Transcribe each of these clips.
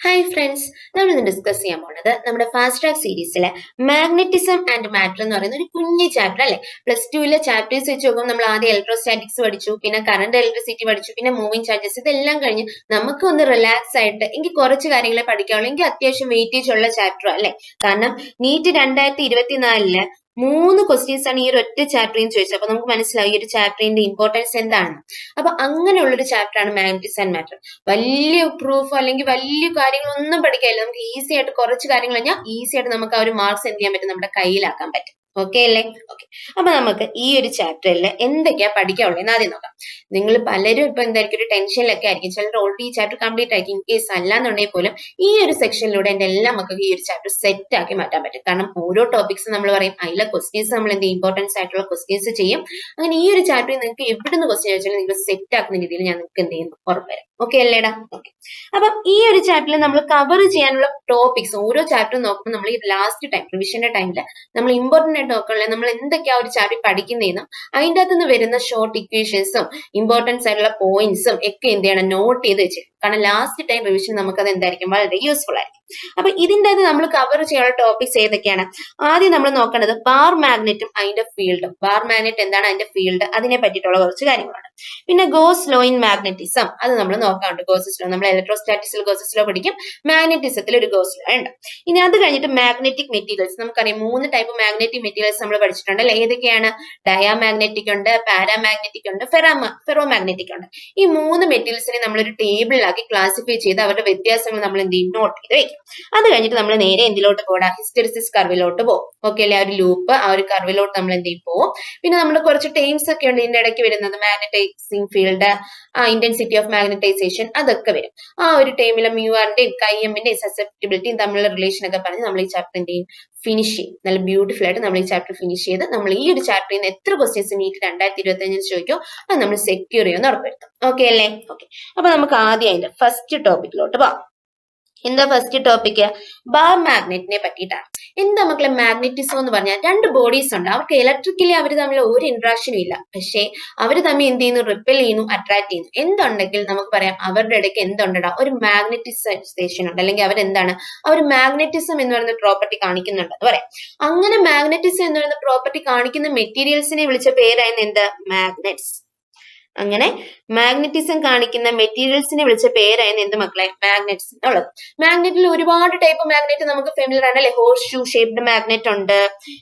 Hi friends, നമ്മൾ ഇന്ന് discuss ചെയ്യാൻ പോകുന്നത് നമ്മുടെ ഫാസ്റ്റ് ട്രാക്ക് സീരീസിലെ മാഗ്നറ്റിസം ആൻഡ് മാറ്റർ എന്ന് പറയുന്ന ഒരു കുഞ്ഞു ചാപ്റ്റർ അല്ലെ. +2 ചാപ്റ്റേഴ്സ് വെച്ച് നോക്കുമ്പോൾ നമ്മൾ ആദ്യം ഇലക്ട്രോസ്റ്റാറ്റിക്സ് പഠിച്ചു, പിന്നെ കറണ്ട് ഇലക്ട്രിസിറ്റി പഠിച്ചു, പിന്നെ മൂവിങ് ചാർജസ്. ഇതെല്ലാം കഴിഞ്ഞ് നമുക്ക് ഒന്ന് റിലാക്സ് ആയിട്ട് എനിക്ക് കുറച്ച് കാര്യങ്ങളെ പഠിക്കാവുള്ളൂ, എനിക്ക് അത്യാവശ്യം വെയിറ്റേജ് ഉള്ള ചാപ്റ്റർ അല്ലെ. കാരണം നീറ്റ് 2024 3 ക്വസ്റ്റ്യൻസ് ആണ് ഈ ഒരു ഒറ്റ ചാപ്റ്ററിൽ ചോദിച്ചത്. അപ്പൊ നമുക്ക് മനസ്സിലാവും ഈ ഒരു ചാപ്റ്ററിന്റെ ഇമ്പോർട്ടൻസ് എന്താണെന്ന്. അപ്പൊ അങ്ങനെയുള്ള ഒരു ചാപ്റ്റർ ആണ് മാഗ്നറ്റിക്സ് ആൻഡ് മാറ്റർ. വലിയ പ്രൂഫ് അല്ലെങ്കിൽ വലിയ കാര്യങ്ങളൊന്നും പഠിക്കാനില്ല, നമുക്ക് ഈസി ആയിട്ട് കുറച്ച് കാര്യങ്ങൾ കഴിഞ്ഞാൽ ഈസി ആയിട്ട് നമുക്ക് ആ ഒരു മാർക്സ് എന്ത് ചെയ്യാൻ പറ്റും, നമ്മുടെ കയ്യിലാക്കാൻ പറ്റും. ഓക്കെ അല്ലേ? ഓക്കെ. അപ്പൊ നമുക്ക് ഈ ഒരു ചാപ്റ്ററിൽ എന്തൊക്കെയാ പഠിക്കാനുള്ളതെന്ന് ആദ്യം നോക്കാം. നിങ്ങൾ പലരും ഇപ്പൊ എന്തായിരിക്കും ഒരു ടെൻഷനിലൊക്കെ ആയിരിക്കും, ചിലർ ഓൾറെഡി ഈ ചാപ്റ്റർ കംപ്ലീറ്റ് ആയിരിക്കും. ഇൻ കേസ് അല്ലാന്നുണ്ടെങ്കിൽ പോലും ഈ ഒരു സെക്ഷനിലൂടെ എന്റെ എല്ലാ മക്കൾക്ക് ഈ ഒരു ചാപ്റ്റർ സെറ്റ് ആക്കി മാറ്റാൻ പറ്റും. കാരണം ഓരോ ടോപ്പിക്സ് നമ്മൾ പറയും, അതിലെ ക്വസ്റ്റ്യൻസ് നമ്മൾ എന്ത് ഇമ്പോർട്ടൻസ് ആയിട്ടുള്ള ക്വസ്റ്റ്യൻസ് ചെയ്യും. അങ്ങനെ ഈ ഒരു ചാപ്റ്ററിൽ നിങ്ങൾക്ക് എവിടുന്ന് ക്വസ്റ്റ്യൻ ചോദിച്ചാലും നിങ്ങൾ സെറ്റ് ആക്കുന്ന രീതിയിൽ ഞാൻ നിങ്ങൾക്ക് എന്ത് ചെയ്യുന്നു ഉറപ്പുവരാം. ഓക്കെ അല്ലേടാ? ഓക്കെ. അപ്പം ഈ ഒരു ചാപ്റ്ററിൽ നമ്മൾ കവർ ചെയ്യാനുള്ള ടോപ്പിക്സ് ഓരോ ചാപ്റ്റർ നോക്കുമ്പോൾ നമ്മൾ ഈ ലാസ്റ്റ് ടൈം റിവിഷന്റെ ടൈമിൽ നമ്മൾ ഇമ്പോർട്ടന്റ് ആയിട്ട് നോക്കാനുള്ള നമ്മൾ എന്തൊക്കെയാ ഒരു ചാപ്റ്റർ പഠിക്കുന്നതെന്നും അതിൻ്റെ അകത്ത് നിന്ന് വരുന്ന ഷോർട്ട് ഇക്വേഷൻസും ഇമ്പോർട്ടൻസ് ആയിട്ടുള്ള പോയിന്റ്സും ഒക്കെ എന്ത് ചെയ്യണം, നോട്ട് ചെയ്ത് വെച്ചിട്ട്. കാരണം ലാസ്റ്റ് ടൈം റിവിഷൻ നമുക്ക് അത് എന്തായിരിക്കും, വളരെ യൂസ്ഫുൾ ആയിരിക്കും. അപ്പൊ ഇതിൻ്റെ അകത്ത് നമ്മൾ കവർ ചെയ്യാനുള്ള ടോപ്പിക്സ് ഏതൊക്കെയാണ്? ആദ്യം നമ്മൾ നോക്കേണ്ടത് ബാർ മാഗ്നറ്റും അതിന്റെ ഫീൽഡും. ബാർ മാഗ്നറ്റ് എന്താണ്, അതിന്റെ ഫീൽഡ്, അതിനെ പറ്റിയിട്ടുള്ള കുറച്ച് കാര്യങ്ങളാണ്. പിന്നെ ഗോസ് ലോ ഇൻ മാഗ്നറ്റിസം, അത് നമ്മൾ നോക്കാറുണ്ട്. ഗോസസ് ലോ നമ്മൾ ഇലക്ട്രോസ്റ്റാറ്റിക്സിൽ ഗോസസ് ലോ പഠിക്കും, മാഗ്നറ്റിസത്തിൽ ഒരു ഗോസ് ലോ ഉണ്ട്. ഇനി അത് കഴിഞ്ഞിട്ട് മാഗ്നറ്റിക് മെറ്റീരിയൽസ്. നമുക്കറിയാം 3 ടൈപ്പ് മാഗ്നറ്റിക് മെറ്റീരിയൽസ് നമ്മൾ പഠിച്ചിട്ടുണ്ട് അല്ലെ. ഏതൊക്കെയാണ്? ഡയാമാഗ്നറ്റിക് ഉണ്ട്, പാരാമാഗ്നറ്റിക് ഉണ്ട്, ഫെറോ മാഗ്നറ്റിക് ഉണ്ട്. ഈ 3 മെറ്റീരിയൽസിനെ നമ്മളൊരു ടേബിളിലാക്കി ക്ലാസിഫൈ ചെയ്ത് അവരുടെ വ്യത്യാസങ്ങൾ നമ്മൾ എന്ത് ചെയ്യും, നോട്ട് ചെയ്ത് വെക്കും. അത് കഴിഞ്ഞിട്ട് നമ്മൾ നേരെ എന്തിലോട്ട് പോകാം, ഹിസ്റ്ററിസിസ് കർവിലോട്ട് പോകും. ഓക്കെ അല്ലെ? ആ ഒരു ലൂപ്പ്, ആ ഒരു കർവിലോട്ട് നമ്മൾ എന്ത് ചെയ്യും, പോകും. പിന്നെ നമ്മൾ കുറച്ച് ടേംസ് ഒക്കെ ഉണ്ട് ഇതിന്റെ ഇടയ്ക്ക് വരുന്നത്, magnetizing field, intensity of magnetisation, അതൊക്കെ വരും. ആ ഒരു ടൈമിലെ മ്യൂആറിന്റെയും കൈഎമ്മിന്റെയും സസെപ്റ്റിബിലിറ്റിയും തമ്മിലുള്ള റിലേഷൻ ഒക്കെ പറഞ്ഞ് നമ്മൾ ഈ ചാപ്റ്ററിന്റെയും ഫിനിഷ് ചെയ്യും. നല്ല ബ്യൂട്ടിഫുൾ ആയിട്ട് നമ്മൾ ഈ ചാപ്റ്റർ ഫിനിഷ് ചെയ്ത് നമ്മൾ ഈ ഒരു ചാപ്റ്ററിൽ നിന്ന് എത്ര ക്വസ്റ്റ്യൻസ് നീറ്റ് 2025 ചോദിക്കും അത് നമ്മൾ സെക്യൂർ ചെയ്യുമെന്ന് ഉറപ്പെടുത്തും. ഓക്കെ അല്ലേ? ഓക്കെ. അപ്പൊ നമുക്ക് ആദ്യം അതിന്റെ ഫസ്റ്റ് ടോപ്പിക്കിലോട്ട് പോകാം. എന്താ ഫസ്റ്റ് ടോപ്പിക്? ബാർ മാഗ്നറ്റിനെ പറ്റിയിട്ടാണ്. എന്താ മക്കളെ മാഗ്നറ്റിസം എന്ന് പറഞ്ഞാൽ? 2 ബോഡീസ് ഉണ്ട്, അവർക്ക് ഇലക്ട്രിക്കലി അവർ തമ്മിൽ ഒരു ഇന്ററാക്ഷനും ഇല്ല, പക്ഷേ അവർ തമ്മിൽ എന്ത് ചെയ്യുന്നു, റിപ്പൽ ചെയ്യുന്നു, അട്രാക്ട് ചെയ്യുന്നു. എന്തുണ്ടെങ്കിൽ നമുക്ക് പറയാം അവരുടെ ഇടയ്ക്ക് എന്തുണ്ടാ, ഒരു മാഗ്നറ്റിസേഷൻ ഉണ്ട്, അല്ലെങ്കിൽ അവരെന്താണ്, അവർ മാഗ്നറ്റിസം എന്ന് പറയുന്ന പ്രോപ്പർട്ടി കാണിക്കുന്നുണ്ടെന്ന് പറയാം. അങ്ങനെ മാഗ്നറ്റിസം എന്ന് പറയുന്ന പ്രോപ്പർട്ടി കാണിക്കുന്ന മെറ്റീരിയൽസിനെ വിളിച്ച പേരായിരുന്നു എന്ത്, മാഗ്നറ്റ്സ്. അങ്ങനെ മാഗ്നറ്റിസം കാണിക്കുന്ന മെറ്റീരിയൽസിനെ വിളിച്ച പേരായിരുന്നു എന്ത് മക്കളെ, മാഗ്നറ്റ്സ് എന്നുള്ളത്. മാഗ്നറ്റിൽ ഒരുപാട് ടൈപ്പ് മാഗ്നറ്റ് നമുക്ക് ഫെമിലിയർ ആണ് അല്ലെ. ഹോഴ്സ് ഷൂ ഷേപ്ഡ് മാഗ്നറ്റ് ഉണ്ട്,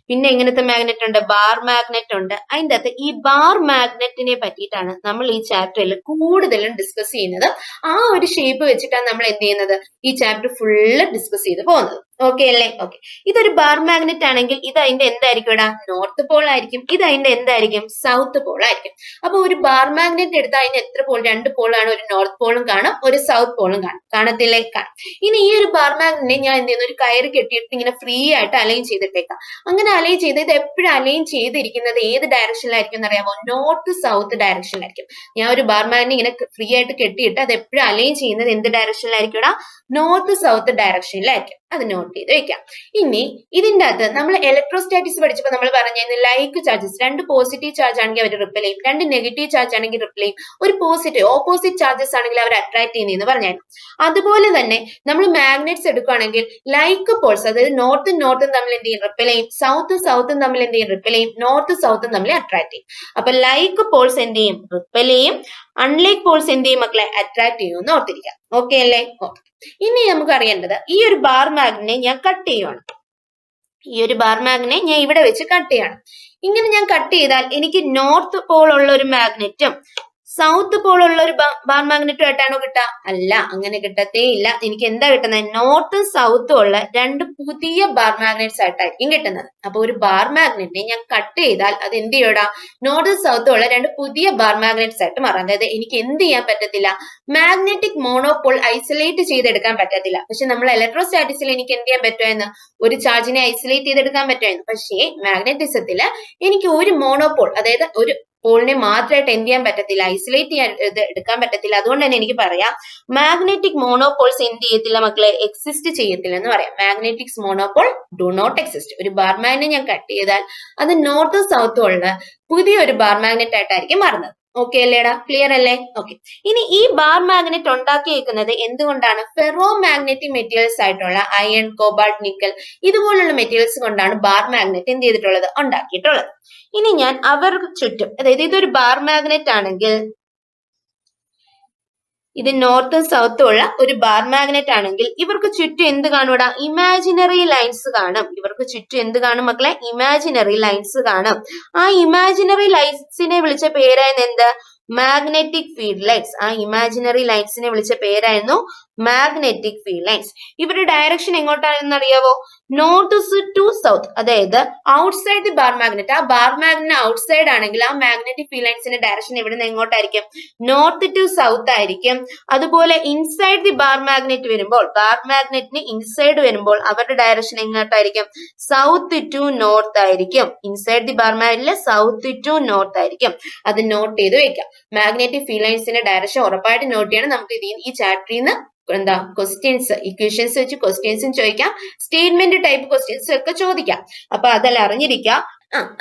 പിന്നെ എങ്ങനത്തെ മാഗ്നറ്റ് ഉണ്ട്, ബാർ മാഗ്നറ്റ് ഉണ്ട്. അതിൻ്റെ അകത്ത് ഈ ബാർ മാഗ്നറ്റിനെ പറ്റിയിട്ടാണ് നമ്മൾ ഈ ചാപ്റ്ററിൽ കൂടുതലും ഡിസ്കസ് ചെയ്യുന്നത്. ആ ഒരു ഷേപ്പ് വെച്ചിട്ടാണ് നമ്മൾ എന്ത് ചെയ്യുന്നത്, ഈ ചാപ്റ്റർ ഫുള്ള് ഡിസ്കസ് ചെയ്ത് പോകുന്നത്. ഓക്കെ അല്ലേ? ഓക്കെ. ഇതൊരു ബാർ മാഗ്നറ്റ് ആണെങ്കിൽ ഇത് അതിന്റെ എന്തായിരിക്കും ഇടാ, നോർത്ത് പോൾ ആയിരിക്കും. ഇത് അതിന്റെ എന്തായിരിക്കും, സൗത്ത് പോൾ ആയിരിക്കും. അപ്പൊ ഒരു ബാർ മാഗ്നറ്റ് എടുത്താൽ അതിന് എത്ര പോൾ, 2 പോളാണ്, ഒരു നോർത്ത് പോളും കാണും, ഒരു സൗത്ത് പോളും കാണും. കാണത്തില്ലേ? കാണും. ഇനി ഈ ഒരു ബാർ മാഗ്നറ്റിനെ ഞാൻ എന്ത് ചെയ്യുന്നു, ഒരു കയറ് കെട്ടിയിട്ട് ഇങ്ങനെ ഫ്രീ ആയിട്ട് അലൈൻ ചെയ്തിട്ടേക്കാം. അങ്ങനെ അലൈൻ ചെയ്ത് ഇത് എപ്പോഴും അലൈൻ ചെയ്തിരിക്കുന്നത് ഏത് ഡയറക്ഷനിലായിരിക്കും എന്ന് അറിയാമോ, നോർത്ത് സൗത്ത് ഡയറക്ഷനിലായിരിക്കും. ഞാൻ ഒരു ബാർ മാഗ്നറ്റ് ഇങ്ങനെ ഫ്രീ ആയിട്ട് കെട്ടിയിട്ട് അത് എപ്പോഴും അലൈൻ ചെയ്യുന്നത് എന്ത് ഡയറക്ഷനിലായിരിക്കും, നോർത്ത് സൗത്ത് ഡയറക്ഷനിലായിരിക്കും. അത് നോട്ട് ചെയ്ത് വെക്കാം. ഇനി ഇതിന്റെ അകത്ത് നമ്മൾ ഇലക്ട്രോസ്റ്റാറ്റിക്സ് പഠിച്ചപ്പോൾ നമ്മൾ പറഞ്ഞിരുന്നു ലൈക്ക് ചാർജസ്, 2 പോസിറ്റീവ് ചാർജ് ആണെങ്കിൽ അവർ റിപ്പൽ ചെയ്യും, 2 നെഗറ്റീവ് ചാർജ് ആണെങ്കിൽ റിപ്പൽ ചെയ്യും, ഒരു പോസിറ്റീവ് ഓപ്പോസിറ്റ് ചാർജസ് ആണെങ്കിൽ അവർ അട്രാക്ട് ചെയ്യുന്നതെന്ന് പറഞ്ഞായിരുന്നു. അതുപോലെ തന്നെ നമ്മൾ മാഗ്നറ്റ്സ് എടുക്കുകയാണെങ്കിൽ ലൈക്ക് പോൾസ്, അതായത് നോർത്തും തമ്മിൽ എന്ത് ചെയ്യും, റിപ്പൽ ചെയ്യും, സൗത്തും തമ്മിൽ എന്ത് ചെയ്യും, റിപ്പൽ ചെയ്യും, നോർത്ത് സൗത്തും തമ്മിൽ അട്രാക്ട് ചെയ്യും. അപ്പൊ ലൈക്ക് പോൾസ് എന്ത് ചെയ്യും, റിപ്പൽ ചെയ്യും, അൺലൈക്ക് പോൾസ് എന്ത് ചെയ്യും മക്കളെ, അട്രാക്ട് ചെയ്യും എന്ന് ഓർത്തിരിക്കാം. ഓക്കെ അല്ലേ? ഓക്കെ. ഇനി നമുക്ക് അറിയേണ്ടത് ഈ ഒരു ബാർ മാഗ്നറ്റിനെ ഞാൻ കട്ട് ചെയ്യുവാണ്. ഈ ഒരു ബാർ മാഗ്നറ്റിനെ ഞാൻ ഇവിടെ വെച്ച് കട്ട് ചെയ്യാണ്. ഇങ്ങനെ ഞാൻ കട്ട് ചെയ്താൽ എനിക്ക് നോർത്ത് പോൾ ഉള്ള ഒരു മാഗ്നറ്റും സൗത്ത് പോൾ ഉള്ള ഒരു ബാർ മാഗ്നറ്റും ആയിട്ടാണോ കിട്ടുക? അല്ല, അങ്ങനെ കിട്ടത്തേ ഇല്ല. എനിക്ക് എന്താ കിട്ടുന്നത്, നോർത്തും സൗത്തും ഉള്ള 2 പുതിയ ബാർ മാഗ്നറ്റ്സ് ആയിട്ടായിരിക്കും കിട്ടുന്നത്. അപ്പൊ ഒരു ബാർ മാഗ്നറ്റിനെ ഞാൻ കട്ട് ചെയ്താൽ അത് എന്ത് ചെയ്യടാ, നോർത്തും സൗത്തും ഉള്ള 2 പുതിയ ബാർ മാഗ്നറ്റ്സ് ആയിട്ട് മാറാം. അതായത് എനിക്ക് എന്ത് ചെയ്യാൻ പറ്റത്തില്ല, മാഗ്നറ്റിക് മോണോപോൾ ഐസൊലേറ്റ് ചെയ്തെടുക്കാൻ പറ്റത്തില്ല. പക്ഷെ നമ്മൾ ഇലക്ട്രോസ്റ്റാറ്റിക്സിൽ എനിക്ക് എന്ത് ചെയ്യാൻ പറ്റുമായിരുന്നു, ഒരു ചാർജിനെ ഐസൊലേറ്റ് ചെയ്തെടുക്കാൻ പറ്റുമായിരുന്നു. പക്ഷേ മാഗ്നറ്റിസത്തില് എനിക്ക് ഒരു മോണോപോൾ, അതായത് ഒരു പോളിനെ മാത്രമായിട്ട് എന്ത് ചെയ്യാൻ പറ്റത്തില്ല, ഐസൊലേറ്റ് ചെയ്യാൻ എടുക്കാൻ പറ്റത്തില്ല. അതുകൊണ്ട് തന്നെ എനിക്ക് പറയാം മാഗ്നറ്റിക് മോണോപോൾസ് എന്ത് ചെയ്യത്തില്ല മക്കളെ, എക്സിസ്റ്റ് ചെയ്യത്തില്ല എന്ന് പറയാം. Magnetic monopole do not exist. ഒരു ബാർ മാഗ്നറ്റിനെ ഞാൻ കട്ട് ചെയ്താൽ അത് നോർത്തും സൗത്തും ഉള്ള പുതിയൊരു ബാർ മാഗ്നറ്റ് ആയിട്ടായിരിക്കും മാറുന്നത്. ഓക്കെ അല്ലേടാ, ക്ലിയർ അല്ലേ? ഓക്കെ. ഇനി ഈ ബാർ മാഗ്നറ്റ് ഉണ്ടാക്കിയേക്കുന്നത് എന്തുകൊണ്ടാണ്? ഫെറോ മാഗ്നറ്റിക് മെറ്റീരിയൽസ് ആയിട്ടുള്ള അയൺ, കോബാൾട്ട്, നിക്കൽ ഇതുപോലുള്ള മെറ്റീരിയൽസ് കൊണ്ടാണ് ബാർ മാഗ്നറ്റ് എന്ത് ചെയ്തിട്ടുള്ളത്? ഉണ്ടാക്കിയിട്ടുള്ളത്. ഇനി ഞാൻ അവർക്ക് ചുറ്റും, അതായത് ഇതൊരു ബാർ മാഗ്നറ്റ് ആണെങ്കിൽ, ഇത് നോർത്തും സൗത്തും ഉള്ള ഒരു ബാർ മാഗ്നറ്റ് ആണെങ്കിൽ ഇവർക്ക് ചുറ്റും എന്ത് കാണൂടാ? ഇമാജിനറി ലൈൻസ് കാണും. ഇവർക്ക് ചുറ്റും എന്ത് കാണും മക്കളെ? ഇമാജിനറി ലൈൻസ് കാണും. ആ ഇമാജിനറി ലൈൻസിനെ വിളിച്ച പേരായിരുന്നു എന്ത്? Magnetic field lines. ആ ഇമാജിനറി ലൈൻസിനെ വിളിച്ച പേരായിരുന്നു മാഗ്നറ്റിക് ഫീൽഡ് ലൈൻസ്. ഇവരുടെ ഡയറക്ഷൻ എങ്ങോട്ടാണെന്ന് അറിയാവോ? നോർത്ത് ടു സൗത്ത്, അതായത് ഔട്ട്സൈഡ് ദി ബാർ മാഗ്നറ്റ്. ആ ബാർ മാഗ്നറ്റ് ഔട്ട്സൈഡ് ആണെങ്കിൽ ആ മാഗ്നറ്റിക് ഫീൽഡ് ലൈൻസിന്റെ ഡയറക്ഷൻ എവിടെ നിന്ന് എങ്ങോട്ടായിരിക്കും? നോർത്ത് ടു സൗത്ത് ആയിരിക്കും. അതുപോലെ ഇൻസൈഡ് ദി ബാർ മാഗ്നറ്റ് വരുമ്പോൾ, ബാർ മാഗ്നറ്റിന് ഇൻസൈഡ് വരുമ്പോൾ അവരുടെ ഡയറക്ഷൻ എങ്ങോട്ടായിരിക്കും? സൗത്ത് ടു നോർത്ത് ആയിരിക്കും. ഇൻസൈഡ് ദി ബാർ മാഗ്നറ്റില് സൗത്ത് ടു നോർത്ത് ആയിരിക്കും. അത് നോട്ട് ചെയ്ത് വെക്കാം. മാഗ്നറ്റിക് ഫീൽഡ് ലൈൻസിന്റെ ഡയറക്ഷൻ ഉറപ്പായിട്ട് നോട്ട് ചെയ്യണം. നമുക്ക് ഈ ചാപ്റ്ററിൽ നിന്ന് എന്താ ക്വസ്റ്റ്യൻസ്, ഇക്വേഷൻസ് വെച്ച് ക്വസ്റ്റ്യൻസും ചോദിക്കാം, സ്റ്റേറ്റ്മെന്റ് ടൈപ്പ് ക്വസ്റ്റ്യൻസും ഒക്കെ ചോദിക്കാം. അപ്പൊ അതെല്ലാം അറിഞ്ഞിരിക്കുക.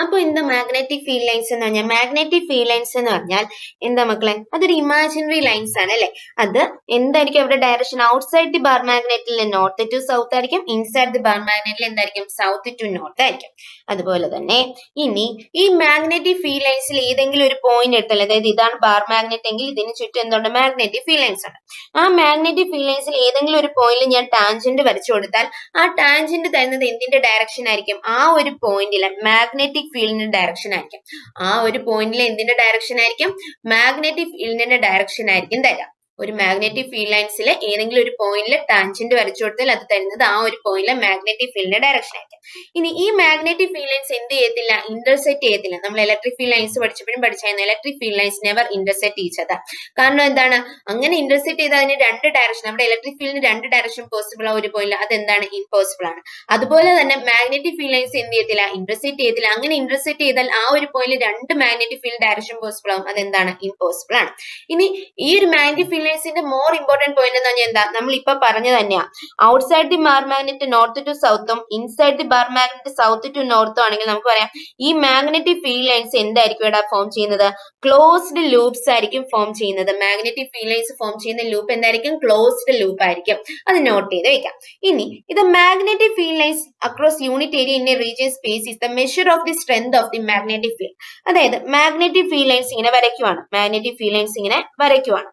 അപ്പൊ എന്താ മാഗ്നറ്റിക് ഫീൽഡ് ലൈൻസ് എന്ന് പറഞ്ഞാൽ? മാഗ്നറ്റിക് ഫീൽഡ് ലൈൻസ് എന്ന് പറഞ്ഞാൽ എന്താ മക്കളെ? അതൊരു ഇമാജിനറി ലൈൻസ് ആണ് അല്ലെ? അത് എന്തായിരിക്കും അവരുടെ ഡയറക്ഷൻ? ഔട്ട്സൈഡ് ദി ബാർ മാഗ്നറ്റിൽ നോർത്ത് ടു സൗത്ത് ആയിരിക്കും. ഇൻസൈഡ് ദി ബാർ മാഗ്നറ്റിൽ എന്തായിരിക്കും? സൗത്ത് ടു നോർത്ത് ആയിരിക്കും. അതുപോലെ തന്നെ ഇനി ഈ മാഗ്നറ്റിക് ഫീൽഡ് ലൈൻസിൽ ഏതെങ്കിലും ഒരു പോയിന്റ് എടുത്താൽ, അതായത് ഇതാണ് ബാർ മാഗ്നറ്റ് എങ്കിൽ ഇതിന് ചുറ്റും എന്തുണ്ട്? മാഗ്നറ്റിക് ഫീൽഡ് ലൈൻസ് ഉണ്ട്. ആ മാഗ്നറ്റിക് ഫീൽഡ് ലൈൻസിൽ ഏതെങ്കിലും ഒരു പോയിന്റിൽ ഞാൻ ടാൻജന്റ് വരച്ചു കൊടുത്താൽ ആ ടാൻജന്റ് തരുന്നത് എന്തിന്റെ ഡയറക്ഷൻ ആയിരിക്കും? ആ ഒരു പോയിന്റിലെ മാഗ്നറ്റിക് ഫീൽഡിന്റെ ഡയറക്ഷൻ ആയിരിക്കും. ആ ഒരു പോയിന്റിലെ എന്തിന്റെ ഡയറക്ഷൻ ആയിരിക്കും? മാഗ്നറ്റിക് ഫീൽഡിന്റെ ഡയറക്ഷൻ ആയിരിക്കും തരാം. ഒരു മാഗ്നറ്റിക് ഫീൽഡ് ലൈൻസിൽ ഏതെങ്കിലും ഒരു പോയിന്റിൽ ടാൻജന്റ് വരച്ചു കൊടുത്താൽ അത് തരുന്നത് ആ ഒരു പോയിന്റിലെ മാഗ്നറ്റിക് ഫീൽഡിന്റെ ഡയറക്ഷൻ ആയിരിക്കും. ഇനി ഈ മാഗ്നറ്റിക് ഫീൽഡ് ലൈൻസ് എന്ത് ചെയ്യത്തില്ല? ഇന്റർസെക്ട് ചെയ്യത്തില്ല. നമ്മൾ ഇലക്ട്രിക് ഫീൽഡ് ലൈൻസ് പഠിച്ചപ്പോഴും പഠിച്ചായിരുന്നു, electric field lines never intersect each other. കാരണം എന്താണ്? അങ്ങനെ ഇന്റർസെക്ട് ചെയ്താൽ അതിന് രണ്ട് ഡയറക്ഷൻ, നമ്മുടെ ഇലക്ട്രിക് ഫീൽഡിന് രണ്ട് ഡയറക്ഷൻ പോസിബിൾ ആ ഒരു പോയിന്റിൽ, അതെന്താണ്? ഇംപോസിബിൾ ആണ്. അതുപോലെ തന്നെ മാഗ്നറ്റിക് ഫീൽഡ് ലൈൻസ് എന്ത് ചെയ്യത്തില്ല? ഇന്റർസെക്ട് ചെയ്യത്തില്ല. അങ്ങനെ ഇന്റർസെക്ട് ചെയ്താൽ ആ ഒരു പോയിന്റിൽ രണ്ട് മാഗ്നറ്റിക് ഫീൽഡ് ഡയറക്ഷൻ പോസിബിൾ ആവും, അതെന്താണ്? ഇംപോസിബിൾ ആണ്. ഇനി ഈ ഒരു മാഗ്നറ്റിക് ഫീൽഡ് ലൈൻസിന്റെ മോർ ഇമ്പോർട്ടന്റ് പോയിന്റ് എന്ന് പറഞ്ഞാൽ എന്താ? നമ്മൾ ഇപ്പൊ പറഞ്ഞു തന്നെയാ, outside the bar magnet north to സൗത്തും inside the bar magnet south to നോർത്തും ആണെങ്കിൽ നമുക്ക് പറയാം ഈ മാഗ്നറ്റിക് ഫീൽഡ് ലൈൻസ് എന്തായിരിക്കും ഇവിടെ ഫോം ചെയ്യുന്നത്? ക്ലോസ്ഡ് ലൂപ്സ് ആയിരിക്കും ഫോം ചെയ്യുന്നത്. മാഗ്നറ്റിക് ഫീൽഡ് ലൈൻസ് ഫോം ചെയ്യുന്ന ലൂപ്പ് എന്തായിരിക്കും? ക്ലോസ്ഡ് ലൂപ്പ് ആയിരിക്കും. അത് നോട്ട് ചെയ്ത് വെക്കാം. ഇനി ഇത് magnetic field lines across unit area in A region space is the measure of the strength of the magnetic field. അതായത് മാഗ്നറ്റിക് ഫീൽഡ് ലൈൻസ് ഇങ്ങനെ വരയ്ക്കുവാണ്. മാഗ്നറ്റിക് ഫീൽഡ് ലൈൻസ് ഇങ്ങനെ വരയ്ക്കുവാണ്.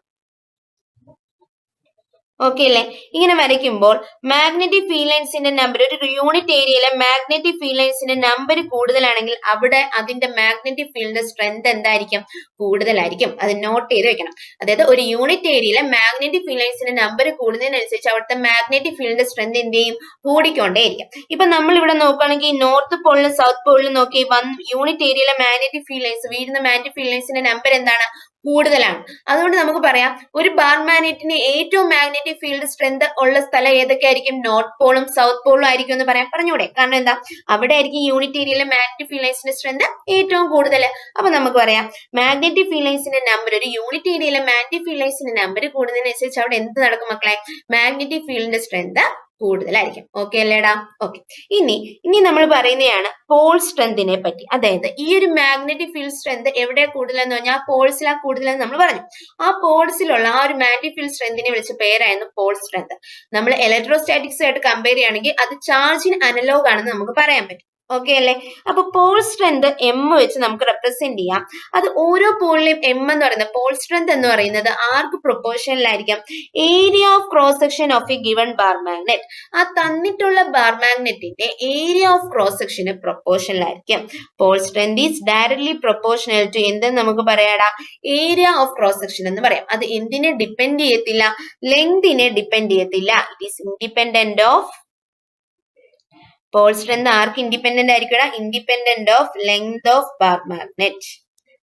ഓക്കെ അല്ലെ? ഇങ്ങനെ വരയ്ക്കുമ്പോൾ മാഗ്നറ്റിക് ഫീൽഡ് ലൈൻസിന്റെ നമ്പർ, ഒരു യൂണിറ്റ് ഏരിയയിലെ magnetic field ലൈൻസിന്റെ number കൂടുതലാണെങ്കിൽ അവിടെ അതിന്റെ മാഗ്നറ്റിക് ഫീൽഡിന്റെ സ്ട്രെങ്ത് എന്തായിരിക്കും? കൂടുതലായിരിക്കും. അത് നോട്ട് ചെയ്ത് വെക്കണം. അതായത് ഒരു യൂണിറ്റ് ഏരിയയിലെ മാഗ്നറ്റിക് ഫീൽഡ് ലൈൻസിന്റെ നമ്പർ കൂടുന്നതിനനുസരിച്ച് അവിടുത്തെ മാഗ്നറ്റിക് ഫീൽഡിന്റെ സ്ട്രെങ്ത് എന്ത് ചെയ്യും? കൂടിക്കൊണ്ടേയിരിക്കും. ഇപ്പൊ നമ്മൾ ഇവിടെ നോക്കുകയാണെങ്കിൽ നോർത്ത് പോളിലും സൗത്ത് പോളിലും നോക്കി യൂണിറ്റ് ഏരിയയിലെ മാഗ്നറ്റിക് ഫീൽഡ് ലൈൻസ്, വീഴുന്ന മാഗ്നറ്റിക് ഫീൽഡ് ലൈൻസിന്റെ നമ്പർ എന്താണ്? കൂടുതലാണ്. അതുകൊണ്ട് നമുക്ക് പറയാം ഒരു ബാർ മാഗ്നറ്റിന് ഏറ്റവും മാഗ്നറ്റിക് ഫീൽഡ് സ്ട്രെങ്ത് ഉള്ള സ്ഥലം ഏതൊക്കെയായിരിക്കും? നോർത്ത് പോളും സൗത്ത് പോളും ആയിരിക്കും എന്ന് പറയാം. പറഞ്ഞൂടെ? കാരണം എന്താ? അവിടെ ആയിരിക്കും യൂണിറ്റ് ഏരിയയിലെ മാഗ്നറ്റിക് ഫീൽഡ് ലൈൻസിന്റെ സ്ട്രെങ്ത് ഏറ്റവും കൂടുതൽ. അപ്പൊ നമുക്ക് പറയാം മാഗ്നറ്റിക് ഫീൽഡ് ലൈൻസിന്റെ നമ്പർ, ഒരു യൂണിറ്റ് ഏരിയയിലെ മാഗ്നറ്റിക് ഫീൽഡ് ലൈൻസിന്റെ നമ്പർ കൂടുന്നതിനനുസരിച്ച് അവിടെ എന്ത് നടക്കും മക്കളെ? മാഗ്നറ്റിക് ഫീൽഡിന്റെ സ്ട്രെങ്ത് കൂടുതലായിരിക്കും. ഓക്കെ അല്ലേടാ? ഓക്കെ. ഇനി നമ്മൾ പറയുന്നതാണ് പോൾ സ്ട്രെങ്തിനെ പറ്റി. അതായത് ഈ ഒരു മാഗ്നറ്റിക് ഫീൽഡ് സ്ട്രെങ്ത് എവിടെ കൂടുതലെന്ന് പറഞ്ഞാൽ ആ പോൾസിലാ കൂടുതലെന്ന് നമ്മൾ പറഞ്ഞു. ആ പോൾസിലുള്ള ആ ഒരു മാഗ്നറ്റിക് ഫീൽഡ് സ്ട്രെങ്തിനെ വിളിച്ച പേരായിരുന്നു പോൾ സ്ട്രെങ്ത്. നമ്മൾ ഇലക്ട്രോസ്റ്റാറ്റിക്സ് ആയിട്ട് കമ്പയർ ചെയ്യുകയാണെങ്കിൽ അത് ചാർജിന് അനലോഗ് ആണെന്ന് നമുക്ക് പറയാൻ പറ്റും. ഓക്കെ അല്ലെ? അപ്പൊ പോൾ സ്ട്രെങ്ത് എം വെച്ച് നമുക്ക് റെപ്രസെന്റ് ചെയ്യാം. അത് ഓരോ പോളിലെയും എം എന്ന് പറയുന്നത്, പോൾ സ്ട്രെങ്ത് എന്ന് പറയുന്നത് ആർക്ക് പ്രൊപ്പോർഷനിലായിരിക്കും? Area of cross section of a given bar magnet. ആ തന്നിട്ടുള്ള ബാർ മാഗ്നറ്റിന്റെ ഏരിയ ഓഫ് ക്രോസ് സെക്ഷന് പ്രൊപ്പോർഷനിലായിരിക്കും. Pole strength is directly proportional to എന്തെന്ന് നമുക്ക് പറയാടാ? ഏരിയ ഓഫ് ക്രോസ് സെക്ഷൻ എന്ന് പറയാം. അത് എന്തിനെ ഡിപ്പെൻഡ് ചെയ്യത്തില്ല? ലെങ്തിനെ ഡിപ്പെൻഡ് ചെയ്യത്തില്ല. It is independent of, pole strength ആർക്ക് ഇൻഡിപെൻഡന്റ് ആയിരിക്കും? Independent of length of bar magnet.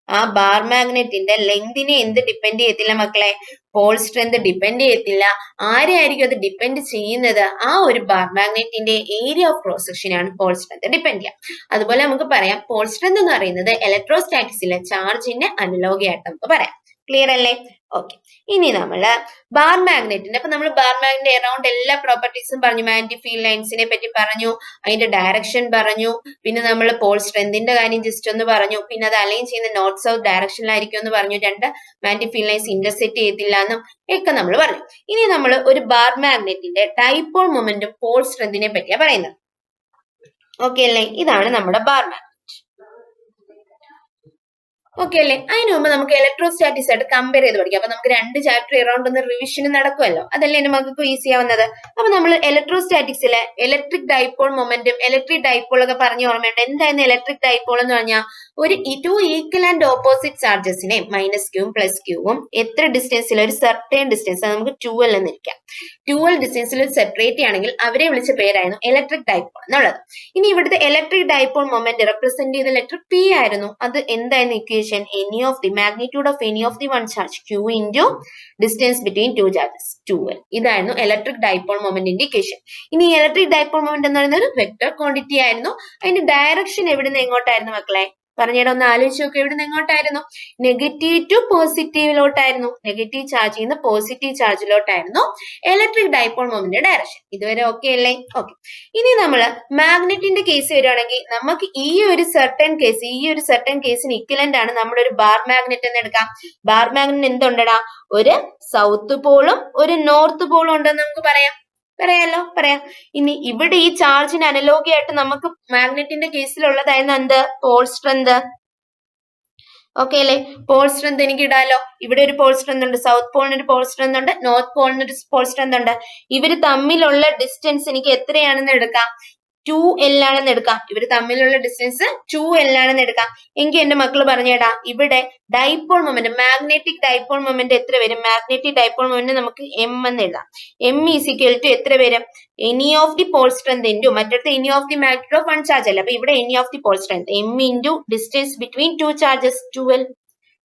ആ ബാർ മാഗ്നറ്റിന്റെ ലെങ്തിനെ എന്ത് ഡിപ്പെൻഡ് ചെയ്യത്തില്ല മക്കളെ? പോൾ സ്ട്രെങ്ത് ഡിപ്പെൻഡ് ചെയ്യത്തില്ല. ആരെയായിരിക്കും അത് ഡിപ്പെൻഡ് ചെയ്യുന്നത്? ആ ഒരു ബാർ മാഗ്നറ്റിന്റെ ഏരിയ ഓഫ് ക്രോസ് സെക്ഷൻ ആണ് പോൾ സ്ട്രെങ്ത് ഡിപ്പെൻഡ് ചെയ്യുക. അതുപോലെ നമുക്ക് പറയാം പോൾ സ്ട്രെങ്ത് എന്ന് പറയുന്നത് ഇലക്ട്രോസ്റ്റാറ്റിക്സിലെ ചാർജിന്റെ അനലോഗി ആയിട്ട് നമുക്ക് പറയാം. ക്ലിയർ അല്ലേ? ഓക്കെ. ഇനി നമ്മള് ബാർ മാഗ്നറ്റിന്റെ, അപ്പൊ നമ്മൾ ബാർ മാഗ്നറ്റിന്റെ അറൌണ്ട് എല്ലാ പ്രോപ്പർട്ടീസും പറഞ്ഞു. മാഗ്നറ്റിക് ഫീൽഡ് ലൈൻസിനെ പറ്റി പറഞ്ഞു, അതിന്റെ ഡയറക്ഷൻ പറഞ്ഞു, പിന്നെ നമ്മൾ പോൾ സ്ട്രെങ്തിന്റെ കാര്യം ജസ്റ്റ് ഒന്ന് പറഞ്ഞു, പിന്നെ അത് അലൈൻ ചെയ്യുന്ന നോർത്ത് സൗത്ത് ഡയറക്ഷനിലായിരിക്കും എന്ന് പറഞ്ഞു, രണ്ട് മാഗ്നറ്റിക് ഫീൽഡ് ലൈൻസ് ഇന്റർസെക്ട് ചെയ്യത്തില്ല എന്നും ഒക്കെ നമ്മൾ പറഞ്ഞു. ഇനി നമ്മൾ ഒരു ബാർ മാഗ്നറ്റിന്റെ ഡൈപോൾ മൊമെന്റും പോൾ സ്ട്രെങ്തിനെ പറ്റിയാ പറയുന്നത്. ഓക്കെ അല്ലേ? ഇതാണ് നമ്മുടെ ബാർ മാഗ്നറ്റ്. ഓക്കെ അല്ലേ? അതിന് മുമ്പ് നമുക്ക് ഇലക്ട്രോസ്റ്റാറ്റിക്സ് ആയിട്ട് കമ്പയർ ചെയ്ത് പഠിക്കാം. അപ്പൊ നമുക്ക് രണ്ട് ചാപ്റ്റർ അറൌണ്ട് ഒന്ന് റിവിഷൻ നടക്കുമല്ലോ, അതല്ലേ നമുക്ക് ഈസി ആവുന്നത്. അപ്പൊ നമ്മൾ ഇലക്ട്രോസ്റ്റാറ്റിക്സിലെ ഇലക്ട്രിക് ഡൈപോൾ മൊമെന്റും ഇലക്ട്രിക് ഡൈപോൾ ഒക്കെ പറഞ്ഞ ഓർമ്മയുണ്ട്. എന്തായിരുന്നു ഇലക്ട്രിക് ഡൈപോൾ എന്ന് പറഞ്ഞാൽ ഒരു ടു ഈക്വൽ ആൻഡ് ഓപ്പോസിറ്റ് ചാർജസിനെ മൈനസ് ക്യൂവും പ്ലസ് ക്യൂവും എത്ര ഡിസ്റ്റൻസിൽ, ഒരു സർട്ടേൺ ഡിസ്റ്റൻസ്, അത് നമുക്ക് 2L എന്നിരിക്കാം, 2L ഡിസ്റ്റൻസിൽ സെപ്പറേറ്റ് ആണെങ്കിൽ അവരെ വിളിച്ച പേരായിരുന്നു ഇലക്ട്രിക് ഡൈപോൾ എന്നുള്ളത്. ഇനി ഇവിടുത്തെ ഇലക്ട്രിക് ഡൈപോൾ മൊമെന്റ് റെപ്രസെന്റ് ചെയ്ത ലെറ്റർ P ആയിരുന്നു. അത് എന്തായിരുന്നു equation? Any of the magnitude of any of the one charge q into distance between two charges 2L. ഇതായിരുന്നു ഇലക്ട്രിക് ഡൈപോൾ മൊമെന്റിന്റെ ഇക്വേഷൻ. ഇനി ഇലക്ട്രിക് ഡൈപോൾ മൊമെന്റ് എന്ന് പറയുന്നത് ഒരു വെക്ടർ ക്വാണ്ടിറ്റി ആയിരുന്നു. അതിന്റെ ഡയറക്ഷൻ എവിടുന്ന് എങ്ങോട്ടായിരുന്നു മക്കളെ? പറഞ്ഞിട്ട് ഒന്ന് ആലോചിച്ച് നോക്കുക. എവിടുന്ന് എങ്ങോട്ടായിരുന്നു? നെഗറ്റീവ് ടു പോസിറ്റീവിലോട്ടായിരുന്നു. നെഗറ്റീവ് ചാർജിൽ നിന്ന് പോസിറ്റീവ് ചാർജിലോട്ടായിരുന്നു ഇലക്ട്രിക് ഡൈപോൾ മൊമെന്റിന്റെ ഡയറക്ഷൻ. ഇതുവരെ ഓക്കെ അല്ലേ? ഓക്കെ. ഇനി നമ്മൾ മാഗ്നറ്റിന്റെ കേസ് വരുവാണെങ്കിൽ നമുക്ക് ഈ ഒരു സർട്ടൻ കേസിന് ഇക്വലന്റ് ആണ് നമ്മുടെ ഒരു ബാർ മാഗ്നറ്റ് എന്ന് എടുക്കാം. ബാർ മാഗ്നറ്റ് എന്തുണ്ടടാ? ഒരു സൗത്ത് പോളും ഒരു നോർത്ത് പോളും ഉണ്ടെന്ന് നമുക്ക് പറയാം. ഇനി ഇവിടെ ഈ ചാർജിന് അനലോഗി ആയിട്ട് നമുക്ക് മാഗ്നറ്റിന്റെ കേസിലുള്ളതായിരുന്നു എന്ത്? Pole strength. ഓക്കെ അല്ലേ? പോൾ സ്ട്രെങ്ത് എനിക്ക് ഇടാലോ. ഇവിടെ ഒരു പോൾ സ്ട്രെങ്ത് ഉണ്ട്, സൗത്ത് പോളിന് ഒരു പോൾ സ്ട്രെങ്ത് ഉണ്ട്, നോർത്ത് പോളിന് ഒരു പോൾ സ്ട്രെങ്ത് ഉണ്ട്. ഇവര് തമ്മിലുള്ള ഡിസ്റ്റൻസ് എനിക്ക് എത്രയാണെന്ന് എടുക്കാം? 2L ആണെന്ന് എടുക്കാം. ഇവര് തമ്മിലുള്ള ഡിസ്റ്റൻസ് 2L ആണെന്ന് എടുക്കാം. എങ്കിൽ എന്റെ മക്കള് പറഞ്ഞേടാ, ഇവിടെ dipole moment, magnetic dipole moment എത്ര വരും? മാഗ്നറ്റിക് ഡൈപോൾ മൊമെന്റ് നമുക്ക് M എന്ന് എഴുതാം. M ഈസ് ഈക്വൽ ടു എത്ര വരും? Any of the pole strength into മറ്റടുത്ത് any of the magnitude of one charge അല്ല, അപ്പൊ ഇവിടെ any of the pole strength M into distance between two charges 2L.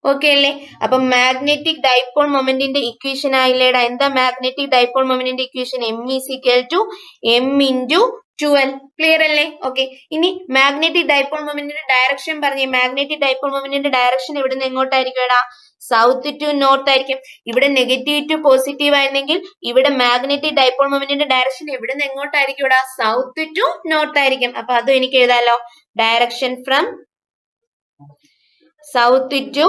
Okay അല്ലേ? അപ്പൊ മാഗ്നറ്റിക് ഡൈപോൾ മൊമെന്റിന്റെ equation ആയില്ലേടാ? എന്താ മാഗ്നറ്റിക് ഡൈപോൾ മൊമെന്റിന്റെ equation? M is equal to M into 2L. Clear അല്ലേ? ഓക്കെ. ഇനി മാഗ്നറ്റിക് ഡൈപോൾ മൊമെന്റിന്റെ ഡയറക്ഷൻ പറഞ്ഞേ. മാഗ്നറ്റിക് ഡൈപോൾ മൊമെന്റിന്റെ ഡയറക്ഷൻ എവിടുന്ന് എങ്ങോട്ടായിരിക്കും എടാ? സൗത്ത് ടു നോർത്ത് ആയിരിക്കും. ഇവിടെ നെഗറ്റീവ് ടു പോസിറ്റീവ് ആയിരുന്നെങ്കിൽ ഇവിടെ മാഗ്നറ്റിക് ഡൈപോൾ മൊമെന്റിന്റെ ഡയറക്ഷൻ എവിടുന്ന് എങ്ങോട്ടായിരിക്കും എടാ? സൗത്ത് ടു നോർത്ത് ആയിരിക്കും. അപ്പൊ അതും എനിക്ക് എഴുതാലോ. Direction from south to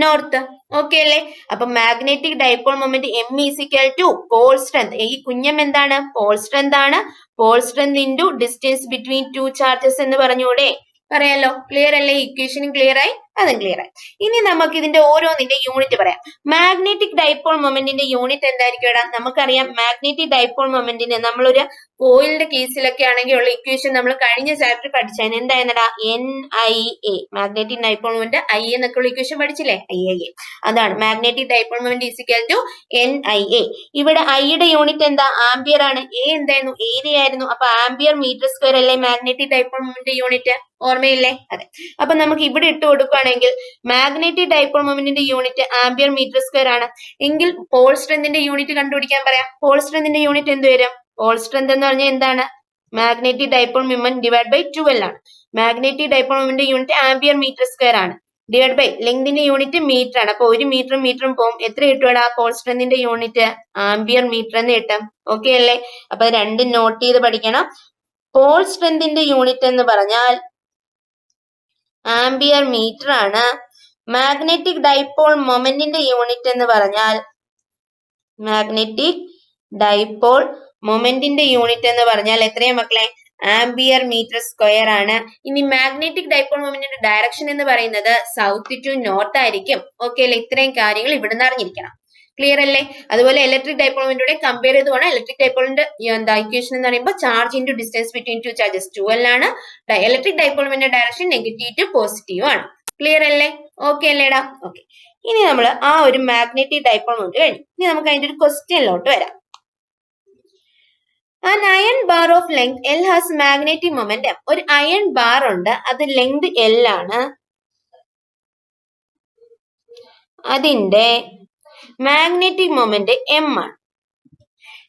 north. Okay അല്ലേ? അപ്പൊ magnetic dipole moment M is equal to pole strength. ഈ കുഞ്ഞം എന്താണ്? പോൾ സ്ട്രെങ്ത് ആണ്. Pole strength into distance between two charges എന്ന് പറഞ്ഞൂടെ? പറയാലോ. ക്ലിയർ അല്ലേ? ഇക്വേഷനും ക്ലിയർ ആയി, അതും ക്ലിയർ ആയി. ഇനി നമുക്ക് ഇതിന്റെ ഓരോന്നിന്റെ യൂണിറ്റ് പറയാം. മാഗ്നറ്റിക് ഡൈപോൾ മൊമെന്റിന്റെ യൂണിറ്റ് എന്തായിരിക്കും എടാ? നമുക്കറിയാം മാഗ്നറ്റിക് ഡൈപോൾ മൊമെന്റിന് നമ്മളൊരു കോയിലിന്റെ കേസിലൊക്കെ ആണെങ്കിൽ ഉള്ള ഇക്വേഷൻ നമ്മൾ കഴിഞ്ഞ ചാപ്റ്റർ പഠിച്ചാൽ എന്തായിരുന്നടാ? NIA. Magnetic dipole moment I എന്നൊക്കെ ഉള്ള ഇക്വേഷൻ പഠിച്ചില്ലേ? IIA. അതാണ് magnetic dipole moment is equal to NIA. ഇവിടെ I യുടെ യൂണിറ്റ് എന്താ? ആംപിയർ ആണ്. A എന്തായിരുന്നു? ഏരിയ ആയിരുന്നു. അപ്പൊ ആംപിയർ മീറ്റർ സ്ക്വയർ അല്ലേ മാഗ്നറ്റിക് ഡൈപോൾ മൊമെന്റ് യൂണിറ്റ്? ഓർമ്മയില്ലേ? അതെ. അപ്പൊ നമുക്ക് ഇവിടെ ഇട്ട് കൊടുക്കുകയാണെങ്കിൽ മാഗ്നറ്റിക് ഡൈപോൾ മൊമെന്റിന്റെ യൂണിറ്റ് ആംപിയർ മീറ്റർ സ്ക്വയർ ആണ്. എങ്കിൽ പോൾ സ്ട്രെങ്തിന്റെ യൂണിറ്റ് കണ്ടുപിടിക്കാൻ പറയാം. പോൾ സ്ട്രെങ്തിന്റെ യൂണിറ്റ് എന്ത് വരും? പോൾ സ്ട്രെങ്ത് എന്ന് പറഞ്ഞാൽ എന്താണ്? Magnetic dipole moment divide by 2L ആണ്. Magnetic dipole moment unit ampere metre square ആണ്. ഡിവൈഡ് ബൈ ലെങ്തിന്റെ യൂണിറ്റ് മീറ്റർ ആണ്. അപ്പൊ ഒരു മീറ്ററും പോകും. എത്ര കിട്ടുവാടാ? പോൾ സ്ട്രെങ്തിന്റെ യൂണിറ്റ് ആംപിയർ മീറ്റർ എന്ന് കിട്ടും. ഓക്കെ അല്ലേ? അപ്പൊ രണ്ടും നോട്ട് ചെയ്ത് പഠിക്കണം. പോൾ സ്ട്രെങ്തിന്റെ യൂണിറ്റ് എന്ന് പറഞ്ഞാൽ ആംപിയർ മീറ്റർ ആണ്. മാഗ്നറ്റിക് ഡൈപോൾ മൊമെന്റിന്റെ യൂണിറ്റ് എന്ന് പറഞ്ഞാൽ മാഗ്നറ്റിക് ഡൈപോൾ മൊമെന്റിന്റെ യൂണിറ്റ് എന്ന് പറഞ്ഞാൽ എത്രയാ മക്കളെ? ആംപിയർ മീറ്റർ സ്ക്വയർ ആണ്. ഇനി മാഗ്നറ്റിക് ഡൈപോൾ മൊമെന്റിന്റെ ഡയറക്ഷൻ എന്ന് പറയുന്നത് സൗത്ത് ടു നോർത്ത് ആയിരിക്കും. ഓക്കെ അല്ലേ? ഇത്രയും കാര്യങ്ങൾ ഇവിടുന്ന് അറിഞ്ഞിരിക്കണം. ക്ലിയർ അല്ലേ? അതുപോലെ ഇലക്ട്രിക് ഡൈപോൾ മൊമെന്റിലൂടെ കമ്പയർ ചെയ്ത് പോകണം. ഇലക്ട്രിക് ഡൈപോളിന്റെ ഇക്വേഷൻ എന്ന് പറയുമ്പോൾ charge into distance between two charges 2L ആണ്. ഇലക്ട്രിക് ഡൈപോൾ മൊമെന്റിന്റെ ഡയറക്ഷൻ നെഗറ്റീവ് ടു പോസിറ്റീവ് ആണ്. ക്ലിയർ അല്ലേ? ഓക്കെ അല്ലേടാ? ഓക്കെ. ഇനി നമ്മൾ ആ ഒരു മാഗ്നറ്റിക് ഡൈപോൾ മൊമെന്റ് കഴിഞ്ഞു. ഇനി നമുക്ക് അതിന്റെ ഒരു ക്വസ്റ്റ്യനിലോട്ട് വരാം. An iron bar of length L has magnetic moment M. ഒരു അയൺ ബാർ ഉണ്ട്, അത് ലെങ്ത് L ആണ്. അതിന്റെ മാഗ്നറ്റിക് മൊമെന്റ് M ആണ്.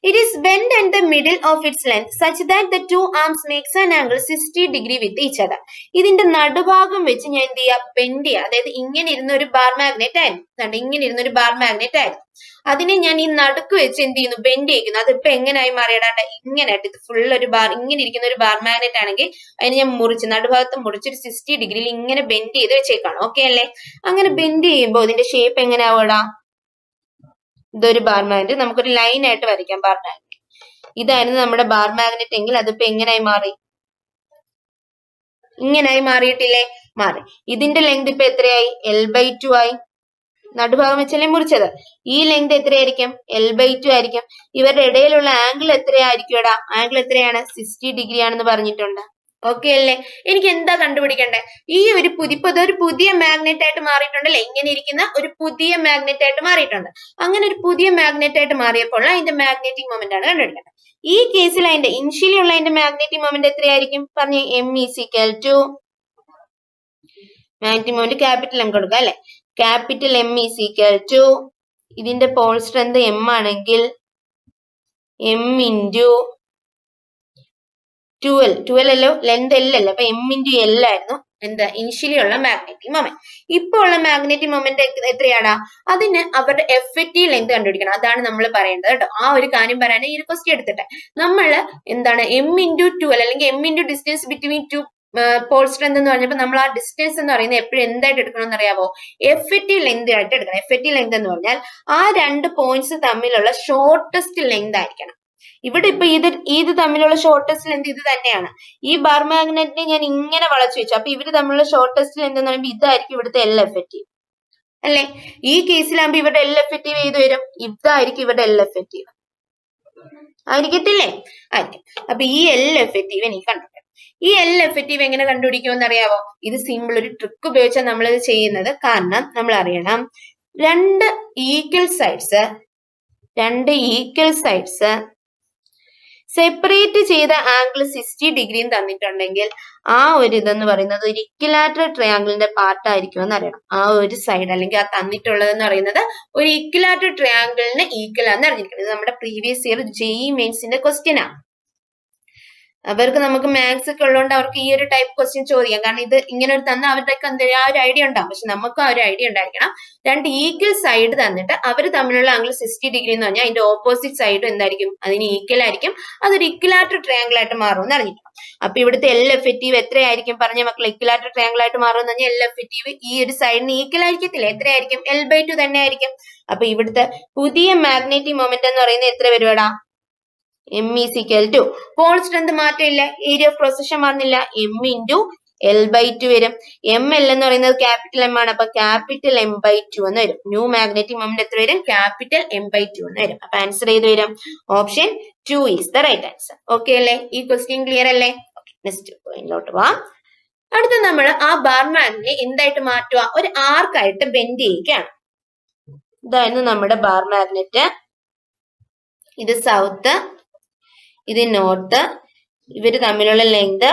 It is bent at the middle of its length such that the two arms makes an angle 60 degree with each other. ഇതിന്റെ നടുഭാഗം വെച്ച് ഞാൻ എന്ത് ചെയ്യാം, ബെൻഡ് ചെയ്യാം. അതായത് ഇങ്ങനെ ഇരുന്ന ഒരു ബാർ മാഗ്നറ്റ് ആയിരുന്നു, ഇങ്ങനെ ഇരുന്ന ഒരു ബാർ മാഗ്നറ്റ് ആയിരുന്നു. അതിനെ ഞാൻ ഈ നടുക്ക് വെച്ച് എന്ത് ചെയ്യുന്നു, ബെൻഡ് ചെയ്യിക്കുന്നു. അതിപ്പോ എങ്ങനെയായി മാറിയിടാണ്ട് ഇങ്ങനെ ആയിട്ട്, ഇത് ഫുൾ ഒരു ബാർ, ഇങ്ങനെ ഇരിക്കുന്ന ഒരു ബാർ മാഗ്നറ്റ് ആണെങ്കിൽ അതിന് ഞാൻ മുറിച്ച് നടുഭാഗത്ത് മുറിച്ചൊരു 60 ഡിഗ്രിയിൽ ഇങ്ങനെ ബെൻഡ് ചെയ്ത് വെച്ചേക്കാണ്. ഓക്കെ അല്ലേ? അങ്ങനെ ബെൻഡ് ചെയ്യുമ്പോൾ ഇതിന്റെ ഷേപ്പ് എങ്ങനെ ആവൂടാ, ഇതൊരു ബാർ മാഗ്നറ്റ്, നമുക്കൊരു ലൈൻ ആയിട്ട് വരയ്ക്കാം ബാർ മാഗ്നറ്റ്. ഇതായിരുന്നു നമ്മുടെ ബാർ മാഗ്നറ്റ് എങ്കിൽ അതിപ്പോ എങ്ങനെയായി മാറി, ഇങ്ങനായി മാറിയിട്ടില്ലേ, മാറി. ഇതിന്റെ ലെങ്ത് ഇപ്പൊ എത്രയായി, L/2 ആയി. നടുഭാഗം വെച്ചല്ലേ മുറിച്ചത്. ഈ ലെങ്ത് എത്രയായിരിക്കും, L/2 ആയിരിക്കും. ഇവരുടെ ഇടയിലുള്ള ആംഗിൾ എത്രയായിരിക്കും, ആംഗിൾ എത്രയാണ്, 60 ഡിഗ്രി ആണെന്ന് പറഞ്ഞിട്ടുണ്ട്. ഓക്കെ അല്ലേ? എനിക്ക് എന്താ കണ്ടുപിടിക്കണ്ടേ, ഈ ഒരു പുതിയ മാഗ്നറ്റ് ആയിട്ട് മാറിയിട്ടുണ്ടല്ലേ, ഇങ്ങനെ ഇരിക്കുന്ന ഒരു പുതിയ മാഗ്നറ്റ് ആയിട്ട് മാറിയിട്ടുണ്ട്. അങ്ങനെ ഒരു പുതിയ മാഗ്നറ്റ് ആയിട്ട് മാറിയപ്പോൾ അതിന്റെ മാഗ്നറ്റിക് മൊമെന്റ് ആണ് കണ്ടുപിടിക്കേണ്ടത്. ഈ കേസിൽ അതിന്റെ ഇനിഷ്യലി ഉള്ള അതിന്റെ മാഗ്നറ്റിക് മൊമെന്റ് എത്രയായിരിക്കും, പറഞ്ഞേ, M=, magnetic moment capital M കൊടുക്കുക അല്ലെ, ക്യാപിറ്റൽ M=, ഇതിന്റെ പോൾ സ്ട്രെങ്ത് M ആണെങ്കിൽ M × 12 അല്ലോ, ലെങ്ത് L അല്ല, അപ്പൊ M × L ആയിരുന്നു എന്താ ഇനിഷ്യലി ഉള്ള മാഗ്നറ്റിക് മൊമെന്റ്. ഇപ്പൊ ഉള്ള മാഗ്നറ്റിക് മൊമെന്റ് എത്രയാടാ, അതിന് അവരുടെ എഫക്റ്റീവ് ലെങ്ത് കണ്ടുപിടിക്കണം. അതാണ് നമ്മൾ പറയേണ്ടത് കേട്ടോ. ആ ഒരു കാര്യം പറയാൻ ഈ ഒരു ക്വസ്റ്റ്യൻ എടുത്തിട്ട് നമ്മൾ എന്താണ് M × 12 അല്ലെങ്കിൽ M × distance between to pole strength എന്ന് പറഞ്ഞപ്പോൾ നമ്മൾ ആ ഡിസ്റ്റൻസ് എന്ന് പറയുന്നത് എപ്പോഴും എന്തായിട്ട് എടുക്കണമെന്ന് അറിയാമോ, എഫക്റ്റീവ് ലെങ്ത് ആയിട്ട് എടുക്കണം. എഫക്റ്റീവ് ലെങ്ത് എന്ന് പറഞ്ഞാൽ ആ രണ്ട് പോയിന്റ്സ് തമ്മിലുള്ള ഷോർട്ടസ്റ്റ് ലെങ്ത് ആയിരിക്കണം. ഇവിടെ ഇപ്പൊ ഇത് തമ്മിലുള്ള ഷോർട്ടസ്റ്റ് ലെങ്ത് ഇത് തന്നെയാണ്. ഈ ബാർ മാഗ്നറ്റിനെ ഞാൻ ഇങ്ങനെ വളച്ചു വെച്ചു, അപ്പൊ ഇവര് തമ്മിലുള്ള ഷോർട്ടസ്റ്റ് ലെങ്ത് എന്ന് പറയുമ്പോൾ ഇതായിരിക്കും ഇവിടുത്തെ L എഫക്റ്റീവ് അല്ലെ. ഈ കേസിലാകുമ്പോൾ ഇവരുടെ L എഫക്റ്റീവ് ഏത് വരും, ഇതായിരിക്കും ഇവരുടെ L എഫക്റ്റീവ്, ആയിരിക്കത്തില്ലേ, ആയിരിക്കും. അപ്പൊ ഈ L എഫക്റ്റീവ് എനിക്ക് കണ്ടുപിടിക്കണം. ഈ L എഫക്റ്റീവ് എങ്ങനെ കണ്ടുപിടിക്കുമെന്ന് അറിയാവോ, ഇത് സിമ്പിൾ ഒരു ട്രിക്ക് ഉപയോഗിച്ചാണ് നമ്മളിത് ചെയ്യുന്നത്. കാരണം നമ്മൾ അറിയണം, രണ്ട് ഈക്വൽ സൈഡ്സ് സെപ്പറേറ്റ് ചെയ്ത ആംഗിൾ 60 ഡിഗ്രിയും തന്നിട്ടുണ്ടെങ്കിൽ ആ ഒരു ഇതെന്ന് പറയുന്നത് ഒരു ഇക്വിലാറ്ററൽ ട്രയാംഗിളിന്റെ പാർട്ട് ആയിരിക്കും എന്ന് അറിയണം. ആ ഒരു സൈഡ് അല്ലെങ്കിൽ ആ തന്നിട്ടുള്ളതെന്ന് പറയുന്നത് ഒരു ഇക്വിലാറ്ററൽ ട്രയാംഗിളിന് ഈക്വൽ ആണെന്ന് അറിഞ്ഞിരിക്കുന്നത്. ഇത് നമ്മുടെ പ്രീവിയസ് ഇയർ JEE മെയിൻസിന്റെ ക്വസ്റ്റ്യൻ ആണ്. അവർക്ക് നമുക്ക് മാത്സ് ഒക്കെ ഉള്ളതുകൊണ്ട് അവർക്ക് ഈ ഒരു ടൈപ്പ് ക്വസ്റ്റ്യൻ ചോദിക്കാം. കാരണം ഇത് ഇങ്ങനെ ഒരു തന്ന അവരുടെ ആ ഒരു ഐഡിയ ഉണ്ടാവും. പക്ഷെ നമുക്ക് ആ ഒരു ഐഡിയ ഉണ്ടായിരിക്കണം. രണ്ട് ഈക്വൽ സൈഡ് തന്നിട്ട് അവർ തമ്മിലുള്ള ആംഗിൾ 60 ഡിഗ്രി എന്ന് പറഞ്ഞാൽ അതിന്റെ ഓപ്പോസിറ്റ് സൈഡും എന്തായിരിക്കും, അതിന് ഈക്വൽ ആയിരിക്കും. അതൊരു ഇക്വിലാറ്ററൽ ട്രയാംഗിൾ ആയിട്ട് മാറും എന്ന് അറിഞ്ഞിരിക്കണം. അപ്പൊ ഇവിടുത്തെ L എഫക്റ്റീവ് എത്രയായിരിക്കും, പറഞ്ഞ മക്കൾ, ഇക്വിലാറ്ററൽ ട്രയാംഗിൾ ആയിട്ട് മാറുമെന്ന് പറഞ്ഞാൽ L എഫക്റ്റീവ് ഈ ഒരു സൈഡിന് ഈക്വൽ ആയിരിക്കത്തില്ല, എത്രയായിരിക്കും, L/2 തന്നെ ആയിരിക്കും. അപ്പൊ ഇവിടുത്തെ പുതിയ മാഗ്നറ്റിക് മൊമെന്റ് എന്ന് പറയുന്നത് എത്ര വരുവാടാ, M=, പോൾ സ്ട്രെങ്ത് മാറ്റമില്ല, ഏരിയ ഓഫ് ക്രോസ് സെക്ഷൻ മാറുന്നില്ല, M × L/2 വരും. ML എന്ന് പറയുന്നത് ക്യാപിറ്റൽ M ആണ്, അപ്പൊ ക്യാപിറ്റൽ M/2 എന്ന് വരും. ന്യൂ മാഗ്നറ്റിക് മൊമെന്റ് എത്ര വരും, ക്യാപിറ്റൽ M/2 എന്ന് വരും. അപ്പൊ ആൻസർ ഏത് വരും, option 2 is the right answer. Okay അല്ലേ, ഈ ക്വസ്റ്റ്യൻ ക്ലിയർ അല്ലേ? നെക്സ്റ്റ് പോയിന്റിലോട്ട് പോവാം. അടുത്ത നമ്മൾ ആ ബാർ മാഗ്നറ്റിനെ എന്തായിട്ട് മാറ്റുക, ഒരു ആർക്കായിട്ട് ബെൻഡ് ചെയ്യുകയാണ്. ഇതായിരുന്നു നമ്മുടെ ബാർ മാഗ്നറ്റ്. ഇത് സൗത്ത്, ഇത് നോർത്ത്, ഇവര് തമ്മിലുള്ള ലെങ്ത്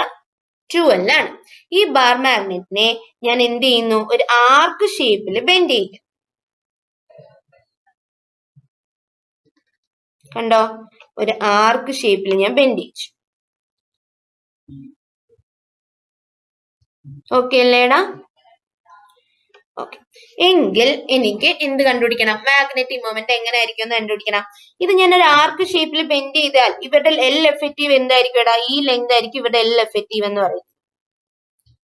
12 ആണ്. ഈ ബാർ മാഗ്നറ്റിനെ ഞാൻ എന്ത് ചെയ്യുന്നു, ഒരു ആർക്ക് ഷേപ്പിൽ ബെൻഡ് ചെയ്യും. കണ്ടോ, ഒരു ആർക്ക് ഷേപ്പിൽ ഞാൻ ബെൻഡ് ചെയ്യിച്ചു. ഓക്കെ അല്ലേടാ? ഓക്കെ, എങ്കിൽ എനിക്ക് എന്ത് കണ്ടുപിടിക്കണം, മാഗ്നറ്റിക് മൊമെന്റ് എങ്ങനെ ആയിരിക്കും എന്ന് കണ്ടുപിടിക്കണം. ഇത് ഞാൻ ഒരു ആർക്ക് ഷേപ്പിൽ ബെൻഡ് ചെയ്താൽ ഇവരുടെ L എഫക്റ്റീവ് എന്തായിരിക്കും എടാ, ഈ ലെങ്ത് ആയിരിക്കും ഇവരുടെ L എഫക്റ്റീവ് എന്ന് പറയുന്നത്,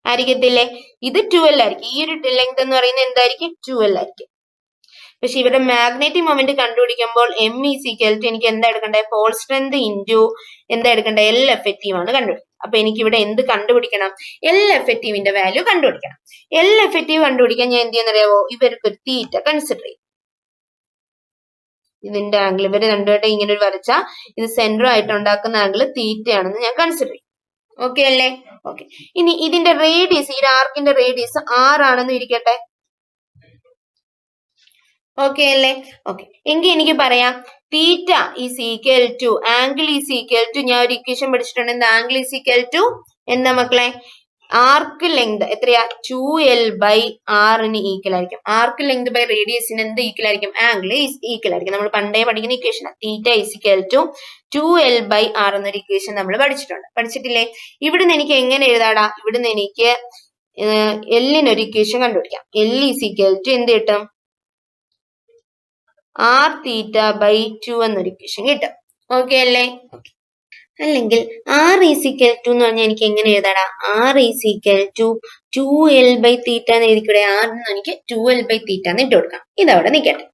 ആയിരിക്കത്തില്ലേ? ഇത് 12 ആയിരിക്കും. ഈ ഒരു ലെങ്ത് എന്ന് പറയുന്നത് എന്തായിരിക്കും, 12 ആയിരിക്കും. പക്ഷെ ഇവിടെ മാഗ്നറ്റിക് മൊമെന്റ് കണ്ടുപിടിക്കുമ്പോൾ M=, എനിക്ക് എന്താ എടുക്കണ്ടേ, പോൾ സ്ട്രെങ്ത് × എന്താ എടുക്കണ്ടേ, L എഫക്റ്റീവ് ആണ് കണ്ടുപിടിക്കുന്നത്. അപ്പൊ എനിക്ക് ഇവിടെ എന്ത് കണ്ടുപിടിക്കണം, L എഫക്റ്റീവിന്റെ വാല്യൂ കണ്ടുപിടിക്കണം. L എഫക്റ്റീവ് കണ്ടുപിടിക്കാൻ ഞാൻ എന്ത് ചെയ്യുന്നറിയാവോ, ഇവർക്ക് ഒരു തീറ്റ കൺസിഡർ ചെയ്യും. ഇതിന്റെ ആംഗിൾ ഇവര് രണ്ടുപേരുടെ ഇങ്ങനെ ഒരു വരച്ച ഇത് സെന്റർ ആയിട്ട് ഉണ്ടാക്കുന്ന ആംഗിൾ തീറ്റയാണെന്ന് ഞാൻ കൺസിഡർ ചെയ്യും. ഓക്കെ അല്ലേ? ഓക്കെ, ഇനി ഇതിന്റെ റേഡിയസ്, ഈ ആർക്കിന്റെ റേഡിയസ് 6 ആണെന്ന് ഇരിക്കട്ടെ. ഓക്കെ അല്ലേ? ഓക്കെ, എങ്കിൽ എനിക്ക് പറയാം തീറ്റ = ആംഗിൾ = ഞാൻ ഒരു ഇക്വേഷൻ പഠിച്ചിട്ടുണ്ട്. എന്താ ആംഗിൾ = എന്താ മക്കളെ, ആർക്ക് ലെങ്ത് എത്രയാ 2l/r ഈക്വൽ ആയിരിക്കും. ആർക്ക് ലെങ്ത് ബൈ റേഡിയസിന് എന്ത് ഈക്വൽ ആയിരിക്കും? ആംഗിൾ ഈക്വൽ ആയിരിക്കും. നമ്മൾ പണ്ടേ പഠിക്കുന്ന ഇക്വേഷൻ തീറ്റ = 2l/r എന്നൊരു ഇക്വേഷൻ നമ്മൾ പഠിച്ചിട്ടില്ലേ? ഇവിടുന്ന് എനിക്ക് എങ്ങനെ എഴുതാടാ? ഇവിടുന്ന് എനിക്ക് എല്ലിനൊരു ഇക്വേഷൻ കണ്ടുപിടിക്കാം. L = എന്ത് കിട്ടും? r(θ/2) എന്നൊരു ഇക്വേഷൻ കിട്ടും. ഓക്കെ അല്ലേ? അല്ലെങ്കിൽ r എന്ന് പറഞ്ഞാൽ എനിക്ക് എങ്ങനെ എഴുതാടാ? r = 2l/θ എന്ന് എഴുതിക്കൂടെ? r എന്ന് എനിക്ക് 2l/θ എന്ന് ഇട്ട് കൊടുക്കാം. ഇതവിടെ നിൽക്കട്ടെ.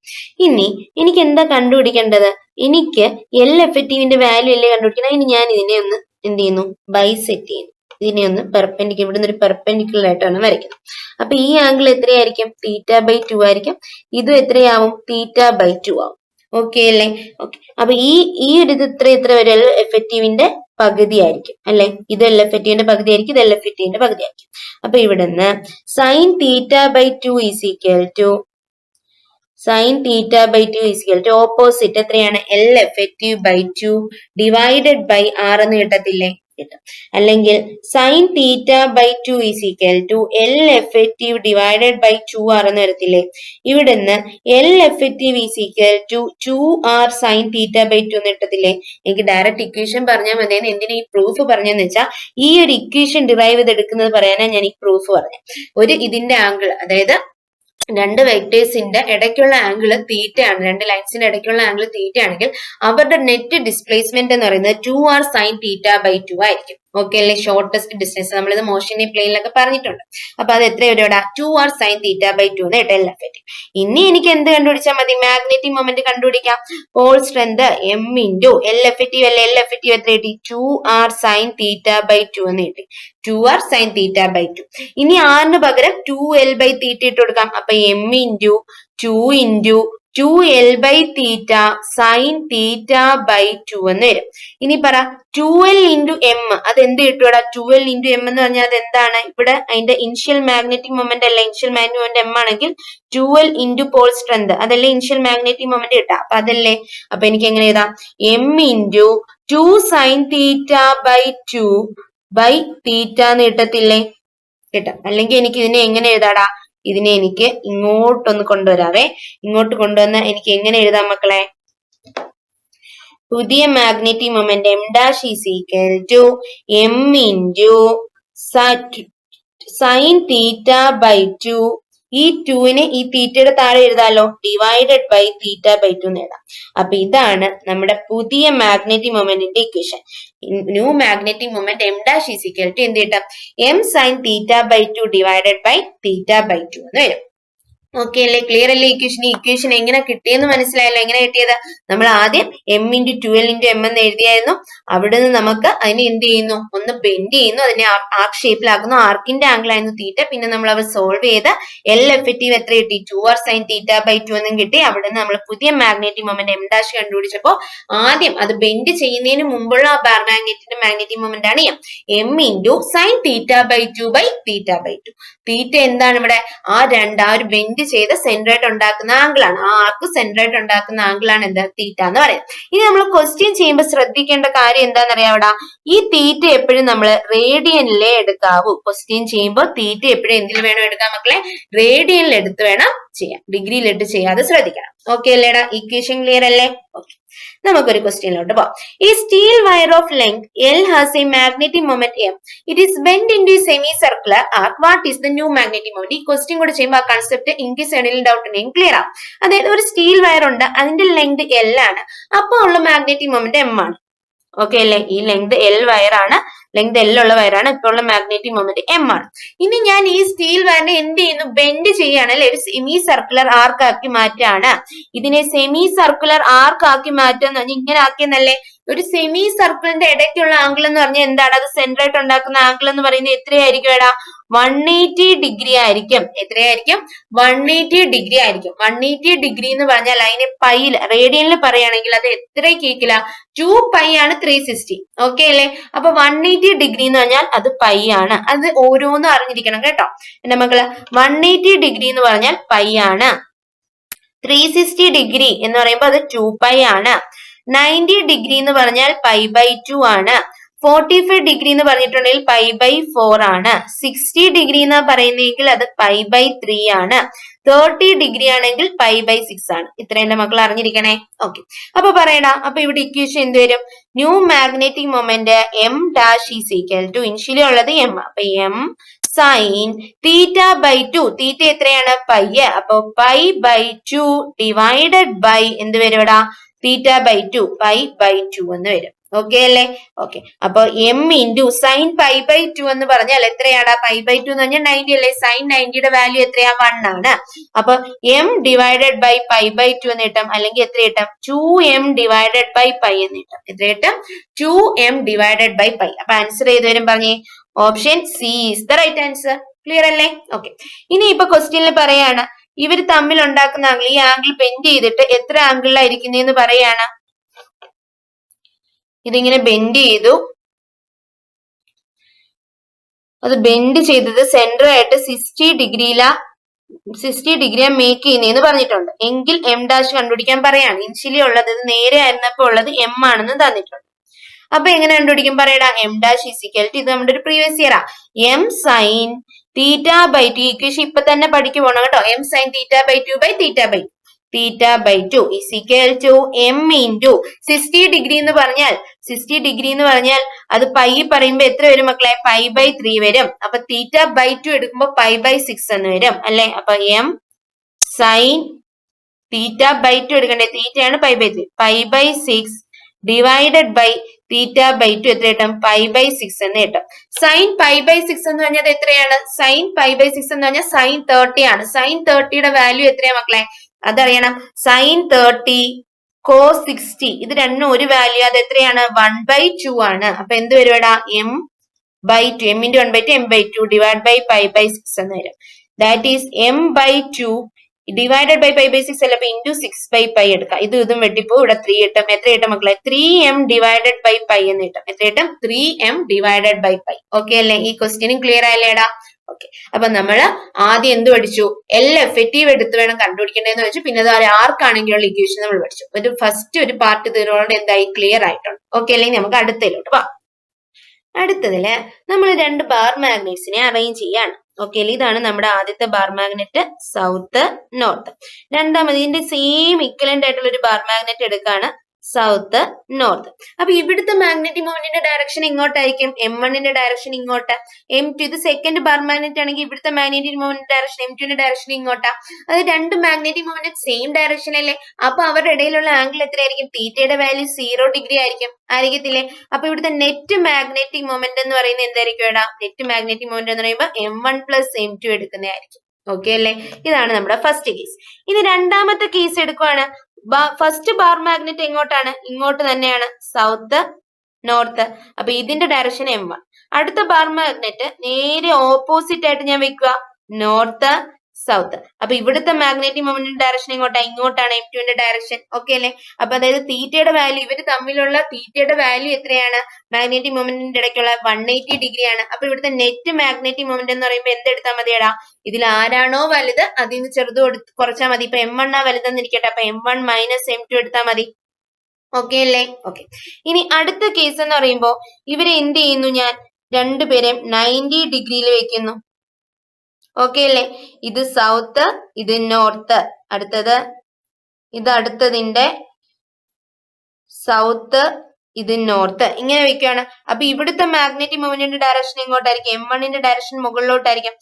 ഇനി എനിക്ക് എന്താ കണ്ടുപിടിക്കേണ്ടത്? എനിക്ക് L എഫക്റ്റീവിന്റെ വാല്യൂ അല്ലേ കണ്ടുപിടിക്കണം. ഇനി ഞാൻ ഇതിനെ ഒന്ന് എന്ത് ചെയ്യുന്നു? ബൈസെറ്റ് ചെയ്യുന്നു. ഇതിനെ ഒന്ന് പെർപെൻഡിക്കുലർ, ഇവിടുന്ന് ഒരു പെർപെൻഡിക്കുലർ ആയിട്ടാണ് വരയ്ക്കുന്നത്. അപ്പൊ ഈ ആംഗിൾ എത്രയായിരിക്കും? θ/2 ആയിരിക്കും. ഇതും എത്രയാവും? θ/2 ആവും. ഓക്കെ അല്ലേ? ഓക്കെ. അപ്പൊ ഈ ഒരു ഇത് എത്ര വരെ? L എഫക്റ്റീവിന്റെ പകുതി ആയിരിക്കും അല്ലെ? ഇത് L എഫക്റ്റീവിന്റെ പകുതി ആയിരിക്കും, ഇത് L എഫക്റ്റീവിന്റെ പകുതി ആയിരിക്കും. അപ്പൊ ഇവിടുന്ന് sin θ/2 ഓപ്പോസിറ്റ് എത്രയാണ്? L effective/2 divided by r എന്ന് കിട്ടത്തില്ലേ? കിട്ടും. അല്ലെങ്കിൽ sin θ/2 L effective divided by 2r എന്ന് വരത്തില്ലേ? ഇവിടുന്ന് L effective = 2r sin θ/2 എന്ന് കിട്ടത്തില്ലേ? എനിക്ക് ഡയറക്റ്റ് ഇക്വേഷൻ പറഞ്ഞാൽ മതിയെന്ന്. എന്തിനാ ഈ പ്രൂഫ് പറഞ്ഞെന്ന് വെച്ചാൽ ഈ ഒരു ഇക്വേഷൻ ഡിറൈവ് ചെയ്തെടുക്കുന്നത് പറയാനാ ഞാൻ ഈ പ്രൂഫ് പറഞ്ഞത്. ഇതിന്റെ ആംഗിൾ, അതായത് രണ്ട് വെക്ടേഴ്സിന്റെ ഇടയ്ക്കുള്ള ആംഗിൾ തീറ്റയാണ്, രണ്ട് ലൈൻസിന്റെ ഇടയ്ക്കുള്ള ആംഗിൾ തീറ്റയാണെങ്കിൽ അവരുടെ നെറ്റ് ഡിസ്പ്ലേസ്മെന്റ് എന്ന് പറയുന്നത് 2r sin θ/2 ആയിരിക്കും. ഓക്കെ അല്ലെ? ഷോർട്ടസ്റ്റ് ഡിസ്റ്റൻസ് നമ്മളിത് മോഷൻ പ്ലെയിനിലൊക്കെ പറഞ്ഞിട്ടുണ്ട്. അപ്പൊ അത് എത്ര വരും? 2r sin θ/2 എന്ന് L എഫക്റ്റീവ്. ഇനി എനിക്ക് എന്ത് കണ്ടുപിടിച്ചാൽ മതി? മാഗ്നറ്റിക് മൊമെന്റ് കണ്ടുപിടിക്കാം. Paul strength m × L effective അല്ലെ? L എഫക്റ്റീവ് എത്ര കിട്ടി? 2r sin θ/2 എന്ന് കിട്ടി. 2r sin θ/2. ഇനി r പകരം 2l/θ ഇട്ട് കൊടുക്കാം. അപ്പൊ m × 2 × 2l/θ sin θ/2 എന്ന് വരും. ഇനി പറ 2l × m അത് എന്ത് കിട്ടുവാടാ? 2l × m എന്ന് പറഞ്ഞാൽ അത് എന്താണ്? ഇവിടെ അതിന്റെ ഇനിഷ്യൽ മാഗ്നറ്റിക് മൊമെന്റ് അല്ല, ഇനിഷ്യൽ മാഗ്നറ്റിക് മൊമെന്റ് m ആണെങ്കിൽ 2l × പോൾ സ്ട്രെങ്ത് അതല്ലേ ഇനിഷ്യൽ മാഗ്നറ്റിക് മൊമെന്റ് കിട്ടാ? അപ്പൊ അതല്ലേ? അപ്പൊ എനിക്ക് എങ്ങനെ എഴുതാം? m × 2 sin θ/2 θ എന്ന് കിട്ടത്തില്ലേ? കിട്ടും. അല്ലെങ്കിൽ എനിക്ക് ഇതിനെ എങ്ങനെ എഴുതാടാ? ഇതിനെ എനിക്ക് ഇങ്ങോട്ടൊന്ന് കൊണ്ടുവരാവേ. ഇങ്ങോട്ട് കൊണ്ടുവന്ന് എനിക്ക് എങ്ങനെ എഴുതാം മക്കളെ? പുതിയ magnetic moment m' m × sin θ/2. ഈ 2നെ ഈ തീറ്റയുടെ താഴെ എഴുതാലോ, ഡിവൈഡഡ് ബൈ θ/2 എന്ന് എഴുതാം. അപ്പൊ ഇതാണ് നമ്മുടെ പുതിയ മാഗ്നറ്റിക് മൊമെന്റിന്റെ equation. New magnetic moment m' എന്ത് കിട്ടും? m sin θ/2 ഡിവൈഡഡ് ബൈ θ/2 എന്ന് വരും. ഓക്കെ അല്ലേ? ക്ലിയർ അല്ലേ? ഇക്വേഷൻ എങ്ങനെ കിട്ടിയെന്ന് മനസ്സിലായല്ലോ? എങ്ങനെ കിട്ടിയത്? നമ്മൾ ആദ്യം m × 2l × m എന്ന് എഴുതിയായിരുന്നു. അവിടെ നിന്ന് നമുക്ക് അതിനെ എന്ത് ചെയ്യുന്നു? ഒന്ന് ബെൻഡ് ചെയ്യുന്നു, അതിനെ ആർക്ക് ഷേപ്പിലാക്കുന്നു. ആർക്കിന്റെ ആംഗിൾ ആയിരുന്നു തീറ്റ. പിന്നെ നമ്മൾ അവർ സോൾവ് ചെയ്ത് L എഫക്റ്റീവ് എത്ര കിട്ടി? 2r sin θ/2 എന്നും കിട്ടി. അവിടെ നിന്ന് നമ്മൾ പുതിയ മാഗ്നറ്റിക് മൊമെന്റ് m' കണ്ടുപിടിച്ചപ്പോ ആദ്യം അത് ബെൻഡ് ചെയ്യുന്നതിന് മുമ്പുള്ള മാഗ്നറ്റിന്റെ മാഗ്നറ്റിക് മൊമെന്റ് ആണ് m × sin θ/2 θ/2. തീറ്റ എന്താണ് ഇവിടെ? ആ ഒരു ബെൻഡ് ചെയ്ത് സെന്റർ ആയിട്ട് ഉണ്ടാക്കുന്ന ആംഗിൾ ആണ്. ആ ആർക്ക് സെന്റർ ആയിട്ട് ഉണ്ടാക്കുന്ന ആംഗിൾ ആണ് എന്താ? തീറ്റ എന്ന് പറയുന്നത്. ഇനി നമ്മൾ ക്വസ്റ്റ്യൻ ചെയ്യുമ്പോൾ ശ്രദ്ധിക്കേണ്ട കാര്യം എന്താണെന്നറിയാവടാ? ഈ തീറ്റ എപ്പോഴും നമ്മൾ റേഡിയനിലേ എടുക്കാവൂ. ക്വസ്റ്റ്യൻ ചെയ്യുമ്പോൾ തീറ്റ എപ്പോഴും എന്തിൽ വേണം എടുക്കാൻ മക്കളെ? റേഡിയനിൽ എടുത്ത് വേണം ചെയ്യാം. ഡിഗ്രിയിലിട്ട് ചെയ്യാതെ ശ്രദ്ധിക്കണം. ഓക്കെ അല്ലേടാ? ഇക്വേഷൻ ക്ലിയർ അല്ലേ? ഓക്കെ. നമുക്കൊരു ക്വസ്റ്റ്യനിലോട്ട് പോവാം. ഈ steel wire of length L has a magnetic moment M. It is bent into a semicircular arc. What is the new magnetic moment? ഈ ക്വസ്റ്റ്യൻ കൂടെ ചെയ്യുമ്പോൾ ആ കൺസെപ്റ്റ് എനിക്ക് സൈഡിൽ ഡൗട്ട് ഉണ്ടെങ്കിൽ ക്ലിയർ ആവും. അതായത് ഒരു സ്റ്റീൽ വയർ ഉണ്ട്, അതിന്റെ ലെങ്ത് L ആണ്, അപ്പൊ ഉള്ള മാഗ്നറ്റിക് മൊമെന്റ് M ആണ്. ഓക്കെ അല്ലേ? ഈ ലെങ്ത് L വയറാണ്, ലെങ്ത് L ഉള്ള വയറാണ്, ഇപ്പോൾ ഉള്ള മാഗ്നറ്റിക് മൊമെന്റ് M ആണ്. ഇനി ഞാൻ ഈ സ്റ്റീൽ വയറിനെ എന്ത് ചെയ്യുന്നു? ബെൻഡ് ചെയ്യാണ് അല്ലെ? ഒരു സെമി സർക്കുലർ ആർക്ക് ആക്കി മാറ്റാണ്. ഇതിനെ സെമി സർക്കുലർ ആർക്ക് ആക്കി മാറ്റാന്ന് പറഞ്ഞാൽ ഇങ്ങനെ ആക്കിയെന്നല്ലേ? ഒരു സെമി സർക്കിളിന്റെ ഇടയ്ക്കുള്ള ആംഗിൾ എന്ന് പറഞ്ഞാൽ എന്താണ്? അത് സെന്റർ ആയിട്ട് ഉണ്ടാക്കുന്ന ആംഗിൾ എന്ന് പറയുന്നത് എത്രയായിരിക്കും എടാ? 180 ഡിഗ്രി ആയിരിക്കും. എത്രയായിരിക്കും? 180 ഡിഗ്രി ആയിരിക്കും. 180 ഡിഗ്രി എന്ന് പറഞ്ഞാൽ അതിനെ പൈയിൽ റേഡിയനിൽ പറയുകയാണെങ്കിൽ അത് എത്രയ്ക്ക് ഈക്വൽ? 2π ആണ് 360. ഓക്കെ അല്ലേ? അപ്പൊ 180 ഡിഗ്രി എന്ന് പറഞ്ഞാൽ അത് π ആണ്. അത് ഓരോന്നും അറിഞ്ഞിരിക്കണം കേട്ടോ എന്റെ മക്കള്. 180 ഡിഗ്രി എന്ന് പറഞ്ഞാൽ π ആണ്. 360 ഡിഗ്രി എന്ന് പറയുമ്പോൾ അത് 2π ആണ്. 90 ഡിഗ്രി എന്ന് പറഞ്ഞാൽ π/2 ആണ്. 45 ഡിഗ്രി എന്ന് പറഞ്ഞിട്ടുണ്ടെങ്കിൽ π/4 ആണ്. 60 ഡിഗ്രി എന്നാ പറയുന്നതെങ്കിൽ അത് π/3 ആണ്. 30 ഡിഗ്രി ആണെങ്കിൽ π/6 ആണ്. ഇത്ര എന്റെ മക്കൾ അറിഞ്ഞിരിക്കണേ. ഓക്കെ, അപ്പൊ പറയടാ, അപ്പൊ ഇവിടെ ഇക്വേഷൻ എന്ത് വരും? New magnetic moment M dash is equal to, initially ഉള്ളത് എം, അപ്പൊ എം സൈൻ θ/2, തീറ്റ എത്രയാണ്? പൈ. അപ്പൊ π/2 ഡിവൈഡഡ് ബൈ എന്ത് വരും ഇവിടെ? θ/2, π/2 എന്ന് വരും. ഓക്കെ അല്ലേ? ഓക്കെ, അപ്പൊ എം ഇൻറ്റു സൈൻ π/2 എന്ന് പറഞ്ഞാൽ എത്രയാണ്? π/2 എന്ന് പറഞ്ഞാൽ 90 അല്ലേ? സൈൻ 90യുടെ വാല്യൂ എത്രയാ? 1 ആണ്. അപ്പൊ എം ഡിവൈഡഡ് ബൈ π/2 എന്ന് കിട്ടും. അല്ലെങ്കിൽ എത്ര കിട്ടും? 2m ഡിവൈഡഡ് ബൈ പൈ എന്ന് കിട്ടും. എത്ര കിട്ടും? 2m divided by pi. അപ്പൊ ആൻസർ ഏത് വരും പറഞ്ഞേ? Option C is the right answer. Clear അല്ലേ? ഓക്കെ, ഇനി ഇപ്പൊ ക്വസ്റ്റ്യനിൽ പറയാണ് ഇവർ തമ്മിൽ ഉണ്ടാക്കുന്ന ആംഗിൾ, ഈ ആംഗിൾ ബെൻഡ് ചെയ്തിട്ട് എത്ര ആംഗിളിലായിരിക്കുന്നതെന്ന് പറയാണ്. ഇതിങ്ങനെ ബെൻഡ് ചെയ്തു, അത് ബെൻഡ് ചെയ്തത് സെന്റർ ആയിട്ട് 60 ഡിഗ്രിയാ മേക്ക് ചെയ്യുന്നതെന്ന് പറഞ്ഞിട്ടുണ്ട്. എങ്കിൽ എം ഡാഷ് കണ്ടുപിടിക്കാൻ പറയാണ്. ഇനിഷ്യലി ഉള്ളത് ഇത് നേരെ ആയിരുന്നപ്പോ ഉള്ളത് എം ആണെന്ന് തന്നിട്ടുണ്ട്. അപ്പൊ എങ്ങനെ കണ്ടുപിടിക്കും? പറയടാ, എം ഡാഷ് ഈക്വൽ ടു, ഇത് നമ്മുടെ ഒരു പ്രീവിയസ് ഇയറാ, എം സൈൻ θ/2, ഇക്വേഷൻ ഇപ്പൊ തന്നെ പഠിക്കു പോണം കേട്ടോ. M sine θ/2 by θ/2 is equal to M into 60 degree എന്ന് പറഞ്ഞാൽ അത് പൈ പറയുമ്പോ എത്ര വരും മക്കളെ? π/3 വരും. അപ്പൊ θ/2 എടുക്കുമ്പോ π/6 എന്ന് വരും അല്ലെ? അപ്പൊ എം സൈൻ θ/2 എടുക്കണ്ടേ? തീറ്റയാണ് π/3, π/6 ഡിവൈഡഡ് ബൈ θ/2 എത്ര കിട്ടും? π/6 എന്ന് കിട്ടും. സൈൻ π/6 എന്ന് പറഞ്ഞാൽ എത്രയാണ്? സൈൻ π/6 എന്ന് പറഞ്ഞാൽ സൈൻ 30 ആണ്. സൈൻ 30യുടെ വാല്യൂ എത്രയാ മക്കളെ? അതറിയണം. സൈൻ 30 cos 60, ഇത് രണ്ടും ഒരു വാല്യൂ, അത് എത്രയാണ്? 1/2 ആണ്. അപ്പൊ എന്ത് വരുവാടാ? m/2, m into 1/2 m/2 divide by π/6 എന്ന് വരും. That is m/2 divided by π/6 അല്ല, അപ്പൊ ഇൻറ്റു 6/π എടുക്കാം. ഇതും വെട്ടിപ്പോ ഇവിടെ 3 കിട്ടും. എത്ര കിട്ടും മക്കളെ? 3m ഡിവൈഡഡ് ബൈ പൈ എന്ന് കിട്ടും. എത്ര കിട്ടും? 3m divided by pi. Okay അല്ലേ? ഈ ക്വസ്റ്റ്യനും ക്ലിയർ ആയല്ലേടാ? ഓക്കെ, അപ്പൊ നമ്മള് ആദ്യം എന്ത് പഠിച്ചു? എൽ എഫക്റ്റീവ് എടുത്ത് വേണം കണ്ടുപിടിക്കേണ്ടതെന്ന് വെച്ചു. പിന്നെ അത് ആർക്കാണെങ്കിലുള്ള ഇക്വേഷൻ നമ്മൾ പഠിച്ചു. ഒരു ഫസ്റ്റ് ഒരു പാർട്ട് തീരോടെ എന്തായി? ക്ലിയർ ആയിട്ടുണ്ട്. ഓക്കെ, അല്ലെങ്കിൽ നമുക്ക് അടുത്തതിലോട്ട് പോവാം. അടുത്തതില് നമ്മൾ 2 ബാർ മാഗ്നറ്റ്സിനെ അറേഞ്ച് ചെയ്യാണ്. ഓക്കെ, ഇതാണ് നമ്മുടെ ആദ്യത്തെ ബാർ മാഗ്നറ്റ്, സൗത്ത് നോർത്ത്. രണ്ടാമത് ഇതിന്റെ സെയിം ഇക്വലന്റ് ആയിട്ടുള്ള ഒരു ബാർ മാഗ്നറ്റ് എടുക്കാണ്, സൗത്ത് നോർത്ത്. അപ്പൊ ഇവിടുത്തെ മാഗ്നറ്റിക് മൊമെന്റിന്റെ ഡയറക്ഷൻ ഇങ്ങോട്ടായിരിക്കും, m1ന്റെ ഡയറക്ഷൻ ഇങ്ങോട്ട്. m2 ഇത് സെക്കൻഡ് ബാർ മാഗ്നറ്റ് ആണെങ്കിൽ ഇവിടുത്തെ മാഗ്നറ്റിക് മൊമെന്റ് ഡയറക്ഷൻ m2ന്റെ ഡയറക്ഷൻ ഇങ്ങോട്ടാ. അത് രണ്ട് മാഗ്നറ്റിക് മൊമെന്റ് സെയിം ഡയറക്ഷൻ അല്ലേ? അപ്പൊ അവരുടെ ഇടയിലുള്ള ആംഗിൾ എത്രയായിരിക്കും? തീറ്റയുടെ വാല്യൂ 0 ഡിഗ്രി ആയിരിക്കത്തില്ലേ? അപ്പൊ ഇവിടുത്തെ നെറ്റ് മാഗ്നറ്റിക് മൊമെന്റ് എന്ന് പറയുന്നത് എന്തായിരിക്കും? നെറ്റ് മാഗ്നറ്റിക് മൊമെന്റ് എന്ന് പറയുമ്പോൾ m1 പ്ലസ് m2 എടുക്കുന്നതായിരിക്കും. ഓക്കെ അല്ലേ? ഇതാണ് നമ്മുടെ ഫസ്റ്റ് കേസ്. ഇനി രണ്ടാമത്തെ കേസ് എടുക്കുവാണ്. ഫസ്റ്റ് ബാർ മാഗ്നറ്റ് എങ്ങോട്ടാണ്? ഇങ്ങോട്ട് തന്നെയാണ്, സൗത്ത് നോർത്ത്. അപ്പൊ ഇതിന്റെ ഡയറക്ഷൻ m1. അടുത്ത ബാർ മാഗ്നറ്റ് നേരെ ഓപ്പോസിറ്റ് ആയിട്ട് ഞാൻ വെക്കുക, നോർത്ത് സൗത്ത്. അപ്പൊ ഇവിടുത്തെ മാഗ്നറ്റിക് മൊമെന്റിന്റെ ഡയറക്ഷൻ എങ്ങോട്ടാ? ഇങ്ങോട്ടാണ്, m2ന്റെ ഡയറക്ഷൻ. ഓക്കെ അല്ലേ? അപ്പൊ അതായത് തീറ്റയുടെ വാല്യൂ, ഇവര് തമ്മിലുള്ള തീറ്റയുടെ വാല്യൂ എത്രയാണ്? മാഗ്നറ്റിക് മൊമെന്റിന്റെ ഇടയ്ക്കുള്ള 180 ഡിഗ്രി ആണ്. അപ്പൊ ഇവിടുത്തെ നെറ്റ് മാഗ്നറ്റിക് മൊമെന്റ് എന്ന് പറയുമ്പോൾ എന്തെടുത്താൽ മതിയടാ? ഇതിൽ ആരാണോ വലുത് അതിൽ നിന്ന് ചെറുത് കുറച്ചാൽ മതി. ഇപ്പൊ m1 ആ വലുതെന്ന് ഇരിക്കട്ടെ, അപ്പൊ m1 മൈനസ് m2 എടുത്താൽ മതി. ഓക്കെ അല്ലേ? ഓക്കെ, ഇനി അടുത്ത കേസ് എന്ന് പറയുമ്പോ ഇവരെ എന്ത് ചെയ്യുന്നു? ഞാൻ രണ്ടുപേരെയും 90 ഡിഗ്രിയിൽ വെക്കുന്നു. ഓക്കെ അല്ലേ? ഇത് സൗത്ത്, ഇത് നോർത്ത്. അടുത്തതിന്റെ സൗത്ത്, ഇത് നോർത്ത്. ഇങ്ങനെ വെക്കുകയാണ്. അപ്പൊ ഇവിടുത്തെ മാഗ്നറ്റിക് മൊമെന്റിന്റെ ഡയറക്ഷൻ എങ്ങോട്ടായിരിക്കും? m1ന്റെ ഡയറക്ഷൻ മുകളിലോട്ടായിരിക്കും,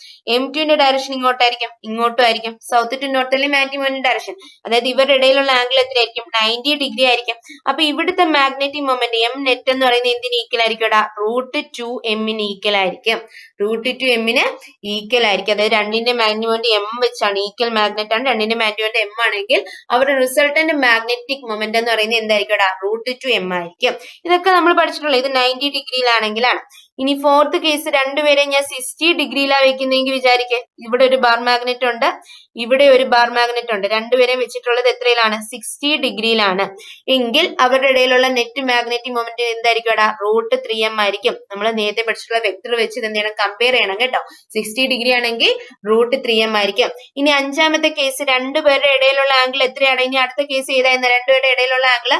m2ന്റെ ഡയറക്ഷൻ ഇങ്ങോട്ടായിരിക്കും, ഇങ്ങോട്ടും ആയിരിക്കും. സൗത്ത് ടു നോർത്ത് അല്ലേ മാഗ്നറ്റിക് മൊമെന്റിന്റെ ഡയറക്ഷൻ? അതായത് ഇവരുടെ ഇടയിലുള്ള ആംഗിൾ എത്രയായിരിക്കും? 90 ഡിഗ്രി ആയിരിക്കും. അപ്പൊ ഇവിടുത്തെ മാഗ്നറ്റിക് മൊമെന്റ് m നെറ്റ് എന്ന് പറയുന്നത് എന്തിന് ഈക്വൽ ആയിരിക്കും? √2m ഈക്വൽ ആയിരിക്കും. √2m ഈക്വൽ ആയിരിക്കും. അതായത് രണ്ടിന്റെ മാഗ്നറ്റിക് മൊമെന്റ് m വെച്ചാണ്, ഈക്വൽ മാഗ്നറ്റ് ആണ്. രണ്ടിന്റെ മാഗ്നറ്റിക് മൊമെന്റ് m ആണെങ്കിൽ അവരുടെ റിസൾട്ടന്റ് മാഗ്നറ്റിക് മൊമെന്റ് എന്ന് പറയുന്നത് എന്തായിരിക്കും? √2m ആയിരിക്കും. ഇതൊക്കെ നമ്മൾ പഠിച്ചിട്ടുള്ളത്. ഇത് 90 ഡിഗ്രിയിലാണെങ്കിലാണ്. ഇനി ഫോർത്ത് കേസ്, രണ്ടുപേരെ ഞാൻ 60 ഡിഗ്രിയിലാണ് വെക്കുന്നതെങ്കിൽ വിചാരിക്കേ, ഇവിടെ ഒരു ബാർ മാഗ്നറ്റ് ഉണ്ട്, ഇവിടെ ഒരു ബാർ മാഗ്നറ്റ് ഉണ്ട്. രണ്ടുപേരെയും വെച്ചിട്ടുള്ളത് എത്രയിലാണ്? 60 ഡിഗ്രിയിലാണ്. എങ്കിൽ അവരുടെ ഇടയിലുള്ള നെറ്റ് മാഗ്നറ്റിക് മൊമെന്റ് എന്തായിരിക്കും? √3m ആയിരിക്കും. നമ്മൾ നേരത്തെ പഠിച്ചിട്ടുള്ള വെക്ടർ വെച്ച് എന്ത് ചെയ്യണം? കമ്പയർ ചെയ്യണം കേട്ടോ. 60 ഡിഗ്രി ആണെങ്കിൽ √3m ആയിരിക്കും. ഇനി അഞ്ചാമത്തെ കേസ്, രണ്ടുപേരുടെ ഇടയിലുള്ള ആംഗിൾ എത്രയാണ്? ഇനി അടുത്ത കേസ് ഏതായിരുന്നു? രണ്ടുപേരുടെ ഇടയിലുള്ള ആംഗിൾ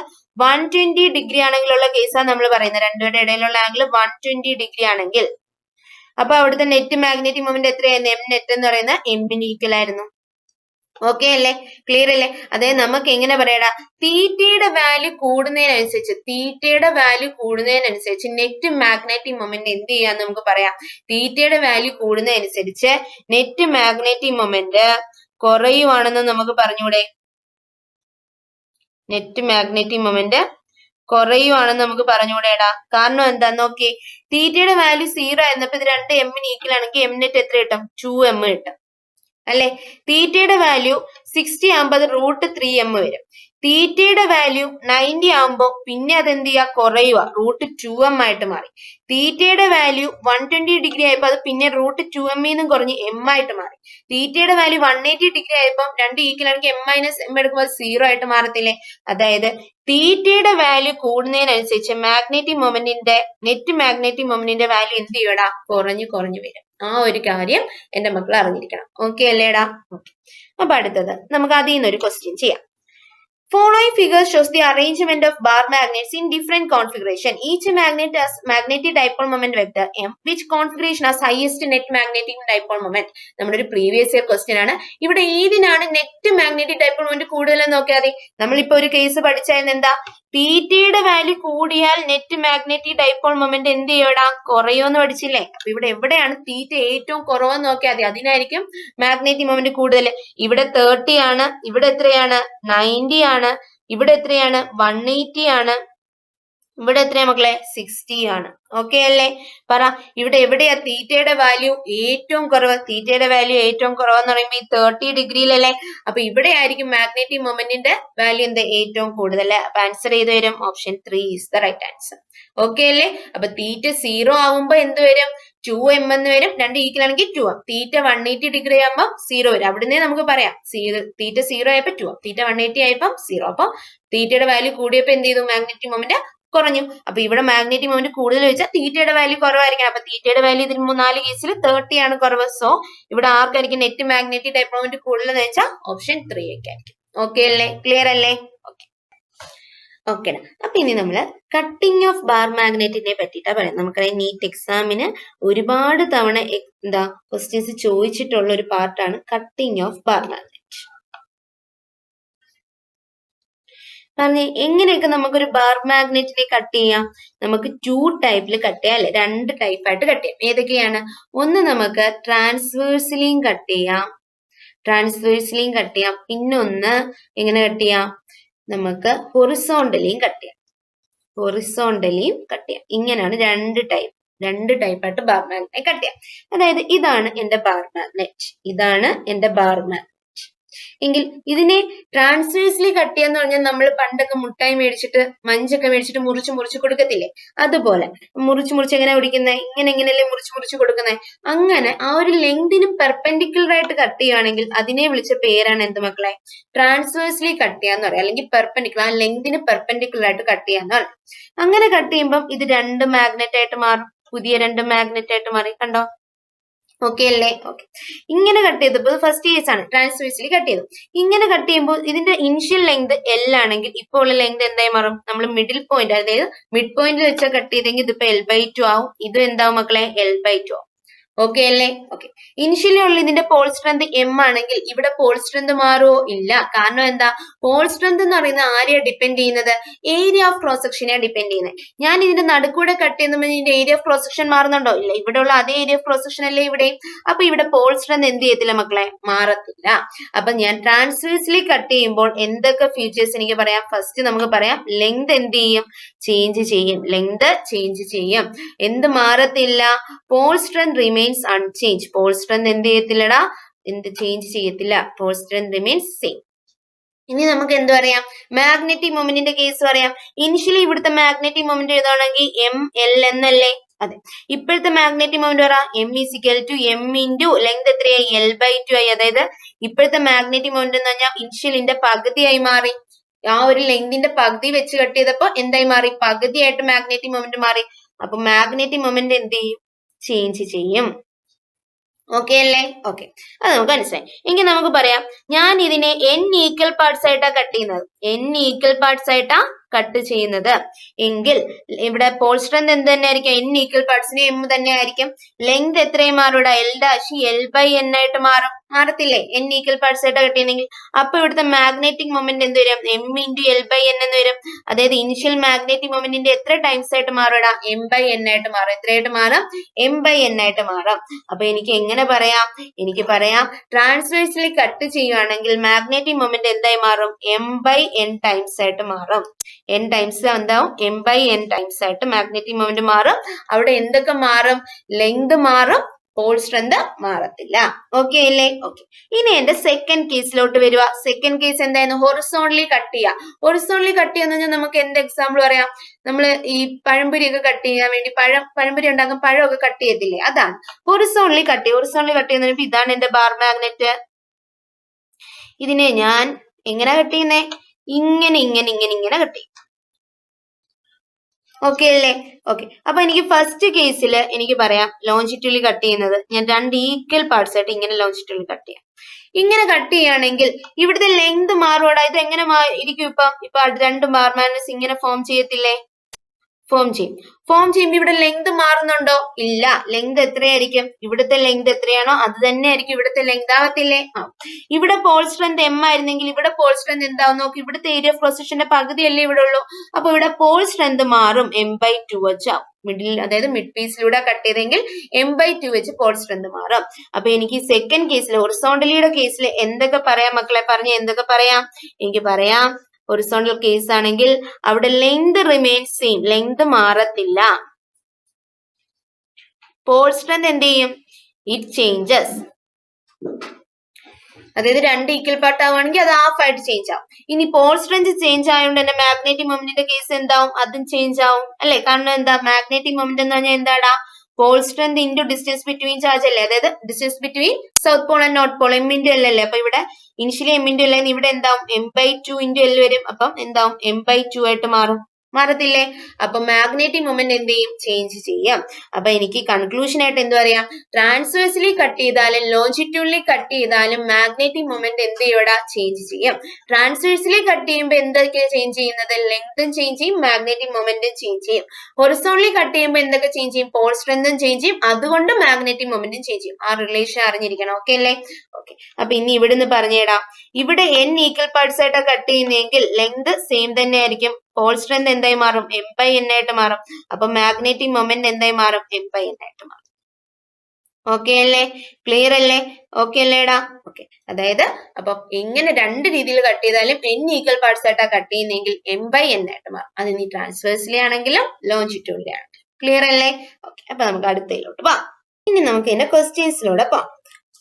120 ഡിഗ്രി ആണെങ്കിലുള്ള കേസാണ് നമ്മൾ പറയുന്നത്. രണ്ടുപേരുടെ ഇടയിലുള്ള ആംഗിൾ 120 ഡിഗ്രി ആണെങ്കിൽ അപ്പൊ അവിടുത്തെ നെറ്റ് മാഗ്നറ്റിക് മൊമെന്റ് എത്രയായിരുന്നു? എം നെറ്റ് എന്ന് പറയുന്ന എമ്മിന് ഈക്വൽ ആയിരുന്നു. ഓക്കെ അല്ലേ? ക്ലിയർ അല്ലേ? അതായത് നമുക്ക് എങ്ങനെ പറയടാ, തീറ്റയുടെ വാല്യൂ കൂടുന്നതിനനുസരിച്ച് നെറ്റ് മാഗ്നറ്റിക് മൊമെന്റ് എന്ത് ചെയ്യാന്ന് നമുക്ക് പറയാം. തീറ്റയുടെ വാല്യൂ കൂടുന്നതനുസരിച്ച് നെറ്റ് മാഗ്നറ്റിക് മൊമെന്റ് കുറയുവാണെന്ന് നമുക്ക് പറഞ്ഞൂടെ? നെറ്റ് മാഗ്നറ്റിക് മൊമെന്റ് കുറയുവാണെന്ന് നമുക്ക് പറഞ്ഞുകൂടെടാ. കാരണം എന്താ നോക്കി, തീറ്റയുടെ വാല്യൂ 0 ആയിരുന്നപ്പോ ഇത് രണ്ട് എമ്മിന് ഈക്വൽ ആണെങ്കിൽ എം നെറ്റ് എത്ര കിട്ടും? 2m കിട്ടും അല്ലെ? തീറ്റയുടെ വാല്യൂ 60 ആകുമ്പോ അത് √3m വരും. തീറ്റയുടെ വാല്യൂ 90 ആകുമ്പോ പിന്നെ അത് എന്ത് ചെയ്യുക? കുറയുക, √2m ആയിട്ട് മാറി. തീറ്റയുടെ വാല്യൂ 120 ഡിഗ്രി ആയപ്പോ അത് പിന്നെ √2m ന്നും കുറഞ്ഞ് m ആയിട്ട് മാറി. തീറ്റയുടെ വാല്യൂ 180 ഡിഗ്രി ആയപ്പോ രണ്ട് ഈക്വൽ ആണെങ്കിൽ m - m എടുക്കുമ്പോൾ 0 ആയിട്ട് മാറത്തില്ലേ? അതായത് തീറ്റയുടെ വാല്യൂ കൂടുന്നതിനനുസരിച്ച് നെറ്റ് മാഗ്നറ്റിക് മൊമെന്റിന്റെ വാല്യൂ എന്ത് ചെയ്യടാ? കുറഞ്ഞു വരും. ആ ഒരു കാര്യം എന്റെ മക്കൾ അറിഞ്ഞിരിക്കണം. ഓക്കെ അല്ലേടാ? ഓക്കെ. അപ്പൊ അടുത്തത് നമുക്ക് അതിൽ നിന്നൊരു ക്വസ്റ്റ്യൻ ചെയ്യാം. Following figure shows the arrangement of bar magnets in different configuration. Each magnet has magnetic dipole moment vector m. Which configuration has highest net magnetic dipole moment? നമ്മുടെ ഒരു പ്രീവിയസ് ഇയർ ക്വസ്റ്റ്യൻ ആണ്. ഇവിടെ ഏതിനാണ് net magnetic dipole moment കൂടുതലെന്ന് നോക്കിയാൽ മതി. നമ്മളിപ്പോ ഒരു case പഠിച്ചായിരുന്നു എന്താ? തീറ്റയുടെ വാല്യൂ കൂടിയാൽ നെറ്റ് മാഗ്നറ്റിക് ഡൈപോൾ മൊമെന്റ് എന്ത് ചെയ്യടാ? കുറയുമെന്ന് പഠിച്ചില്ലേ? അപ്പൊ ഇവിടെ എവിടെയാണ് തീറ്റ ഏറ്റവും കുറവെന്ന് നോക്കിയാൽ മതി. അതിനായിരിക്കും മാഗ്നറ്റിക് മൊമെന്റ് കൂടുതൽ. ഇവിടെ 30 ആണ്, ഇവിടെ എത്രയാണ്? 90 ആണ്, ഇവിടെ എത്രയാണ്? 180 ആണ്, ഇവിടെ എത്രയാ മക്കളെ? 60 ആണ്. ഓക്കെ അല്ലേ? പറ, ഇവിടെ എവിടെയാ തീറ്റയുടെ വാല്യൂ ഏറ്റവും കുറവ്? തീറ്റയുടെ വാല്യൂ ഏറ്റവും കുറവെന്ന് പറയുമ്പോൾ ഈ 30 ഡിഗ്രിയിലല്ലേ? അപ്പൊ ഇവിടെ ആയിരിക്കും മാഗ്നറ്റിക് മൊമെന്റിന്റെ വാല്യൂ എന്ത്? ഏറ്റവും കൂടുതൽ. അപ്പൊ ആൻസർ ചെയ്ത് വരും option 3 is the right answer. Okay അല്ലേ? അപ്പൊ തീറ്റ 0 ആവുമ്പോ എന്ത് വരും? 2m എന്ന് വരും. രണ്ട് ഈക്വൽ ആണെങ്കിൽ 2m. തീറ്റ 180 ഡിഗ്രി ആകുമ്പോ 0 വരും. അവിടുന്ന് നമുക്ക് പറയാം തീറ്റ 0 ആയപ്പോ 2m, തീറ്റ 180 ആയപ്പോ 0. അപ്പൊ തീറ്റയുടെ വാല്യൂ കൂടിയപ്പോ എന്ത് ചെയ്തു? മാഗ്നറ്റിക് മൊമെന്റ് കുറഞ്ഞു. അപ്പൊ ഇവിടെ മാഗ്നറ്റിക് മൊമെന്റ് കൂടുതൽ വെച്ചാൽ തീറ്റയുടെ വാല്യൂ കുറവായിരിക്കും. അപ്പൊ തീറ്റയുടെ വാല്യൂ ഇതിന് 4 കേസിൽ 30 ആണ് കുറവ്. സോ ഇവിടെ ആർക്കായിരിക്കും നെറ്റ് മാഗ്നറ്റിക് ഡൈപോൾ മൊമെന്റ് കൂടുതൽ എന്ന് വെച്ചാൽ ഓപ്ഷൻ 3 ഒക്കെ ആയിരിക്കും. ഓക്കെ അല്ലേ? ക്ലിയർ അല്ലേ? ഓക്കെ. അപ്പൊ ഇനി നമ്മള് കട്ടിംഗ് ഓഫ് ബാർ മാഗ്നറ്റിനെ പറ്റിയിട്ടാ പറയാം. നമുക്കറിയാം നീറ്റ് എക്സാമിന് ഒരുപാട് തവണ ക്വസ്റ്റ്യൻസ് ചോദിച്ചിട്ടുള്ള ഒരു പാർട്ടാണ് കട്ടിംഗ് ഓഫ് ബാർ മാഗ്നറ്റ്. പറഞ്ഞേ എങ്ങനെയൊക്കെ നമുക്കൊരു ബാർ മാഗ്നറ്റിനെ കട്ട് ചെയ്യാം? നമുക്ക് 2 ടൈപ്പിൽ കട്ട് ചെയ്യാം അല്ലെ? 2 ടൈപ്പായിട്ട് കട്ട് ചെയ്യാം. ഏതൊക്കെയാണ്? ഒന്ന് നമുക്ക് ട്രാൻസ്വേഴ്സലിയും കട്ട് ചെയ്യാം, പിന്നൊന്ന് എങ്ങനെ കട്ട് ചെയ്യാം? നമുക്ക് ഹൊറിസോണ്ടലിയും കട്ട് ചെയ്യാം. ഇങ്ങനെയാണ് രണ്ട് ടൈപ്പായിട്ട് ബാർ മാഗ്നറ്റിനെ കട്ട് ചെയ്യാം. അതായത് ഇതാണ് എന്റെ ബാർ മാഗ്നറ്റ്, എങ്കിൽ ഇതിനെ ട്രാൻസ്വേഴ്സ്ലി കട്ട് ചെയ്യാന്ന് പറഞ്ഞാൽ നമ്മൾ പണ്ടൊക്കെ മുട്ടായി മേടിച്ചിട്ട് മഞ്ചൊക്കെ മേടിച്ചിട്ട് മുറിച്ച് കൊടുക്കത്തില്ലേ? അതുപോലെ മുറിച്ച് എങ്ങനെ കുടിക്കുന്നത്? ഇങ്ങനെയല്ലേ മുറിച്ച് കൊടുക്കുന്നത്? അങ്ങനെ ആ ഒരു ലെങ്തിന് പെർപെൻഡിക്കുലർ ആയിട്ട് കട്ട് ചെയ്യുകയാണെങ്കിൽ അതിനെ വിളിച്ച പേരാണ് എന്ത് മക്കളെ? ട്രാൻസ്വേഴ്സ്ലി കട്ട് ചെയ്യാന്ന് പറയാം, അല്ലെങ്കിൽ പെർപെൻഡിക്കുലർ, ആ ലെങ്തിന് പെർപെൻഡിക്കുലർ ആയിട്ട് കട്ട് ചെയ്യാന്ന് പറയും. അങ്ങനെ കട്ട് ചെയ്യുമ്പോൾ ഇത് 2 മാഗ്നറ്റ് ആയിട്ട് മാറും, പുതിയ 2 മാഗ്നറ്റ് ആയിട്ട് മാറി. കണ്ടോ? ഓക്കെ അല്ലേ? ഓക്കെ. ഇങ്ങനെ കട്ട് ചെയ്തപ്പോൾ ഫസ്റ്റ് കേസ് ആണ്, ട്രാൻസ്വേഴ്സ്ലി കട്ട് ചെയ്തു. ഇങ്ങനെ കട്ട് ചെയ്യുമ്പോൾ ഇതിന്റെ ഇനിഷ്യൽ ലെങ്ത് L ആണെങ്കിൽ ഇപ്പോൾ ഉള്ള ലെങ്ത് എന്തായി മാറും? നമ്മൾ മിഡിൽ പോയിന്റ്, അതായത് മിഡ് പോയിന്റ് വെച്ചാൽ കട്ട് ചെയ്തെങ്കിൽ ഇതിപ്പോ L/2 ആവും. ഇത് എന്താവും മക്കളെ? L/2 ആവും. ഓക്കെ അല്ലേ? ഓക്കെ. ഇനിഷ്യലി ഉള്ള ഇതിന്റെ പോൾ സ്ട്രെങ്ത് M ആണെങ്കിൽ ഇവിടെ പോൾ സ്ട്രെങ്ത് മാറുമോ? ഇല്ല. കാരണം എന്താ? പോൾ സ്ട്രെങ്ത് എന്ന് പറയുന്നത് ആരെയാ ഡിപ്പെൻഡ് ചെയ്യുന്നത്? ഏരിയ ഓഫ് ക്രോസ് സെക്ഷനെയാണ് ഡിപ്പെൻഡ് ചെയ്യുന്നത്. ഞാൻ ഇതിന്റെ നടുക്കൂടെ കട്ട് ചെയ്യുമ്പോൾ ഇതിന്റെ ഏരിയ ഓഫ് ക്രോസ് സെക്ഷൻ മാറുന്നുണ്ടോ? ഇല്ല. ഇവിടെ ഉള്ള അതേ ഏരിയ ഓഫ് ക്രോസ് സെക്ഷൻ അല്ലേ ഇവിടെ? അപ്പൊ ഇവിടെ പോൾ സ്ട്രെങ്ത് എന്ത് ചെയ്യത്തില്ല മക്കളെ? മാറത്തില്ല. അപ്പൊ ഞാൻ ട്രാൻസ്വേഴ്സ്ലി കട്ട് ചെയ്യുമ്പോൾ എന്തൊക്കെ ഫീച്ചേഴ്സ് എനിക്ക് പറയാം? ഫസ്റ്റ് നമുക്ക് പറയാം ലെങ്ത് എന്ത് ചെയ്യും? ചേഞ്ച് ചെയ്യും. എന്ത് മാറത്തില്ല? Pole strength remains unchange. Pole strength എന്ത് ചെയ്യത്തില്ലടാ? ചേഞ്ച് ചെയ്യത്തില്ല. Pole strength remains same. ഇനി നമുക്ക് എന്ത് പറയാം? മാഗ്നറ്റിക് മൊമെന്റിന്റെ കേസ് പറയാം. ഇനിഷ്യലി ഇവിടുത്തെ മാഗ്നറ്റിക് മൊമെന്റ് എഴുതുകയാണെങ്കിൽ ML എന്നല്ലേ? അതെ. ഇപ്പോഴത്തെ മാഗ്നറ്റിക് മൊമെന്റ് പറ M × ലെങ്ത് എത്രയായി? L/2 ആയി. അതായത് ഇപ്പോഴത്തെ മാഗ്നറ്റിക് മൊമെന്റ് എന്ന് പറഞ്ഞാൽ ഇനിഷ്യലിന്റെ പകുതിയായി മാറി. ആ ഒരു ലെങ്തിന്റെ പകുതി വെച്ച് കട്ട് ചെയ്തപ്പോ എന്തായി മാറി? പകുതിയായിട്ട് മാഗ്നറ്റിക് മൊമെന്റ് മാറി. അപ്പൊ മാഗ്നറ്റിക് മൊമെന്റ് എന്ത് ചെയ്യും? ചേഞ്ച് ചെയ്യും. ഓക്കെ അല്ലേ? ഓക്കെ. അത് നമുക്ക് മനസ്സിലായി. എങ്കിൽ നമുക്ക് പറയാം ഞാൻ ഇതിനെ N ഈക്വൽ പാർട്സ് ആയിട്ടാ കട്ട് ചെയ്യുന്നത്. കട്ട് ചെയ്യുന്നത് എങ്കിൽ ഇവിടെ പോൾ സ്ട്രെങ്ത് എന്ത് തന്നെ ആയിരിക്കും, n ഈക്വൽ പാർട്സിന് m തന്നെ ആയിരിക്കും. ലെങ്ത് എത്രയും മാറും, ഇവിടെ l ഡാഷ് l/n ആയിട്ട് മാറത്തില്ലേ, n ഈക്വൽ പാർട്സ് ആയിട്ട് കട്ട് ചെയ്യുന്നെങ്കിൽ. അപ്പൊ ഇവിടുത്തെ മാഗ്നറ്റിക് മൊമെന്റ് എന്ത് വരും, m × l/n എന്ന് വരും. അതായത് ഇനിഷ്യൽ മാഗ്നറ്റിക് മൊമെന്റിന്റെ എത്ര ടൈംസ് ആയിട്ട് മാറും, m/n ആയിട്ട് മാറും. എത്രയായിട്ട് മാറും, m/n ആയിട്ട് മാറും. അപ്പൊ എനിക്ക് എങ്ങനെ പറയാം, എനിക്ക് പറയാം ട്രാൻസ്വേഴ്സിലി കട്ട് ചെയ്യുകയാണെങ്കിൽ മാഗ്നറ്റിക് മൊമെന്റ് എന്തായി മാറും, m/n ടൈംസ് ആയിട്ട് മാറും. n ടൈംസ് എന്താവും, m/n ടൈംസ് ആയിട്ട് മാഗ്നറ്റിക് മൊമെന്റ് മാറും. അവിടെ എന്തൊക്കെ മാറും, ലെങ്ത് മാറും, പോൾ സ്ട്രെങ്ത് മാറത്തില്ല. ഓക്കെ അല്ലേ? ഓക്കെ. ഇനി എന്റെ സെക്കൻഡ് കേസിലോട്ട് വരിക. സെക്കൻഡ് കേസ് എന്തായിരുന്നു, ഹൊറിസോണ്ടലി കട്ട് ചെയ്യുക. ഹൊറിസോണ്ടലി കട്ട് ചെയ്യാന്ന് പറഞ്ഞാൽ നമുക്ക് എന്ത് എക്സാമ്പിൾ പറയാം, നമ്മള് ഈ പഴംപൊരിയൊക്കെ കട്ട് ചെയ്യാൻ വേണ്ടി പഴംപൊരി ഉണ്ടാക്കാൻ പഴമൊക്കെ കട്ട് ചെയ്യത്തില്ലേ, അതാണ് ഹൊറിസോണ്ടലി കട്ട് ചെയ്യുക. ഹൊറിസോണ്ടലി കട്ട് ചെയ്യുന്ന ഇതാണ് എന്റെ ബാർ മാഗ്നറ്റ്. ഇതിനെ ഞാൻ എങ്ങനെ കട്ട് ചെയ്യുന്നേ, ഇങ്ങനെ ഇങ്ങനെ ഇങ്ങനെ ഇങ്ങനെ കട്ട് ചെയ്യും. ഓക്കെ അല്ലേ? ഓക്കെ. അപ്പൊ എനിക്ക് ഫസ്റ്റ് കേസിൽ എനിക്ക് പറയാം ലോഞ്ചിറ്റ്യൂഡലി കട്ട് ചെയ്യുന്നത് ഞാൻ 2 ഈക്വൽ പാർട്സ് ആയിട്ട് ഇങ്ങനെ ലോഞ്ചിറ്റ്യൂഡലി കട്ട് ചെയ്യാം. ഇങ്ങനെ കട്ട് ചെയ്യുകയാണെങ്കിൽ ഇവിടുത്തെ ലെങ്ത് മാറുവാടാ. ഇത് എങ്ങനെ ഇരിക്കും, ഇപ്പൊ 2 ബാർ മാഗ്നറ്റ്സ് ഇങ്ങനെ ഫോം ചെയ്യത്തില്ലേ, ഫോം ചെയ്യുമ്പോൾ ഇവിടെ ലെങ്ത് മാറുന്നുണ്ടോ, ഇല്ല. ലെങ്ത് എത്രയായിരിക്കും, ഇവിടുത്തെ ലെങ്ത് എത്രയാണോ അത് തന്നെ ആയിരിക്കും ഇവിടുത്തെ ലെങ്ത്, ആവത്തില്ലേ? ഇവിടെ പോൾ സ്ട്രെങ്ത് m ആയിരുന്നെങ്കിൽ ഇവിടെ പോൾ സ്ട്രെങ്ത് എന്താവും നോക്ക്, ഇവിടുത്തെ ഏരിയ ഓഫ് ക്രോസ് പകുതിയല്ലേ ഇവിടെ ഉള്ളൂ. അപ്പൊ ഇവിടെ പോൾ സ്ട്രെങ്ത് മാറും, m/2 വെച്ചാവും. മിഡിൽ, അതായത് മിഡ് പീസിലൂടെ കട്ട് ചെയ്തെങ്കിൽ m/2 വെച്ച് പോൾ സ്ട്രെങ്ത് മാറും. അപ്പൊ എനിക്ക് സെക്കൻഡ് കേസിൽ ഹൊറിസോണ്ടലിയുടെ കേസിൽ എന്തൊക്കെ പറയാം മക്കളെ, പറഞ്ഞ എന്തൊക്കെ പറയാം, എനിക്ക് പറയാം ഹൊറിസോണ്ടൽ കേസ് ആണെങ്കിൽ അവിടെ ലെങ്ത് റിമെയിൻസ് സെയിം, ലെങ്ത് മാറത്തില്ല. പോൾ സ്ട്രെങ്ത് എന്ത് ചെയ്യും, ഇറ്റ് ചേഞ്ചസ്. അതായത് 2 ഈക്വൽ പാർട്ട് ആവുകയാണെങ്കിൽ അത് ഹാഫ് ആയിട്ട് ചേഞ്ച് ആവും. ഇനി പോൾ സ്ട്രെങ്ത് ചേഞ്ച് ആയതുകൊണ്ട് തന്നെ മാഗ്നറ്റിക് മൊമെന്റിന്റെ കേസ് എന്താവും, അതും ചേഞ്ച് ആവും അല്ലെ. കാരണം എന്താ, മാഗ്നറ്റിക് മൊമെന്റ് എന്ന് പറഞ്ഞാൽ എന്താടാ, Paul strength into distance between charge അല്ലേ, അതായത് distance between south Paul and north Paul, m × l അല്ലേ. അപ്പൊ ഇവിടെ ഇനിഷ്യലി m × l ആയിരുന്നു, ഇവിടെ എന്താവും m/2 × l വരും. അപ്പം എന്താവും, m/2 ആയിട്ട് മാറത്തില്ലേ. അപ്പൊ മാഗ്നറ്റിക് മൊമെന്റ് എന്ത് ചെയ്യും, ചേഞ്ച് ചെയ്യാം. അപ്പൊ എനിക്ക് കൺക്ലൂഷൻ ആയിട്ട് എന്ത് പറയാം, ട്രാൻസ്വേഴ്സിലി കട്ട് ചെയ്താലും ലോഞ്ചിറ്റ്യൂഡലി കട്ട് ചെയ്താലും മാഗ്നറ്റിക് മൊമെന്റ് എന്ത് ചെയ്യൂടാ, ചേഞ്ച് ചെയ്യും. ട്രാൻസ്വേഴ്സിലി കട്ട് ചെയ്യുമ്പോൾ എന്തൊക്കെയാണ് ചേഞ്ച് ചെയ്യുന്നത്, ലെങ്തും ചേഞ്ച് ചെയ്യും, മാഗ്നറ്റിക് മൊമെന്റും ചേഞ്ച് ചെയ്യും. ഹൊറിസോണ്ടലി കട്ട് ചെയ്യുമ്പോൾ എന്തൊക്കെ ചേഞ്ച് ചെയ്യും, പോൾ സ്ട്രെങ്തും ചേഞ്ച് ചെയ്യും, അതുകൊണ്ട് മാഗ്നറ്റിക് മൊമെന്റും ചേഞ്ച് ചെയ്യും. ആ റിലേഷൻ അറിഞ്ഞിരിക്കണം. ഓക്കെ അല്ലേ? ഓക്കെ. അപ്പൊ ഇനി ഇവിടുന്ന് പറഞ്ഞേടാ, ഇവിടെ n ഈക്വൽ പാർട്സ് ആയിട്ട് കട്ട് ചെയ്യുന്നെങ്കിൽ ലെങ്ത് സെയിം തന്നെ ആയിരിക്കും, പോൾ സ്ട്രെങ്ത് എന്തായി മാറും, m/n ആയിട്ട് മാറും. അപ്പൊ മാഗ്നറ്റിക് മൊമെന്റ് എന്തായി മാറും, m/n ആയിട്ട് മാറും. ഓക്കെ അല്ലേ, ക്ലിയർ അല്ലേ? ഓക്കെ അല്ലേടാ? ഓക്കെ. അതായത് അപ്പൊ എങ്ങനെ 2 രീതിയിൽ കട്ട് ചെയ്താലും n ഈക്വൽ പാർട്സ് ആയിട്ടാ കട്ട് ചെയ്യുന്നെങ്കിൽ m/n ആയിട്ട് മാറും. അത് നീ ട്രാൻസ്വേഴ്സിലി ആണെങ്കിലും ലോഞ്ചിറ്റ്യൂഡലി ആണെങ്കിലും. ക്ലിയർ അല്ലേ? ഓക്കെ. അപ്പൊ നമുക്ക് അടുത്തതിലോട്ട് പോവാം. ഇനി നമുക്ക് ഇതിന്റെ ക്വസ്റ്റ്യൻസിലൂടെ പോവാം.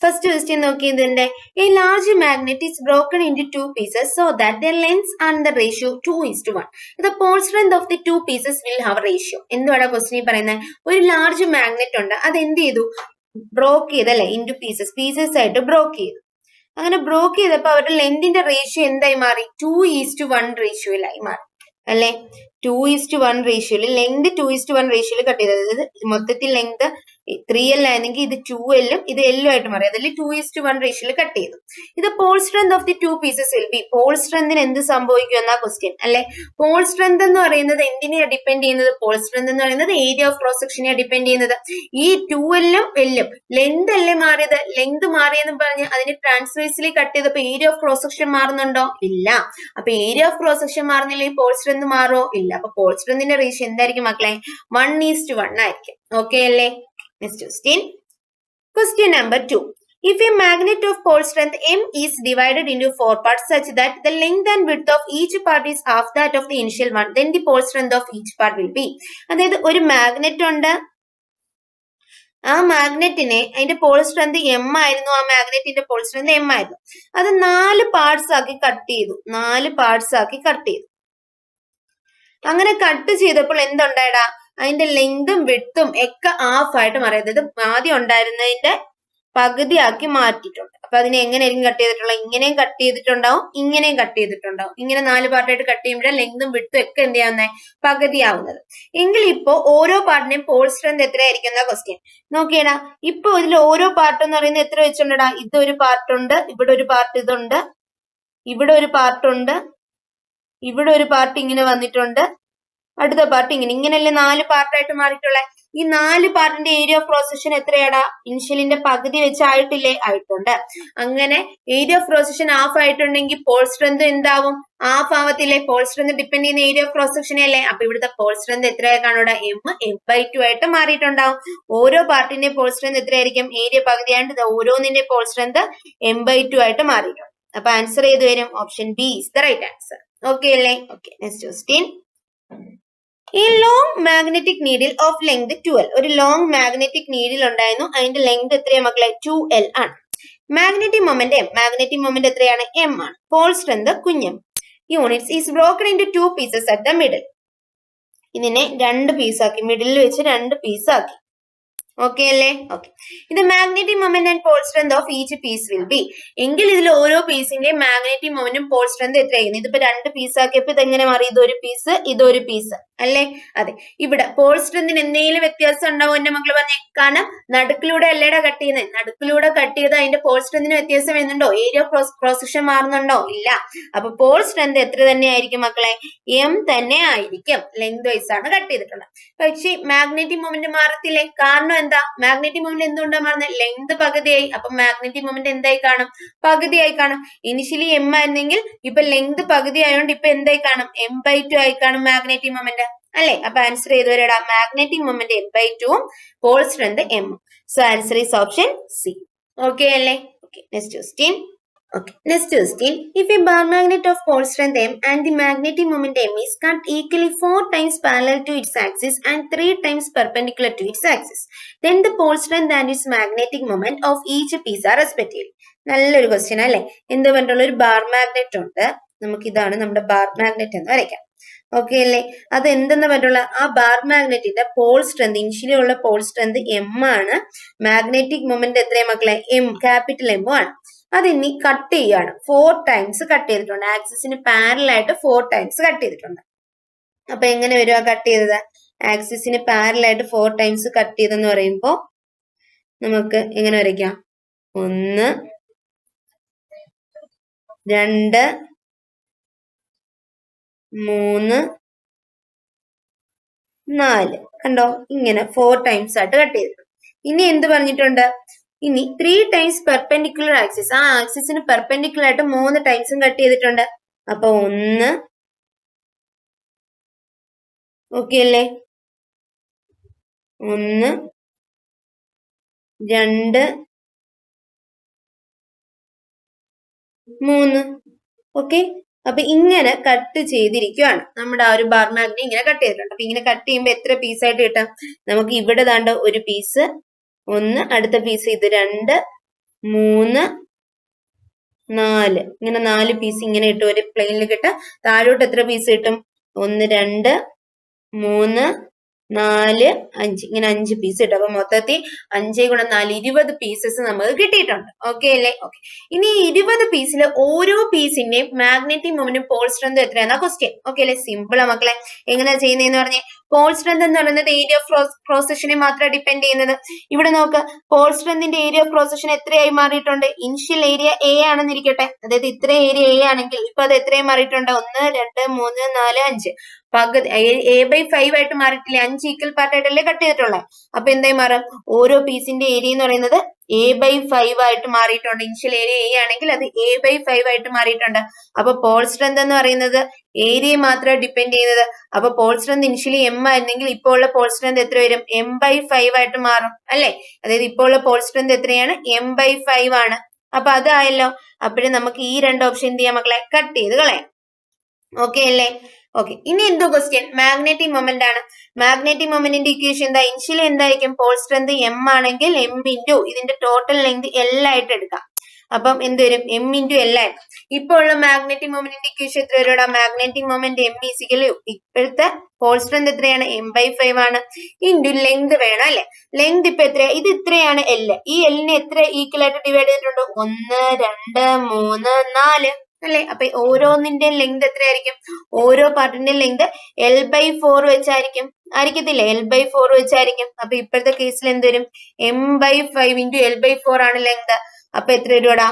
ഫസ്റ്റ് ക്വസ്റ്റ്യൻ നോക്കിയതിന്റെ, a large magnet is broken into 2 pieces so that their lengths and the ratio 2:1. The pole strength of the 2 pieces will have a ratio. എന്തുവാണ് ക്വസ്റ്റ്യൻ പറയുന്നത്, ഒരു ലാർജ് മാഗ്നറ്റ് ഉണ്ട്, അത് എന്ത് ചെയ്തു, ബ്രോക്ക് ചെയ്തല്ലേ, ഇൻടു പീസസ് ആയിട്ട് ബ്രോക്ക് ചെയ്തു. അങ്ങനെ ബ്രോക്ക് ചെയ്തപ്പോ അവരുടെ ലെങ്തിന്റെ റേഷ്യോ എന്തായി മാറി, 2:1 റേഷ്യോയിലായി മാറി അല്ലെ. 2:1 റേഷ്യോയിൽ ലെങ്ത് 2:1 റേഷ്യോയിൽ കട്ട് ചെയ്തത്. അതായത് മൊത്തത്തിൽ ലെങ്ത് 3L ആയിരുന്നെങ്കിൽ ഇത് 2L ഇത് L ആയിട്ട് മാറി. അതിൽ 2:1 റേഷ്യോയിൽ കട്ട് ചെയ്തു. ഇത് pole strength of the 2 pieces will be. Pole സ്ട്രെങ്തിന് എന്ത് സംഭവിക്കും എന്നാ ക്വസ്റ്റ്യൻ അല്ലെ. പോൾ സ്ട്രെങ്ത് എന്ന് പറയുന്നത് എന്തിനെയാണ് ഡിപ്പെൻഡ് ചെയ്യുന്നത്, പോൾ സ്ട്രെങ്ത് എന്ന് പറയുന്നത് ഏരിയ ഓഫ് ക്രോസ് സെക്ഷനെ ഡിപ്പെൻഡ് ചെയ്യുന്നത്. ഈ 2L ഉം L ഉം ലെങ്ത് അല്ലേ മാറിയത്, ലെങ്ത് മാറിയെന്ന് പറഞ്ഞ് അതിന് ട്രാൻസ്വേഴ്സിലി കട്ട് ചെയ്തപ്പോ ഏരിയ ഓഫ് ക്രോസ് സെക്ഷൻ മാറുന്നുണ്ടോ, ഇല്ല. അപ്പൊ ഏരിയ ഓഫ് ക്രോസ് സെക്ഷൻ മാറുന്നില്ലെങ്കിൽ പോൾ സ്ട്രെങ്ത് മാറോ, ഇല്ല. അപ്പൊ പോൾ സ്ട്രെങ്തിന്റെ റേഷ്യോ എന്തായിരിക്കും മക്കളെ, 1:1 ആയിരിക്കും. ഓക്കെ അല്ലേ? Next question. Question number 2. If a magnet of pole strength m is divided into 4 parts such that the length and width of each part is half that of the initial one, then the pole strength of each part will be. അതായത് ഒരു magnet ഉണ്ട്, ആ മാഗ്നറ്റിനെ അതിന്റെ Paul strength m ആയിരുന്നു, ആ മാഗ്നറ്റിന്റെ Paul strength m ആയിരുന്നു. അത് 4 parts ആക്കി കട്ട് ചെയ്തു. അങ്ങനെ കട്ട് ചെയ്തപ്പോൾ എന്തുണ്ടായടാ, അതിന്റെ ലെങ്തും വിഡ്ത്തും ഒക്കെ ഹാഫ് ആയിട്ട് മാറി. അതായത് ആദ്യം ഉണ്ടായിരുന്നതിന്റെ പകുതിയാക്കി മാറ്റിയിട്ടുണ്ട്. അപ്പൊ അതിനെ എങ്ങനെയായിരിക്കും കട്ട് ചെയ്തിട്ടുള്ളത്, ഇങ്ങനെയും കട്ട് ചെയ്തിട്ടുണ്ടാവും, ഇങ്ങനെയും കട്ട് ചെയ്തിട്ടുണ്ടാവും. ഇങ്ങനെ 4 പാർട്ടായിട്ട് കട്ട് ചെയ്യുമ്പോഴേ ലെങ്തും വിഡ്ത്തും ഒക്കെ എന്ത് ചെയ്യാവുന്നത്, പകുതിയാവുന്നത്. എങ്കിൽ ഇപ്പോ ഓരോ പാർട്ടിനെയും പോൾ സ്ട്രെങ്ത് എത്രയായിരിക്കും എന്ന ക്വസ്റ്റ്യൻ നോക്കിയടാ. ഇപ്പൊ ഇതിൽ ഓരോ പാർട്ട് എന്ന് പറയുന്നത് എത്ര വെച്ചിട്ടുണ്ടാ, ഇതൊരു പാർട്ടുണ്ട്, ഇവിടെ ഒരു പാർട്ട് ഇതുണ്ട്, ഇവിടെ ഒരു പാർട്ടുണ്ട്, ഇവിടെ ഒരു പാർട്ട് ഇങ്ങനെ വന്നിട്ടുണ്ട്, അടുത്ത പാർട്ട് ഇങ്ങനെയല്ലേ 4 പാർട്ടായിട്ട് മാറിയിട്ടുള്ള. ഈ 4 പാർട്ടിന്റെ ഏരിയ ഓഫ് ക്രോസ് സെക്ഷൻ എത്രയാടാ? ഇനിഷ്യലിന്റെ പകുതി വെച്ചായിട്ടില്ലേ? ആയിട്ടുണ്ട്. അങ്ങനെ area of cross section half ആയിട്ടുണ്ടെങ്കിൽ പോൾ സ്ട്രെങ്ത് എന്താവും? ഹാഫ് ആവത്തില്ലേ? പോൾ സ്ട്രെങ്ത് ഡിപ്പെൻഡ് ചെയ്യുന്ന ഏരിയ ഓഫ് ക്രോസ് സെക്ഷൻ അല്ലേ? അപ്പൊ ഇവിടുത്തെ പോൾ സ്ട്രെങ്ത് എത്രയായി കാണൂടാ? m/2 ആയിട്ട് മാറിയിട്ടുണ്ടാവും. ഓരോ പാർട്ടിന്റെ പോൾ സ്ട്രെങ്ത് എത്രയായിരിക്കും? ഏരിയ പകുതിയായിട്ട് ഓരോന്നിന്റെ പോൾ സ്ട്രെങ്ത് m/2 ആയിട്ട് മാറിയിട്ടുണ്ട്. അപ്പൊ ആൻസർ ഏത് വരും? Option B is the right answer. Okay അല്ലേ? Okay, next question. ഈ long magnetic needle of length 12, ഒരു ലോങ് മാഗ്നറ്റിക് നീഡിൽ ഉണ്ടായിരുന്നു, അതിന്റെ ലെങ്ത് എത്രയാ മക്കളെ? 2L ആണ്. Magnetic moment M, magnetic moment എത്രയാണ്? M ആണ്. പോൾ സ്ട്രെങ്ത് കുഞ്ഞം. Units is broken into 2 pieces at the middle. ഇതിനെ 2 പീസാക്കി, മിഡിലിൽ വെച്ച് 2 പീസാക്കി. ഓക്കെ അല്ലേ? ഓക്കെ. ഇത് magnetic moment and Paul strength of each piece will be. എങ്കിൽ ഇതിൽ ഓരോ പീസിന്റെ മാഗ്നറ്റിക് മൊമെന്റും പോൾ സ്ട്രെങ്ത് എത്രയായിരുന്നു? ഇതിപ്പോ 2 പീസാക്കിയപ്പോ ഇതെങ്ങനെ മാറി? ഇതൊരു പീസ്, ഇതൊരു പീസ് അല്ലേ? അതെ. ഇവിടെ പോൾ സ്ട്രെങ്തിന് എന്തെങ്കിലും വ്യത്യാസം ഉണ്ടാവും എന്റെ മക്കള് പറഞ്ഞേ? കാരണം നടുക്കിലൂടെ അല്ലേടാ കട്ട് ചെയ്യുന്നത്. നടുക്കിലൂടെ കട്ട് ചെയ്ത് അതിന്റെ പോൾ സ്ട്രെങ്തിന് വ്യത്യാസം വരുന്നുണ്ടോ? ഏരിയ ഓഫ് ക്രോസ് സെക്ഷൻ മാറുന്നുണ്ടോ? ഇല്ല. അപ്പൊ പോൾ സ്ട്രെങ്ത് എത്ര തന്നെ ആയിരിക്കും മക്കളെ? M തന്നെ ആയിരിക്കും. ലെങ്ത് വൈസ് ആണ് കട്ട് ചെയ്തിട്ടുള്ളത്. പക്ഷേ മാഗ്നറ്റിക് മൊമെന്റ് മാറത്തില്ലേ? കാരണം എന്താ? മാഗ്നറ്റിക് മൊമെന്റ് എന്തുകൊണ്ടാണ് മാറുന്നത്? ലെങ്ത് പകുതിയായി. അപ്പൊ മാഗ്നറ്റിക് മൊമെന്റ് എന്തായി കാണും? പകുതിയായി കാണും. ഇനിഷ്യലി M ആയിരുന്നെങ്കിൽ ഇപ്പൊ ലെങ്ത് പകുതി ആയതുകൊണ്ട് ഇപ്പൊ എന്തായി കാണും? m/2 ആയി കാണും മാഗ്നറ്റിക് മൊമെന്റ് അല്ലെ? അപ്പൊ ആൻസർ ഏത് വരെടാ? മാഗ്നറ്റിക് മൊമെന്റ് m/2 ഉം pole strength M. So answer is option C. Okay അല്ലേ? Okay, next question. Okay, next question. If a bar magnet of pole strength M and the magnetic moment M is cut equally 4 times parallel to its axis and 3 times perpendicular to its axis, then the pole strength and its magnetic moment of each piece are respectively. നല്ലൊരു question അല്ലേ? എന്ത് പറഞ്ഞിട്ടുള്ള ഒരു bar magnet ഉണ്ട്. നമുക്ക് ഇതാണ് നമ്മുടെ bar magnet എന്ന് വരയ്ക്കാം. ഓക്കെ അല്ലേ? അത് എന്തെന്ന് പറഞ്ഞിട്ടുള്ള ആ ബാർ മാഗ്നറ്റിന്റെ പോൾ സ്ട്രെങ്ത്, ഇനിഷ്യലി ഉള്ള പോൾ സ്ട്രെങ്ത് M ആണ്. മാഗ്നറ്റിക് മൊമെന്റ് എത്രയും മക്കളെ? M, ക്യാപിറ്റൽ M ആണ്. അതിനി കട്ട് ചെയ്യാണ്. 4 ടൈംസ് കട്ട് ചെയ്തിട്ടുണ്ട്. ആക്സിസിന് പാരലൽ ആയിട്ട് 4 ടൈംസ് കട്ട് ചെയ്തിട്ടുണ്ട്. അപ്പൊ എങ്ങനെ വരുക കട്ട് ചെയ്തത്? ആക്സിസിന് പാരലൽ ആയിട്ട് 4 ടൈംസ് കട്ട് ചെയ്തെന്ന് പറയുമ്പോ നമുക്ക് എങ്ങനെ വരയ്ക്കാം? 1, 2, 3, 4. കണ്ടോ? ഇങ്ങനെ 4 ടൈംസ് ആയിട്ട് കട്ട് ചെയ്തിട്ടുണ്ട്. ഇനി എന്ത് പറഞ്ഞിട്ടുണ്ട്? ഇനി 3 ടൈംസ് പെർപെൻഡിക്കുലർ ആക്സിസ്, ആ ആക്സിസിന് പെർപെൻഡിക്കുലർ ആയിട്ട് 3 ടൈംസും കട്ട് ചെയ്തിട്ടുണ്ട്. അപ്പൊ 1, ഓക്കെ അല്ലേ? 1, 2, 3. ഓക്കെ. അപ്പൊ ഇങ്ങനെ കട്ട് ചെയ്തിരിക്കുകയാണ്. നമ്മുടെ ആ ഒരു ബാർ മാഗ്നറ്റ് ഇങ്ങനെ കട്ട് ചെയ്തിട്ടുണ്ട്. അപ്പൊ ഇങ്ങനെ കട്ട് ചെയ്യുമ്പോൾ എത്ര പീസായിട്ട് കിട്ടാം? നമുക്ക് ഇവിടെ ദാണ്ട് ഒരു പീസ്, 1, അടുത്ത പീസ് ഇത് 2, 3, 4. ഇങ്ങനെ 4 പീസ് ഇങ്ങനെ ഇട്ട് ഒരു പ്ലെയിനിൽ കിട്ടും. താഴോട്ട് എത്ര പീസ് കിട്ടും? 1, 2, 3, 4, 5. ഇങ്ങനെ 5 പീസ് കിട്ടും. അപ്പൊ മൊത്തത്തിൽ 5 × 4 20 പീസസ് നമുക്ക് കിട്ടിയിട്ടുണ്ട്. ഓക്കെ അല്ലേ? ഓക്കെ. ഇനി 20 പീസിൽ ഓരോ പീസിന്റെയും മാഗ്നറ്റിക് മൊമെന്റും പോൾ സ്ട്രെങ്ത് എത്രയാണെന്ന ക്വസ്റ്റ്യൻ. ഓക്കെ അല്ലേ? സിമ്പിളാ മക്കളെ. എങ്ങനെയാ ചെയ്യുന്നതെന്ന് പറഞ്ഞേ? പോൾ സ്ട്രെങ്ത് എന്ന് പറയുന്നത് ഏരിയ ഓഫ് ക്രോസ് സെക്ഷനെ മാത്രമാണ് ഡിപ്പെൻഡ് ചെയ്യുന്നത്. ഇവിടെ നോക്ക്, പോൾ സ്ട്രെങ്തിന്റെ ഏരിയ ഓഫ് ക്രോസ് സെക്ഷൻ എത്രയായി മാറിയിട്ടുണ്ട്? ഇനിഷ്യൽ ഏരിയ A ആണെന്നിരിക്കട്ടെ. അതായത് ഇത്ര ഏരിയ A ആണെങ്കിൽ ഇപ്പൊ അത് എത്രയും മാറിയിട്ടുണ്ട്? 1, 2, 3, 4, 5. പകുതി A/5 ആയിട്ട് മാറിയിട്ടില്ലേ? 5 ഈക്വൽ പാർട്ട് ആയിട്ടല്ലേ കട്ട് ചെയ്തിട്ടുള്ളത്. അപ്പൊ എന്തായി മാറും? ഓരോ പീസിന്റെ ഏരിയ എന്ന് പറയുന്നത് A/5 ആയിട്ട് മാറിയിട്ടുണ്ട്. ഇനിഷ്യൽ ഏരിയ A ആണെങ്കിൽ അത് A/5 ആയിട്ട് മാറിയിട്ടുണ്ട്. അപ്പൊ പോൾ സ്ട്രെങ്ത് എന്ന് പറയുന്നത് ഏരിയയെ മാത്രമാണ് ഡിപ്പെൻഡ് ചെയ്യുന്നത്. അപ്പൊ പോൾ സ്ട്രെങ്ത് ഇനിഷ്യലി M ആയിരുന്നെങ്കിൽ ഇപ്പോൾ ഉള്ള പോൾ സ്ട്രെങ്ത് എത്ര വരും? M/5 ആയിട്ട് മാറും അല്ലെ? അതായത് ഇപ്പോൾ ഉള്ള പോൾ സ്ട്രെങ്ത് എത്രയാണ്? M/5 ആണ്. അപ്പൊ അതായല്ലോ. അപ്പോഴും നമുക്ക് ഈ 2 ഓപ്ഷൻ എന്ത് ചെയ്യാം മക്കളെ? കട്ട് ചെയ്ത് കളയാം. ഓക്കെ അല്ലേ? ഓക്കെ. ഇനി എന്തോ ക്വസ്റ്റ്യൻ? മാഗ്നറ്റിക് മൊമെന്റ് ആണ്. മാഗ്നറ്റിക് മൊമെന്റിന്റെ ഇക്വേഷൻ എന്താ? ഇനിഷ്യലി എന്തായിരിക്കും? പോൾ സ്ട്രെങ്ത് M ആണെങ്കിൽ M × ഇതിന്റെ ടോട്ടൽ ലെങ്ത് L ആയിട്ട് എടുക്കാം. അപ്പം എന്ത് വരും? M × L ആയിട്ട്. ഇപ്പൊ ഉള്ള മാഗ്നറ്റിക് മൊമെന്റിന്റെ ഇക്വേഷൻ എത്ര വരും? മാഗ്നറ്റിക് മൊമെന്റ് M ഇപ്പോഴത്തെ പോൾ സ്ട്രെങ്ത് എത്രയാണ്? M/5 ആണ്. ഇൻറ്റു ലെങ്ത് വേണം അല്ലെ? ലെങ്ത് ഇപ്പൊ എത്രയാ? ഇത് ഇത്രയാണ് L. ഈ L നെ എത്ര ഈക്വൽ ആയിട്ട് ഡിവൈഡ് ചെയ്തിട്ടുണ്ട്? 1, 2, 3, 4 അല്ലെ? അപ്പൊ ഓരോന്നിന്റെ ലെങ്ത് എത്രയായിരിക്കും? ഓരോ പാർട്ടിന്റെ ലെങ്ത് L/4 വെച്ചായിരിക്കും. ആയിരിക്കത്തില്ലേ? L/4 വെച്ചായിരിക്കും. അപ്പൊ ഇപ്പോഴത്തെ കേസിൽ എന്ത് വരും? M/5 × L/4 ആണ് ലെങ്ത്. അപ്പൊ എത്ര വരുവാടാ?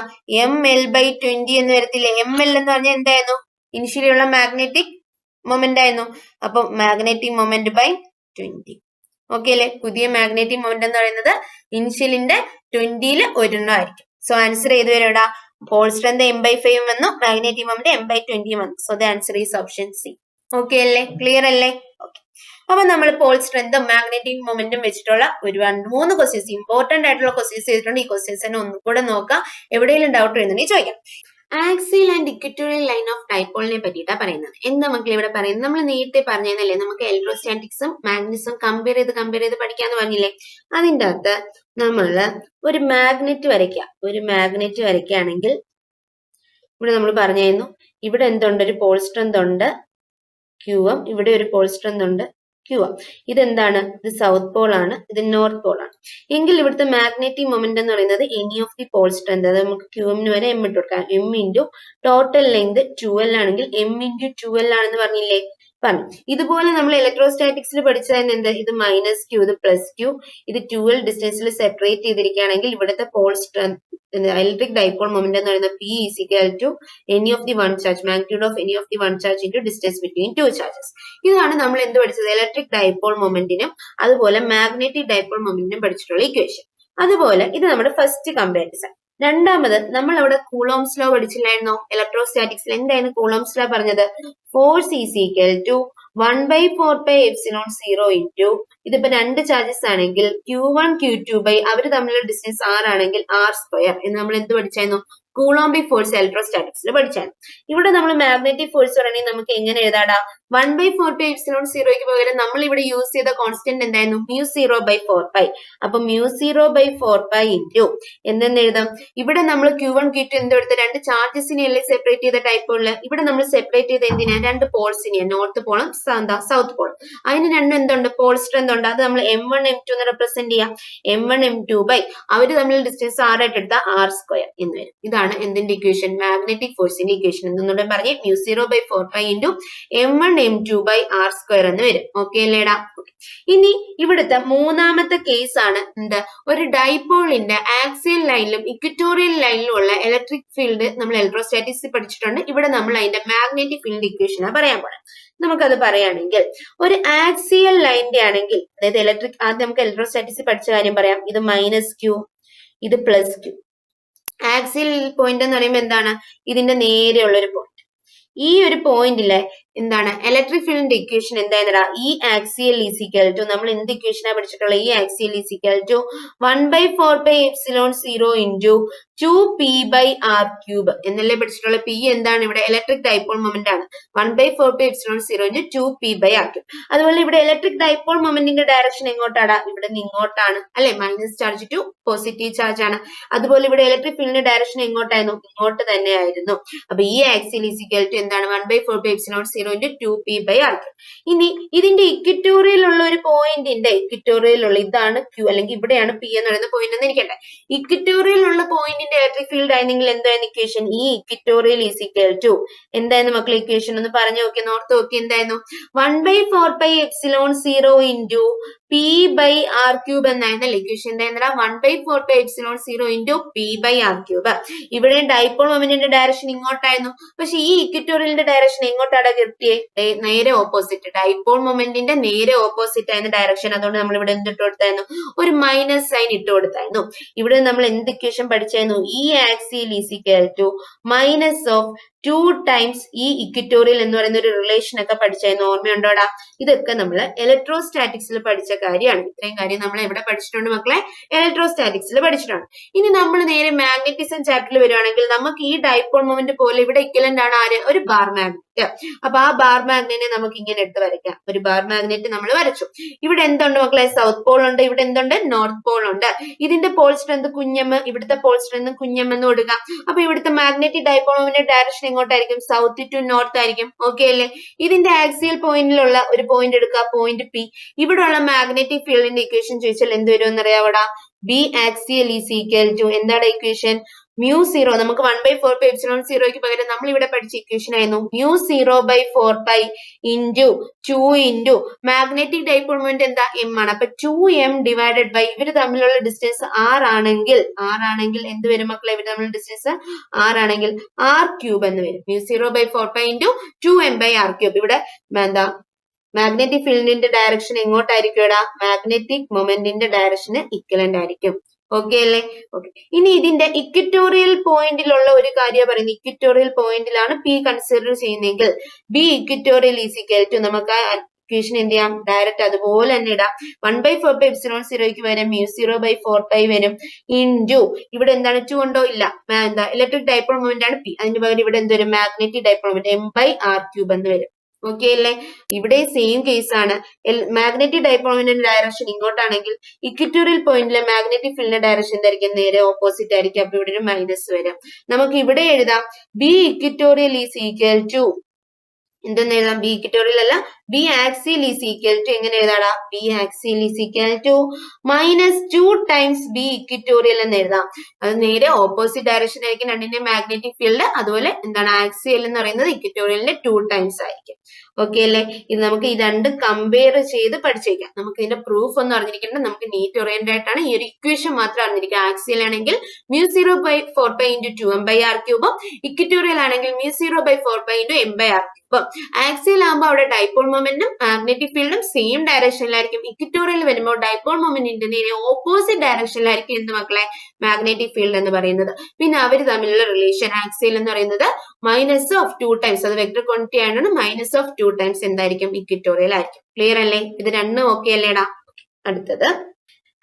ML/20 എന്ന് വരത്തില്ലേ? ML എന്ന് പറഞ്ഞാൽ എന്തായിരുന്നു? ഇനിഷ്യലി ഉള്ള മാഗ്നറ്റിക് മൊമെന്റ് ആയിരുന്നു. അപ്പൊ മാഗ്നറ്റിക് മൊമെന്റ് ബൈ 20. ഓക്കെ അല്ലെ? പുതിയ മാഗ്നറ്റിക് മൊമെന്റ് എന്ന് പറയുന്നത് ഇനിഷ്യലിന്റെ 20ൽ ഒരെണ്ണം ആയിരിക്കും. സോ ആൻസർ ഏത് വരും ഇവിടെ? പോൾ സ്ട്രെങ്ത് m/5 വന്നു, മാഗ്നറ്റിക് മൊമെന്റ് m/20 വന്നു. So the answer is option C. Okay അല്ലേ? ക്ലിയർ അല്ലേ? ഓക്കെ. അപ്പൊ നമ്മൾ പോൾ സ്ട്രെങ്തും മാഗ്നറ്റിക് മൊമെന്റും വെച്ചിട്ടുള്ള ഒരു 3 ക്വസ്റ്റ്യൻസ്, ഇമ്പോർട്ടന്റ് ആയിട്ടുള്ള ക്വസ്റ്റ്യൻസ് ചെയ്തിട്ടുണ്ട്. ഈ ക്വസ്റ്റ്യൻസ് തന്നെ ഒന്നുകൂടെ നോക്കാം. എവിടെയെങ്കിലും ഡൗട്ട് വരുന്നുണ്ടെങ്കിൽ ചോദിക്കാം. Axial and equatorial line of ഡൈപോളിനെ പറ്റിയിട്ടാണ് പറയുന്നത്. എന്താ മക്കൾ ഇവിടെ പറയുന്നത്? നമ്മൾ നേരത്തെ പറഞ്ഞതല്ലേ നമുക്ക് ഇലക്ട്രോസ്റ്റാറ്റിക്സും മാഗ്നറ്റിസം കമ്പയർ ചെയ്ത് പഠിക്കാന്ന് പറഞ്ഞില്ലേ? അതിൻ്റെ അകത്ത് നമ്മൾ ഒരു മാഗ്നറ്റ് വരയ്ക്കുകയാണെങ്കിൽ ഇവിടെ നമ്മൾ പറഞ്ഞായിരുന്നു, ഇവിടെ എന്തുണ്ട്? ഒരു പോൾ സ്ട്രെങ്ത് ഉണ്ട് Qm, ഇവിടെ ഒരു പോൾ സ്ട്രെങ്ത് ഉണ്ട് Qm. ഇതെന്താണ്? ഇത് സൗത്ത് പോൾ ആണ്, ഇത് നോർത്ത് പോൾ ആണ്. എങ്കിൽ ഇവിടുത്തെ മാഗ്നറ്റിക് മൊമെന്റ് എന്ന് പറയുന്നത് any of the pole strength, അത് നമുക്ക് Qm വരെ m ഇട്ട് കൊടുക്കാം. m into total length 2l ആണെങ്കിൽ m ഇൻറ്റു 2l ആണെന്ന് പറഞ്ഞില്ലേ? പറഞ്ഞു. ഇതുപോലെ നമ്മൾ ഇലക്ട്രോസ്റ്റാറ്റിക്സിൽ പഠിച്ചതിന് എന്ത്? ഇത് -Q, ഇത് +Q, ഇത് 2l ഡിസ്റ്റൻസിൽ സെപ്പറേറ്റ് ചെയ്തിരിക്കുകയാണെങ്കിൽ ഇവിടുത്തെ pole strength electric dipole moment എന്ന് പറയുന്നത് P is equal to any of the one charge, magnitude of any of the one charge into distance between two charges. ഇതാണ് നമ്മൾ എന്ത് പഠിച്ചത്? ഇലക്ട്രിക് ഡൈപോൾ മൊമെന്റിനും അതുപോലെ magnetic dipole മൊമെന്റിനും പഠിച്ചിട്ടുള്ള equation. അതുപോലെ ഇത് നമ്മുടെ ഫസ്റ്റ് കമ്പാരിസൺ. രണ്ടാമത് നമ്മൾ അവിടെ കൂളോംസ് ലോ പഠിച്ചില്ലായിരുന്നോ? ഇലക്ട്രോസ്റ്റാറ്റിക്സിൽ എന്തായിരുന്നു കൂളോംസ് ലോ പറഞ്ഞത്? Force is equal to 1/4πε0 into, ഇതിപ്പോ രണ്ട് ചാർജസ് ആണെങ്കിൽ Q1 Q2 ബൈ അവര് തമ്മിലുള്ള ഡിസ്റ്റൻസ് r ആണെങ്കിൽ r² എന്ന് നമ്മൾ എന്ത് പഠിച്ചായിരുന്നു? കൂളോംബിക് ഫോഴ്സ് ഇലക്ട്രോസ്റ്റാറ്റിക്സിൽ പഠിച്ചായിരുന്നു. ഇവിടെ നമ്മൾ മാഗ്നറ്റിക് ഫോഴ്സ് പറയണമെങ്കിൽ നമുക്ക് എങ്ങനെ എഴുതാടാ? 1/4πε0ക്ക് പകരം നമ്മൾ ഇവിടെ യൂസ് ചെയ്ത കോൺസ്റ്റന്റ് എന്തായിരുന്നു? μ0/4π. അപ്പൊ μ0/4π ഇൻറ്റു എന്തെന്ന് എഴുതാം? ഇവിടെ നമ്മൾ Q1 Q2 എന്തെടുത്ത്? രണ്ട് ചാർജസിനെ അല്ലേ സെപ്പറേറ്റ് ചെയ്ത ടൈപ്പുള്ള. ഇവിടെ നമ്മൾ സെപ്പറേറ്റ് ചെയ്ത് എന്തിനാ? രണ്ട് പോൾസിനെയാണ്, നോർത്ത് പോളും സൗത്ത് പോളും. അതിന് രണ്ടും എന്തുണ്ട്? പോൾ സ്ട്രെങ്ത് ഉണ്ട്. അത് നമ്മൾ m1 m2 എന്ന് റെപ്രസെന്റ് ചെയ്യാം. m1 m2 ബൈ അവര് തമ്മിൽ ഡിസ്റ്റൻസ് r ആയിട്ട് എടുത്താൽ r² എന്ന് വരും. ഇതാണ് എന്തിന്റെ ഇക്വേഷൻ? മാഗ്നറ്റിക് ഫോഴ്സിന്റെ ഇക്വേഷൻ. എന്തെന്നൂടെ പറഞ്ഞേ? μ0/4π into m1 m2 by r² എന്ന് വരും. ഓക്കെ അല്ലേടാ? ഇനി ഇവിടുത്തെ മൂന്നാമത്തെ കേസ് ആണ് എന്ത്? ഒരു ഡൈപോളിന്റെ ആക്സിയൽ ലൈനിലും ഇക്വറ്റോറിയൽ ലൈനിലും ഉള്ള ഇലക്ട്രിക് ഫീൽഡ് നമ്മൾ ഇലക്ട്രോസ്റ്റാറ്റിക്സ് പഠിച്ചിട്ടുണ്ട്. ഇവിടെ നമ്മൾ അതിന്റെ മാഗ്നറ്റിക് ഫീൽഡ് ഇക്വേഷനാണ് പറയാൻ പോകുന്നത്. നമുക്കത് പറയുകയാണെങ്കിൽ ഒരു ആക്സിയൽ ലൈനിന്റെ ആണെങ്കിൽ, അതായത് ഇലക്ട്രിക്, ആദ്യം നമുക്ക് ഇലക്ട്രോസ്റ്റാറ്റിക്സ് പഠിച്ച കാര്യം പറയാം. ഇത് -Q, ഇത് +Q. ആക്സിയൽ പോയിന്റ് എന്ന് പറയുമ്പോൾ എന്താണ്? ഇതിന്റെ നേരെയുള്ള ഒരു പോയിന്റ്. ഈ ഒരു പോയിന്റിലെ എന്താണ്? ഇലക്ട്രിക് ഫീൽഡിന്റെ ഇക്വേഷൻ എന്തായിരുന്നടാ? ഈ ആക്സിയൽ ഈസ് ഈക്വൽ ടു, നമ്മൾ എന്ത് ഇക്വേഷനാ പഠിച്ചിട്ടുള്ളത്? ഈ axial is equal to 1/4πε0 into 2p/r³ എന്നല്ലേ പഠിച്ചിട്ടുള്ള. P എന്താണ്? ഇവിടെ ഇലക്ട്രിക് ഡൈപോൾ മൊമെന്റ് ആണ്. 1/4πε0 ഇൻറ്റു 2p/r³. അതുപോലെ ഇവിടെ ഇലക്ട്രിക് ഡൈപോൾ മൊമെന്റിന്റെ ഡയറക്ഷൻ എങ്ങോട്ടാടാ? ഇവിടെ നിന്ന് ഇങ്ങോട്ടാണ് അല്ലെ? Minus charge to positive charge ആണ്. അതുപോലെ ഇവിടെ ഇലക്ട്രിക് ഫീൽഡിന്റെ ഡയറക്ഷൻ എങ്ങോട്ടായിരുന്നു? ഇങ്ങോട്ട് തന്നെ ആയിരുന്നു. അപ്പൊ ഈ ആക്സിയൽ ഈസ് ഈക്വൽ ടു എന്താണ്? 1/4πε0 ഇൻറ്റു 2p/r³. ഇനി ഇതിന്റെ ഇക്വറ്റോറിയൽ ഉള്ള ഒരു പോയിന്റിന്റെ ഇക്വറ്റോറിയൽ ഉള്ള ഇതാണ് Q, അല്ലെങ്കിൽ ഇവിടെയാണ് P എന്ന് പറയുന്ന പോയിന്റ് എന്ന് ഇരിക്കട്ടെ. ഇക്വറ്റോറിയൽ ഉള്ള പോയിന്റിന്റെ ഇലക്ട്രിക് ഫീൽഡ് ആയിരുന്നെങ്കിൽ എന്തായിരുന്നു ഇക്വേഷൻ? ഈ ഇക്വറ്റോറിയൽ ഈസ് ഈക്വൽ ടു എന്തായിരുന്നു മക്കളെ ഇക്വേഷൻ? ഒന്ന് പറഞ്ഞു നോക്കി, നോർത്ത് നോക്കി. എന്തായിരുന്നു? 1/4πε0 ഇൻറ്റു p/r³ എന്നായിരുന്നല്ലേ ഇക്വേഷൻ. എന്തായിരുന്നാ? 1/4πε0 ഇൻറ്റു p/r³. ഇവിടെ ഡൈപോൾ മൊമെന്റിന്റെ ഡയറക്ഷൻ ഇങ്ങോട്ടായിരുന്നു. പക്ഷെ ഈ ഇക്വറ്റോറിയലിന്റെ ഡയറക്ഷൻ എങ്ങോട്ടാണ് കിട്ടിയേ? നേരെ ഓപ്പോസിറ്റ്. ഡൈപോൾ മൊമെന്റിന്റെ നേരെ ഓപ്പോസിറ്റ് ആയിരുന്നു ഡയറക്ഷൻ. അതുകൊണ്ട് നമ്മൾ ഇവിടെ എന്ത് ഇട്ട് കൊടുത്തായിരുന്നു? ഒരു മൈനസ് സൈൻ ഇട്ട് കൊടുത്തായിരുന്നു. ഇവിടെ നമ്മൾ എന്ത് ഇക്വേഷൻ പഠിച്ചായിരുന്നു? ഈ axial is equal to minus of 2 times ഈ ഇക്വറ്റോറിയൽ എന്ന് പറയുന്ന ഒരു റിലേഷൻ ഒക്കെ പഠിച്ചായിരുന്നു. ഓർമ്മയുണ്ടോടാ? ഇതൊക്കെ നമ്മൾ ഇലക്ട്രോസ്റ്റാറ്റിക്സിൽ പഠിച്ച കാര്യമാണ്. ഇത്രയും കാര്യം നമ്മൾ എവിടെ പഠിച്ചിട്ടുണ്ട് മക്കളെ? ഇലക്ട്രോസ്റ്റാറ്റിക്സിൽ പഠിച്ചിട്ടുണ്ട്. ഇനി നമ്മൾ നേരെ മാഗ്നറ്റിസം ചാപ്റ്ററിൽ വരുവാണെങ്കിൽ നമുക്ക് ഈ ഡൈപോൾ മൊമെന്റ് പോലെ ഇവിടെ ഇക്വലന്റ് ആണ് ആര്? ഒരു ബാർ മാഗ്നറ്റ്. അപ്പൊ ആ ബാർ മാഗ്നറ്റിനെ നമുക്ക് ഇങ്ങനെ എടുത്ത് വരയ്ക്കാം. ഒരു ബാർ മാഗ്നറ്റ് നമ്മൾ വരച്ചു. ഇവിടെ എന്തുണ്ട് മക്കളെ? സൗത്ത് പോൾ ഉണ്ട്. ഇവിടെ എന്തുണ്ട്? നോർത്ത് പോൾ ഉണ്ട്. ഇതിന്റെ പോൾ സ്ട്രെങ്ത് കുഞ്ഞമ്മ, ഇവിടുത്തെ പോൾ സ്ട്രെങ്ത് കുഞ്ഞമ്മെന്ന് കൊടുക്കാം. അപ്പൊ ഇവിടുത്തെ മാഗ്നറ്റിക് ഡൈപോൾ മൊമെന്റ് ഡയറക്ഷൻ എങ്ങോട്ടായിരിക്കും? സൗത്ത് ടു നോർത്ത് ആയിരിക്കും. ഓക്കെ അല്ലേ? ഇതിന്റെ ആക്സിയൽ പോയിന്റിലുള്ള ഒരു പോയിന്റ് എടുക്കുക, പോയിന്റ് P. ഇവിടെ ഉള്ള മാഗ്നറ്റിക് ഫീൽഡിന്റെ ഇക്വേഷൻ ചോദിച്ചാൽ എന്ത് വരും എന്നറിയാവടാ? B axial is equal to എന്താണ് ഇക്വേഷൻ? μ0 നമുക്ക് 1/4πε0ക്ക് പകരം നമ്മൾ ഇവിടെ പഠിച്ച ഇക്വേഷൻ ആയിരുന്നു μ0/4π into 2 into magnetic dipole moment എന്താ m ആണ്. അപ്പൊ 2m ഡിവൈഡഡ് ബൈ ഇവര് തമ്മിലുള്ള ഡിസ്റ്റൻസ് r ആണെങ്കിൽ എന്ത് വരും മക്കളെ? ഇവര് തമ്മിലുള്ള ഡിസ്റ്റൻസ് r ആണെങ്കിൽ r³ എന്ന് വരും. μ0/4π ഇൻറ്റു 2m/r³. ഇവിടെ എന്താ മാഗ്നറ്റിക് ഫീൽഡിന്റെ ഡയറക്ഷൻ എങ്ങോട്ടായിരിക്കും? ഇവിടെ മാഗ്നറ്റിക് മൊമെന്റിന്റെ ഡയറക്ഷന് ഇക്വലന്റ് ആയിരിക്കും. ഓക്കെ അല്ലേ? ഓക്കെ. ഇനി ഇതിന്റെ ഇക്വറ്റോറിയൽ പോയിന്റിലുള്ള ഒരു കാര്യം പറയുന്നത്. ഇക്വറ്റോറിയൽ പോയിന്റിലാണ് പി കൺസിഡർ ചെയ്യുന്നതെങ്കിൽ B equatorial is equal to നമുക്ക് ഇക്വേഷൻ എന്ത് ചെയ്യാം? ഡയറക്റ്റ് അതുപോലെ തന്നെ ഇടാം. 1/4πε0ക്ക് വരും μ0/4π വരും ഇൻറ്റു ഇവിടെ എന്താണ് 2 ഉണ്ടോ? ഇല്ല. എന്താ ഇലക്ട്രിക് ഡൈപോൾ മൊമെന്റ് ആണ് പി. അതിന് പകരം ഇവിടെ എന്ത് വരും? മാഗ്നറ്റിക് ഡൈപോൾ മൊമെന്റ് m/r³ എന്ന് വരും. ഓക്കെ അല്ലേ? ഇവിടെ സെയിം കേസ് ആണ്. മാഗ്നറ്റിക് ഡൈപോൾ മൊമെന്റിന്റെ ഡയറക്ഷൻ ഇങ്ങോട്ടാണെങ്കിൽ ഇക്വറ്റോറിയൽ പോയിന്റിലെ മാഗ്നറ്റിക് ഫീൽഡിന്റെ ഡയറക്ഷൻ എന്തായിരിക്കും? നേരെ ഓപ്പോസിറ്റ് ആയിരിക്കും. അപ്പൊ ഇവിടെ ഒരു മൈനസ് വരാം. നമുക്ക് ഇവിടെ എഴുതാം B equatorial is equal to എന്തെന്ന് എഴുതാം? ബി ഇക്വറ്റോറിയൽ അല്ല, B axial is equal to എങ്ങനെ എഴുതാടാ? B axial is equal to -2 times B equatorial എന്ന് എഴുതാം. അത് നേരെ ഓപ്പോസിറ്റ് ഡയറക്ഷൻ ആയിരിക്കും രണ്ടിന്റെ മാഗ്നറ്റിക് ഫീൽഡ്. അതുപോലെ എന്താണ് ആക്സിയൽ എന്ന് പറയുന്നത് ഇക്വറ്റോറിയലിന്റെ 2 ടൈംസ് ആയിരിക്കും. ഓക്കെ അല്ലേ? ഇത് നമുക്ക് ഈ രണ്ട് കമ്പയർ ചെയ്ത് പഠിച്ചേക്കാം. നമുക്ക് ഇതിന്റെ പ്രൂഫ് ഒന്നും അറിഞ്ഞിരിക്കേണ്ട. നമുക്ക് നീറ്റ് ഓറിയന്റഡ് ആയിട്ടാണ് ഈ ഒരു ഇക്വേഷൻ മാത്രം അറിഞ്ഞിരിക്കുക. ആക്സിയൽ ആണെങ്കിൽ μ0/4π ഇൻറ്റു 2m/r³, ഇക്വറ്റോറിയൽ ആണെങ്കിൽ μ0/4π ഇൻറ്റു m/r³. ആക്സിയൽ ആകുമ്പോൾ അവിടെ ഡൈപോൾ മൊമെന്റും മാഗ്നറ്റിക് ഫീൽഡും സെയിം ഡയറക്ഷനിലായിരിക്കും. ഇക്വറ്റോറിയൽ വരുമ്പോൾ ഡൈപോൾ മൊമെന്റിന്റെ നേരെ ഓപ്പോസിറ്റ് ഡയറക്ഷനിലായിരിക്കും എന്ത് മക്കളെ? മാഗ്നറ്റിക് ഫീൽഡ് എന്ന് പറയുന്നത്. പിന്നെ അവർ തമ്മിലുള്ള റിലേഷൻ ആക്സിയൽ എന്ന് പറയുന്നത് -2 ടൈംസ്, അത് വെക്ടർ ക്വാണ്ടിറ്റി ആയതുകൊണ്ട് -2 ടൈംസ് എന്തായിരിക്കും? ഇക്വറ്റോറിയൽ ആയിരിക്കും. ക്ലിയർ അല്ലേ? ഇത് രണ്ടും ഓക്കെ അല്ലേടാ?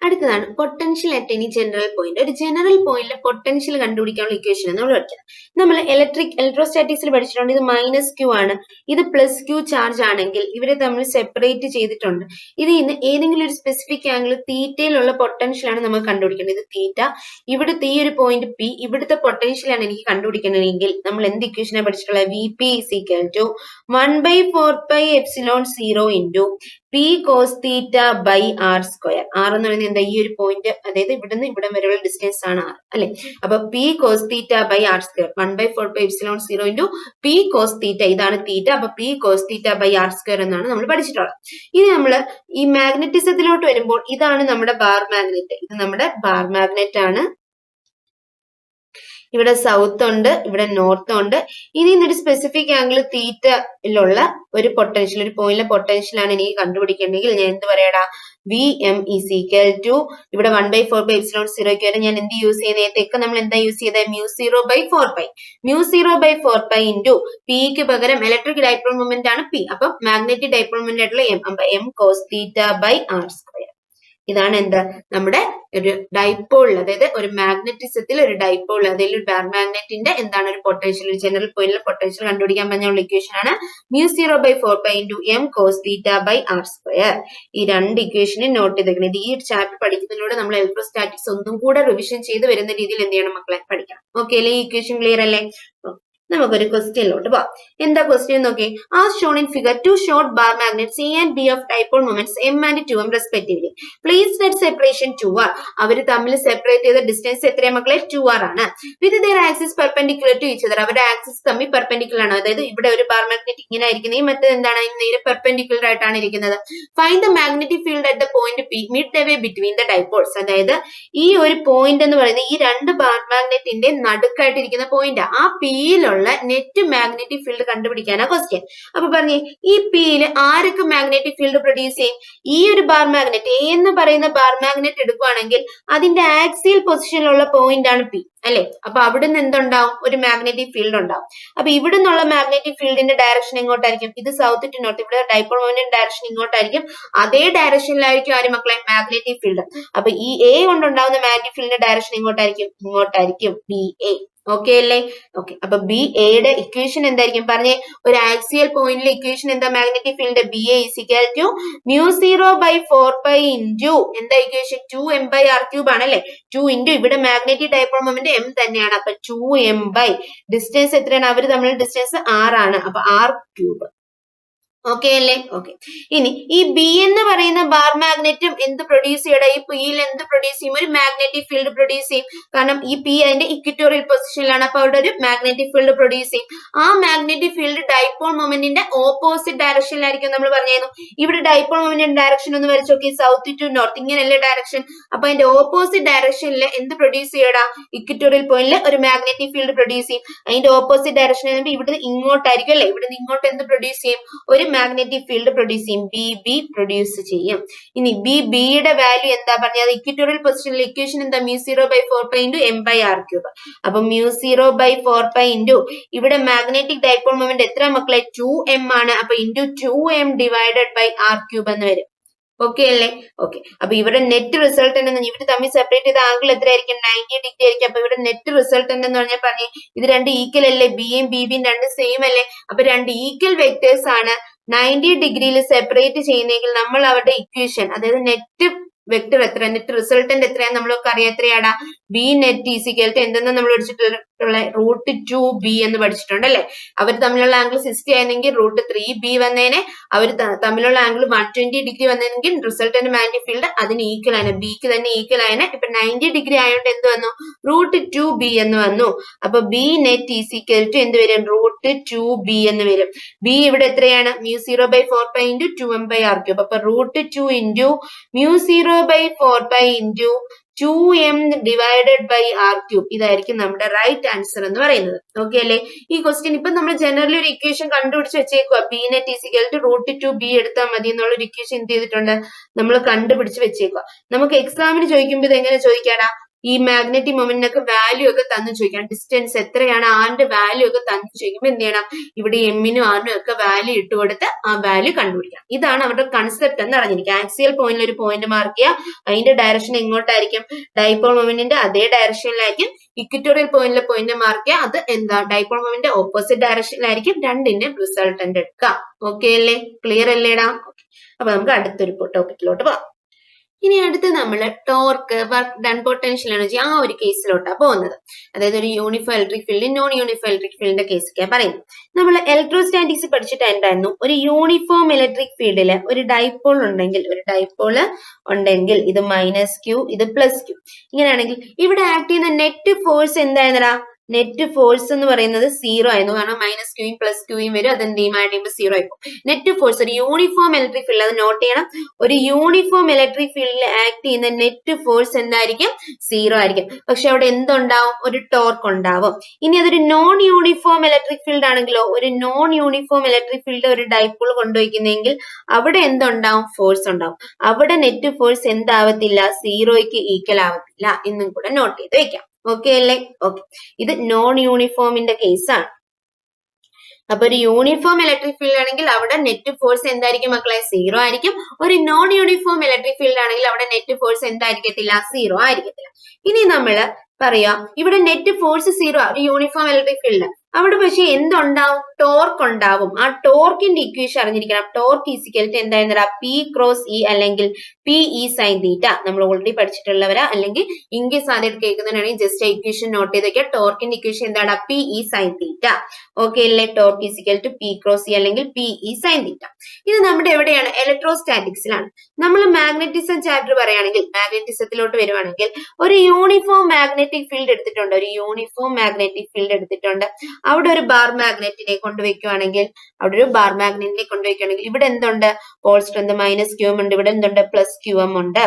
അടുത്തതാണ് potential at any general point. ഒരു ജനറൽ പോയിന്റിലെ പൊട്ടൻഷ്യൽ കണ്ടുപിടിക്കാനുള്ള ഇക്വേഷൻ നമ്മൾ പഠിക്കണം. നമ്മൾ ഇലക്ട്രോസ്റ്റാറ്റിക്സിൽ പഠിച്ചിട്ടുണ്ട്. ഇത് -q ആണ്, ഇത് +q ചാർജ് ആണെങ്കിൽ ഇവരെ തമ്മിൽ സെപ്പറേറ്റ് ചെയ്തിട്ടുണ്ട്. ഇത് ഏതെങ്കിലും ഒരു സ്പെസിഫിക് ആംഗിൾ തീറ്റയിലുള്ള പൊട്ടൻഷ്യൽ ആണ് നമ്മൾ കണ്ടുപിടിക്കേണ്ടത്. ഇത് തീറ്റ, ഇവിടുത്തെ ഈ ഒരു പോയിന്റ് പി, ഇവിടുത്തെ പൊട്ടൻഷ്യൽ ആണ് എനിക്ക് കണ്ടുപിടിക്കണമെങ്കിൽ നമ്മൾ എന്ത് ഇക്വേഷനാണ് പഠിച്ചിട്ടുള്ളത്? Vp = 1/4πε0 into P cos theta by r². r എന്ന് പറയുന്നത് എന്താ? ഈ ഒരു പോയിന്റ്, അതായത് ഇവിടുന്ന് ഇവിടം വരെയുള്ള ഡിസ്റ്റൻസ് ആണ് r അല്ലെ? അപ്പൊ P cos theta by r², 1/4πε0 into P cos theta, ഇതാണ് തീറ്റ. അപ്പൊ P cos theta by r² എന്നാണ് നമ്മൾ പഠിച്ചിട്ടുള്ളത്. ഇത് നമ്മൾ ഈ മാഗ്നറ്റിസത്തിലോട്ട് വരുമ്പോൾ ഇതാണ് നമ്മുടെ ബാർ മാഗ്നറ്റ്. ഇത് നമ്മുടെ ബാർ മാഗ്നറ്റ് ആണ്. ഇവിടെ സൗത്ത് ഉണ്ട്, ഇവിടെ നോർത്ത് ഉണ്ട്. ഇനി ഒരു സ്പെസിഫിക് ആംഗിൾ തീറ്റയിലുള്ള ഒരു പൊട്ടൻഷ്യൽ, ഒരു പോയിന്റിലെ പൊട്ടൻഷ്യൽ ആണ് എനിക്ക് കണ്ടുപിടിക്കേണ്ടെങ്കിൽ ഞാൻ എന്ത് പറയടാ? Vm = ഇവിടെ 1/4πε0ക്ക് വരെ ഞാൻ എന്ത് യൂസ് ചെയ്യുന്നത്? നേരത്തെ നമ്മൾ എന്താ യൂസ് ചെയ്തത്? μ0/4π. μ0/4π ഇൻറ്റു പിക്ക് പകരം ഇലക്ട്രിക് ഡൈപോൾ മൊമെന്റ് ആണ് പി. അപ്പൊ മാഗ്നറ്റിക് ഡൈപോൾ മൊമെന്റ് ആയിട്ടുള്ള m. അപ്പൊ m cos theta by r². ഇതാണ് എന്താ? നമ്മുടെ ഒരു ഡൈപോൾ, അതായത് ഒരു മാഗ്നറ്റിസത്തിൽ ഒരു ഡൈപോൾ, അതായത് ഒരു ബാർ മാഗ്നറ്റിന്റെ എന്താണ് ഒരു പൊട്ടൻഷ്യൽ, ഒരു ജനറൽ പോയിന്റിലെ പൊട്ടൻഷ്യൽ കണ്ടുപിടിക്കാൻ പറഞ്ഞുള്ള ഇക്വേഷൻ ആണ് μ0/4π into m cos theta by r². ഈ രണ്ട് ഇക്വേഷനെ നോട്ട് ചെയ്തേക്കണം. ഇത് ഈ ചാപ്റ്റർ പഠിക്കുന്നതിലൂടെ നമ്മൾ ഇലക്ട്രോസ്റ്റാറ്റിക്സ് ഒന്നും കൂടെ റിവിഷൻ ചെയ്ത് വരുന്ന രീതിയിൽ എന്ത് ചെയ്യണം മക്കളെ? പഠിക്കണം. ഓക്കെ അല്ലേ? ഈ ഇക്വേഷൻ ക്ലിയർ അല്ലേ? നമുക്കൊരു ക്വസ്റ്റ്യനിലോട്ട് പോവാം. എന്താ ക്വസ്റ്റ്യൻ നോക്കി? As shown in figure, two short bar magnets A and B of dipole moments m and 2m respectively. Please let separation 2r. അവർ തമ്മിൽ സെപ്പറേറ്റ് ചെയ്ത ഡിസ്റ്റൻസ് എത്രയാ മക്കളെ? 2r ആണ്. With their axis perpendicular to each other. അവരുടെ axis തമ്മിൽ perpendicular ആണ്. അതായത് ഇവിടെ ഒരു ബാർ മാഗ്നറ്റ് ഇങ്ങനെ ആയിരിക്കുന്നത്, മറ്റേത് എന്താണ്? നേരെ പെർപെൻഡിക്കുലർ ആയിട്ടാണ് ഇരിക്കുന്നത്. Find the magnetic field at the point P midway between the dipoles. അതായത് ഈ ഒരു പോയിന്റ് എന്ന് പറയുന്നത് ഈ രണ്ട് ബാർ മാഗ്നറ്റിന്റെ നടുക്കായിട്ടിരിക്കുന്ന പോയിന്റ്. ആ പിയിലുള്ള നെറ്റ് മാഗ്നറ്റിക് ഫീൽഡ് കണ്ടുപിടിക്കാനാ ക്വസ്റ്റ്യൻ. അപ്പൊ പറഞ്ഞേ, ഈ പിയിൽ ആരൊക്കെ മാഗ്നറ്റിക് ഫീൽഡ് പ്രൊഡ്യൂസ് ചെയ്യും? ഈ ഒരു ബാർ മാഗ്നറ്റ്, എ എന്ന് പറയുന്ന ബാർ മാഗ്നറ്റ് എടുക്കുകയാണെങ്കിൽ അതിന്റെ ആക്സിയൽ പൊസിഷനിലുള്ള പോയിന്റ് ആണ് പി അല്ലെ? അപ്പൊ അവിടുന്ന് എന്തുണ്ടാവും? ഒരു മാഗ്നറ്റിക് ഫീൽഡ് ഉണ്ടാവും. അപ്പൊ ഇവിടെ നിന്നുള്ള മാഗ്നറ്റിക് ഫീൽഡിന്റെ ഡയറക്ഷൻ എങ്ങോട്ടായിരിക്കും? ഇത് സൗത്ത് ടു നോർത്ത്. ഇവിടെ ഡൈപോൾ മൊമെന്റിന്റെ ഡയറക്ഷൻ ഇങ്ങോട്ടായിരിക്കും. അതേ ഡയറക്ഷനിലായിരിക്കും ആര് മക്കളെ? Magnetic field. അപ്പൊ ഈ എ കൊണ്ടുണ്ടാവുന്ന മാഗ്നറ്റിക് ഫീൽഡിന്റെ ഡയറക്ഷൻ എങ്ങോട്ടായിരിക്കും? ഇങ്ങോട്ടായിരിക്കും, ബി എ. ഓക്കെ അല്ലേ? ഓക്കെ. അപ്പൊ ബി എയുടെ ഇക്വേഷൻ എന്തായിരിക്കും? പറഞ്ഞേ, ഒരു ആക്സിയൽ പോയിന്റിലെ ഇക്വേഷൻ എന്താ? മാഗ്നറ്റിക് ഫീൽഡ് BA = μ0/4π ഇൻറ്റു എന്താ ഇക്വേഷൻ? 2m/r³ ആണല്ലേ? 2 ഇൻറ്റു ഇവിടെ മാഗ്നറ്റിക് ഡൈപോൾ മൊമെന്റ് m തന്നെയാണ്. അപ്പൊ 2m/ ഡിസ്റ്റൻസ് എത്രയാണ്? അവർ തമ്മിലുള്ള ഡിസ്റ്റൻസ് r ആണ്. അപ്പൊ r³. ഓക്കെ അല്ലേ? ഓക്കെ. ഇനി ഈ ബി എന്ന് പറയുന്ന ബാർ മാഗ്നറ്റും എന്ത് പ്രൊഡ്യൂസ് ചെയ്യണം? ഈ പിയിൽ എന്ത് പ്രൊഡ്യൂസ് ചെയ്യും? ഒരു മാഗ്നറ്റിക് ഫീൽഡ് പ്രൊഡ്യൂസ് ചെയ്യും. കാരണം ഈ പി അതിന്റെ ഇക്വറ്റോറിയൽ പൊസിഷനിലാണ്. അപ്പൊ അവിടെ ഒരു മാഗ്നറ്റിക് ഫീൽഡ് പ്രൊഡ്യൂസ് ചെയ്യും. ആ മാഗ്നറ്റിക് ഫീൽഡ് ഡൈപോൾ മൊമെന്റിന്റെ ഓപ്പോസിറ്റ് ഡയറക്ഷനിലായിരിക്കും. നമ്മൾ പറഞ്ഞായിരുന്നു ഇവിടെ ഡൈപോൾ മൊമെന്റിന്റെ ഡയറക്ഷൻ ഒന്ന് വരച്ച് നോക്കി, സൗത്ത് ടു നോർത്ത്, ഇങ്ങനെയല്ലേ ഡയറക്ഷൻ. അപ്പൊ അതിന്റെ ഓപ്പോസിറ്റ് ഡയറക്ഷനിൽ എന്ത് പ്രൊഡ്യൂസ് ചെയ്യടാ? ഇക്വറ്റോറിയൽ പോയിന്റിൽ ഒരു മാഗ്നറ്റിക് ഫീൽഡ് പ്രൊഡ്യൂസ് ചെയ്യും. അതിന്റെ ഓപ്പോസിറ്റ് ഡയറക്ഷൻ ഇവിടുന്ന് ഇങ്ങോട്ടായിരിക്കും അല്ലെ? ഇവിടുന്ന് ഇങ്ങോട്ട് എന്ത് പ്രൊഡ്യൂസ് ചെയ്യും? ഒരു മാഗ്നറ്റിക് ഫീൽഡ് പ്രൊഡ്യൂസ് ചെയ്യും. ബി പ്രൊഡ്യൂസ് ചെയ്യും. ഇനി ബിയുടെ വാല്യൂ എന്താ പറഞ്ഞത്? ഇക്വറ്റോറിയൽ പൊസിഷനിൽ ഇക്വേഷൻ എന്താ? μ0/4π × m/r3. അപ്പൊ μ0/4π ഇൻറ്റു ഇവിടെ മാഗ്നറ്റിക് ഡൈപോൾ മൊമെന്റ് എത്ര മക്കളെ? 2m ആണ്. അപ്പൊ into 2m divided by r³ എന്ന് വരും. ഓക്കെ അല്ലേ? ഓക്കെ. അപ്പൊ ഇവിടെ നെറ്റ് റിസൾട്ടന്റ് എന്ന് ഇവര് തമ്മിൽ സെപ്പറേറ്റ് ചെയ്ത ആംഗിൾ എത്രയായിരിക്കും? 90 ഡിഗ്രി ആയിരിക്കും. അപ്പൊ ഇവിടെ നെറ്റ് റിസൾട്ടന്റ് എന്ന് പറഞ്ഞാൽ പറഞ്ഞേ ഇത് രണ്ട് ഈക്വൽ അല്ലേ? ബിയും ബിയും രണ്ട് സെയിം അല്ലേ? അപ്പൊ രണ്ട് ഈക്വൽ വെക്ടേഴ്സ് ആണ് 90 ഡിഗ്രിയിൽ സെപ്പറേറ്റ് ചെയ്യുന്നെങ്കിൽ നമ്മൾ അവരുടെ ഇക്വേഷൻ, അതായത് നെറ്റ് വെക്ടർ എത്ര, നെറ്റ് റിസൾട്ടന്റ് എത്രയാന്ന് നമ്മളൊക്കെ അറിയാം. എത്രയാടാ? ബി നെറ്റ് ഈസിക്കൽ ടു എന്തെന്ന് നമ്മൾ പഠിച്ചിട്ടുള്ള √2b എന്ന് പഠിച്ചിട്ടുണ്ട് അല്ലെ? അവർ തമ്മിലുള്ള ആംഗിൾ 60 ആയിരുന്നെങ്കിൽ √3b വന്നേനെ. അവർ തമ്മിലുള്ള ആംഗിൾ 120 ഡിഗ്രി വന്നെങ്കിൽ റിസൾട്ടന്റ് മാഗ്നറ്റിക് ഫീൽഡ് അതിന് ഈക്വൽ ആണ്, ബിക്ക് തന്നെ ഈക്വൽ ആണ്. ഇപ്പൊ 90 ഡിഗ്രി ആയതുകൊണ്ട് എന്ത് വന്നു? √2b എന്ന് വന്നു. അപ്പൊ ബി നെറ്റ് ഈസിക്കൽ ടു എന്ത് വരും? √2b എന്ന് വരും. ബി ഇവിടെ എത്രയാണ്? μ0/4π × 2m/r³. അപ്പൊ √2 into μ0/4π into 2m divided by r³. ഇതായിരിക്കും നമ്മുടെ റൈറ്റ് ആൻസർ എന്ന് പറയുന്നത്. ഓക്കെ അല്ലേ? ഈ ക്വസ്റ്റ്യൻ ഇപ്പൊ നമ്മൾ ജനറലി ഒരു ഇക്വേഷൻ കണ്ടുപിടിച്ച് വെച്ചേക്കുക. B net is equal to √2b എടുത്താൽ മതി എന്നുള്ള ഒരു ഇക്വേഷൻ എന്ത് ചെയ്തിട്ടുണ്ട്? നമ്മൾ കണ്ടുപിടിച്ച് വെച്ചേക്കുക. നമുക്ക് എക്സാമിന് ചോദിക്കുമ്പോൾ ഇത് എങ്ങനെ ചോദിക്കാടാ? ഈ മാഗ്നറ്റിക് മൊമെന്റിനൊക്കെ വാല്യൂ ഒക്കെ തന്നു ചോദിക്കാം. ഡിസ്റ്റൻസ് എത്രയാണ് ആറിന്റെ വാല്യൂ ഒക്കെ തന്നു ചോദിക്കുമ്പോൾ എന്ത് ചെയ്യണം? ഇവിടെ എമ്മിനും ആറിനും ഒക്കെ വാല്യൂ ഇട്ട് കൊടുത്ത് ആ വാല്യൂ കണ്ടുപിടിക്കാം. ഇതാണ് അവരുടെ കൺസെപ്റ്റ് എന്ന് അറിഞ്ഞിരിക്കുക. ആക്സിയൽ പോയിന്റിൽ ഒരു പോയിന്റ് മാർക്ക് ചെയ്യുക. അതിന്റെ ഡയറക്ഷൻ എങ്ങോട്ടായിരിക്കും? ഡൈപോൾ മൊമെന്റിന്റെ അതേ ഡയറക്ഷനിലായിരിക്കും. ഇക്വറ്റോറിയൽ പോയിന്റിലെ പോയിന്റ് മാർക്ക് ചെയ്യുക. അത് എന്താ? ഡൈപോൾ മൊമെന്റിന്റെ ഓപ്പോസിറ്റ് ഡയറക്ഷനിലായിരിക്കും. രണ്ടിന്റെ റിസൾട്ടന്റ് എടുക്കാം. ഓക്കെ അല്ലേ? ക്ലിയർ അല്ലേടാ? അപ്പൊ നമുക്ക് അടുത്തൊരു ടോപ്പിക്കിലോട്ട് പോവാം. ഇനി അടുത്ത് നമ്മൾ torque, work done, potential energy ആ ഒരു കേസിലോട്ടാണ് പോകുന്നത്. അതായത് ഒരു uniform electric field, non uniform electric ഫീൽഡിന്റെ കേസൊക്കെയാണ് പറയുന്നത്. നമ്മൾ ഇലക്ട്രോസ്റ്റാറ്റിക്സ് പഠിച്ചിട്ട് എന്തായിരുന്നു? ഒരു യൂണിഫോം ഇലക്ട്രിക് ഫീൽഡില് ഒരു ഡൈപോൾ ഉണ്ടെങ്കിൽ, ഇത് -q, ഇത് +q, ഇങ്ങനെയാണെങ്കിൽ ഇവിടെ ആക്ട് ചെയ്യുന്ന നെറ്റ് ഫോഴ്സ് എന്തായിരുന്നടാ? നെറ്റ് ഫോഴ്സ് എന്ന് പറയുന്നത് 0 ആയിരുന്നു. കാരണം -qയും +qയും വരും. അതെന്ത് ചെയ്യും? ആഡ് ചെയ്യുമ്പോൾ 0 ആയിപ്പോ. നെറ്റ് ഫോഴ്സ് ഒരു യൂണിഫോം ഇലക്ട്രിക് ഫീൽഡ്, അത് നോട്ട് ചെയ്യണം. ഒരു യൂണിഫോം ഇലക്ട്രിക് ഫീൽഡിൽ ആക്ട് ചെയ്യുന്ന നെറ്റ് ഫോഴ്സ് എന്തായിരിക്കും? 0 ആയിരിക്കും. പക്ഷെ അവിടെ എന്തുണ്ടാവും? ഒരു ടോർക്ക് ഉണ്ടാവും. ഇനി അതൊരു നോൺ യൂണിഫോം ഇലക്ട്രിക് ഫീൽഡ് ആണെങ്കിലോ, ഒരു നോൺ യൂണിഫോം ഇലക്ട്രിക് ഫീൽഡ് ഒരു ഡൈപോൾ കൊണ്ടുപോയിക്കുന്നെങ്കിൽ അവിടെ എന്തുണ്ടാവും? ഫോഴ്സ് ഉണ്ടാവും. അവിടെ നെറ്റ് ഫോഴ്സ് എന്താവത്തില്ല? 0ക്ക് ഈക്വൽ ആവത്തില്ല എന്നും കൂടെ നോട്ട് ചെയ്ത് വെക്കാം. ഓക്കെ അല്ലേ? ഓക്കെ. ഇത് നോൺ യൂണിഫോമിന്റെ കേസാണ്. അപ്പൊ ഒരു യൂണിഫോം ഇലക്ട്രിക് ഫീൽഡ് ആണെങ്കിൽ അവിടെ നെറ്റ് ഫോഴ്സ് എന്തായിരിക്കും മക്കളെ? 0 ആയിരിക്കും. ഒരു നോൺ യൂണിഫോം ഇലക്ട്രിക് ഫീൽഡ് ആണെങ്കിൽ അവിടെ നെറ്റ് ഫോഴ്സ് എന്തായിരിക്കത്തില്ല? 0 ആയിരിക്കത്തില്ല. ഇനി നമ്മള് പറയാം ഇവിടെ നെറ്റ് ഫോഴ്സ് 0 ഒരു യൂണിഫോം ഇലക്ട്രിക് ഫീൽഡ്. അവിടെ പക്ഷെ എന്തുണ്ടാവും? ടോർക്ക് ഉണ്ടാവും. ആ ടോർക്കിന്റെ ഇക്വേഷൻ അറിഞ്ഞിരിക്കണം. ടോർക്ക് ഈസിക്കൽ ടു എന്തായിരുന്നടാ? P ക്രോസ് E അല്ലെങ്കിൽ PE sin θ. നമ്മൾ ഓൾറെഡി പഠിച്ചിട്ടുള്ളവരാ, അല്ലെങ്കിൽ ഇംഗ്ലീഷ് ആദ്യമായിട്ട് കേൾക്കുന്നവരാണെങ്കിൽ ജസ്റ്റ് ഇക്വേഷൻ നോട്ട് ചെയ്ത് വെക്കുക. ടോർക്കിന്റെ ഇക്വേഷൻ എന്താണ്? PE sin θ. ഓക്കെ അല്ലേ? Torque is equal to P cross E അല്ലെങ്കിൽ PE sin θ. ഇത് നമ്മുടെ എവിടെയാണ്? ഇലക്ട്രോസ്റ്റാറ്റിക്സിലാണ്. നമ്മൾ മാഗ്നറ്റിസം ചാപ്റ്റർ പറയുകയാണെങ്കിൽ, മാഗ്നറ്റിസത്തിലോട്ട് വരുവാണെങ്കിൽ ഒരു യൂണിഫോം മാഗ്നറ്റിക് ഫീൽഡ് എടുത്തിട്ടുണ്ട്. അവിടെ ഒരു ബാർ മാഗ്നറ്റിനെ കൊണ്ടുവയ്ക്കുകയാണെങ്കിൽ, ഇവിടെ എന്തുണ്ട്? പോൾ സ്ട്രെങ്ത് -qm ഉണ്ട്. ഇവിടെ എന്തുണ്ട്? +qm ഉണ്ട്.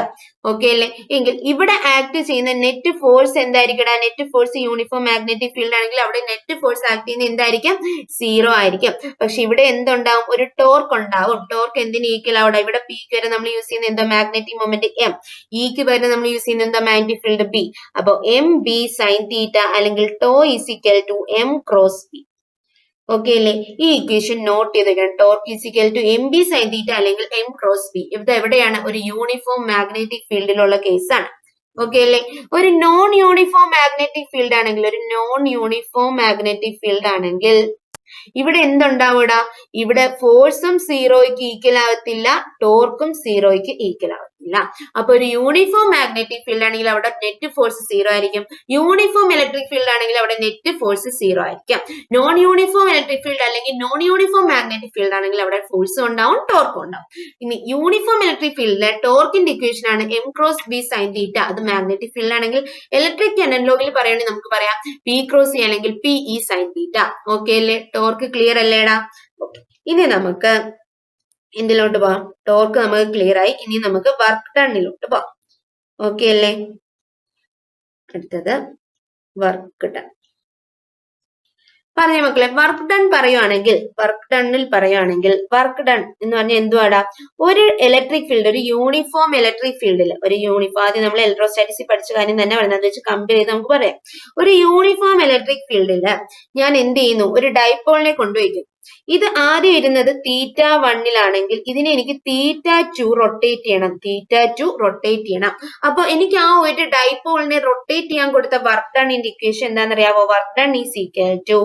ഓക്കെ അല്ലേ? എങ്കിൽ ഇവിടെ ആക്ട് ചെയ്യുന്ന നെറ്റ് ഫോഴ്സ് എന്തായിരിക്കും? Net force uniform magnetic field ആണെങ്കിൽ അവിടെ നെറ്റ് ഫോഴ്സ് ആക്ട് ചെയ്യുന്ന എന്തായിരിക്കും? 0 ആയിരിക്കും. പക്ഷെ ഇവിടെ എന്തുണ്ടാവും? ഒരു ടോർക്ക് ഉണ്ടാവും. ടോർക്ക് എന്തിന് ഈക്വൽ ആവും? ഇവിടെ P ക്ക് വരെ നമ്മൾ യൂസ് ചെയ്യുന്ന എന്താ? Magnetic moment M. E ക്ക് വരെ നമ്മൾ യൂസ് ചെയ്യുന്ന എന്താ? Magnetic field B. അപ്പൊ MB sin θ അല്ലെങ്കിൽ τ = M ക്രോസ് P. ഓക്കെ അല്ലേ? ഈ ഇക്വേഷൻ നോട്ട് ചെയ്ത് വെക്കണം. Torque is equal to MB sin θ അല്ലെങ്കിൽ M ക്രോസ് P. ഇത് എവിടെയാണ്? ഒരു യൂണിഫോം മാഗ്നറ്റിക് ഫീൽഡിലുള്ള കേസാണ്. ഓക്കെ അല്ലേ? ഒരു നോൺ യൂണിഫോം മാഗ്നറ്റിക് ഫീൽഡ് ആണെങ്കിൽ ഇവിടെ എന്തുണ്ടാവൂടാ? ഇവിടെ ഫോഴ്സും 0ക്ക് ഈക്വൽ ആവത്തില്ല, ടോർക്കും 0ക്ക് ഈക്വൽ ആവത്തില്ല. പറ്റില്ല. അപ്പൊ ഒരു യൂണിഫോം മാഗ്നറ്റിക് ഫീൽഡ് ആണെങ്കിൽ അവിടെ നെറ്റ് ഫോഴ്സ് 0 ആയിരിക്കും. യൂണിഫോം ഇലക്ട്രിക് ഫീൽഡ് ആണെങ്കിൽ അവിടെ നെറ്റ് ഫോഴ്സ് 0 ആയിരിക്കും. നോൺ യൂണിഫോം ഇലക്ട്രിക് ഫീൽഡ് അല്ലെങ്കിൽ നോൺ യൂണിഫോം മാഗ്നറ്റിക് ഫീൽഡ് ആണെങ്കിൽ അവിടെ ഫോഴ്സും ഉണ്ടാവും, ടോർക്കും ഉണ്ടാവും. ഇനി യൂണിഫോം ഇലക്ട്രിക് ഫീൽഡിലെ ടോർക്കിന്റെ ഇക്വേഷൻ ആണ് M cross B sine theta. അത് മാഗ്നറ്റിക് ഫീൽഡ് ആണെങ്കിൽ ഇലക്ട്രിക് അനലോഗിൽ പറയുകയാണെങ്കിൽ നമുക്ക് പറയാം P ക്രോസ് E അല്ലെങ്കിൽ PE സൈൻ തീറ്റ. ഓക്കെ അല്ലേ? ടോർക്ക് ക്ലിയർ അല്ലേടാ? ഓക്കെ, ഇനി നമുക്ക് എന്തിലോട്ട് പോവാം? ടോർക്ക് നമുക്ക് ക്ലിയർ ആയി. ഇനി നമുക്ക് വർക്ക് ഡണ്ണിലോട്ട് പോവാം. ഓക്കെ അല്ലേ? അടുത്തത് വർക്ക് ഡൺ. പറഞ്ഞ മക്കളെ, വർക്ക് ഡൺ പറയുവാണെങ്കിൽ, വർക്ക് ഡണ്ണിൽ പറയുവാണെങ്കിൽ വർക്ക് ഡൺ എന്ന് പറഞ്ഞാൽ എന്തുവാടാ? ഒരു ഇലക്ട്രിക് ഫീൽഡ്, ഒരു യൂണിഫോം ഇലക്ട്രിക് ഫീൽഡിൽ, ഒരു യൂണിഫോം, ആദ്യം നമ്മൾ ഇലക്ട്രോസ്റ്റാറ്റിക്സിൽ പഠിച്ച കാര്യം തന്നെ പറയുന്നത്, അത് വെച്ച് കമ്പയർ ചെയ്ത് നമുക്ക് പറയാം. ഒരു യൂണിഫോം ഇലക്ട്രിക് ഫീൽഡിൽ ഞാൻ എന്ത് ചെയ്യുന്നു? ഒരു ഡൈപോളിനെ കൊണ്ടുവയ്ക്കും. ഇത് ആദ്യം ഇരുന്നത് θ1 ഇതിനെ എനിക്ക് θ2 റൊട്ടേറ്റ് ചെയ്യണം. θ2 റൊട്ടേറ്റ് ചെയ്യണം. അപ്പൊ എനിക്ക് ആ ഒരു ഡൈപോളിനെ റൊട്ടേറ്റ് ചെയ്യാൻ കൊടുത്ത വർക്ക് ഡണ്ണിന്റെ ഇക്വേഷൻ എന്താണെന്നറിയാവോ? Work done is equal to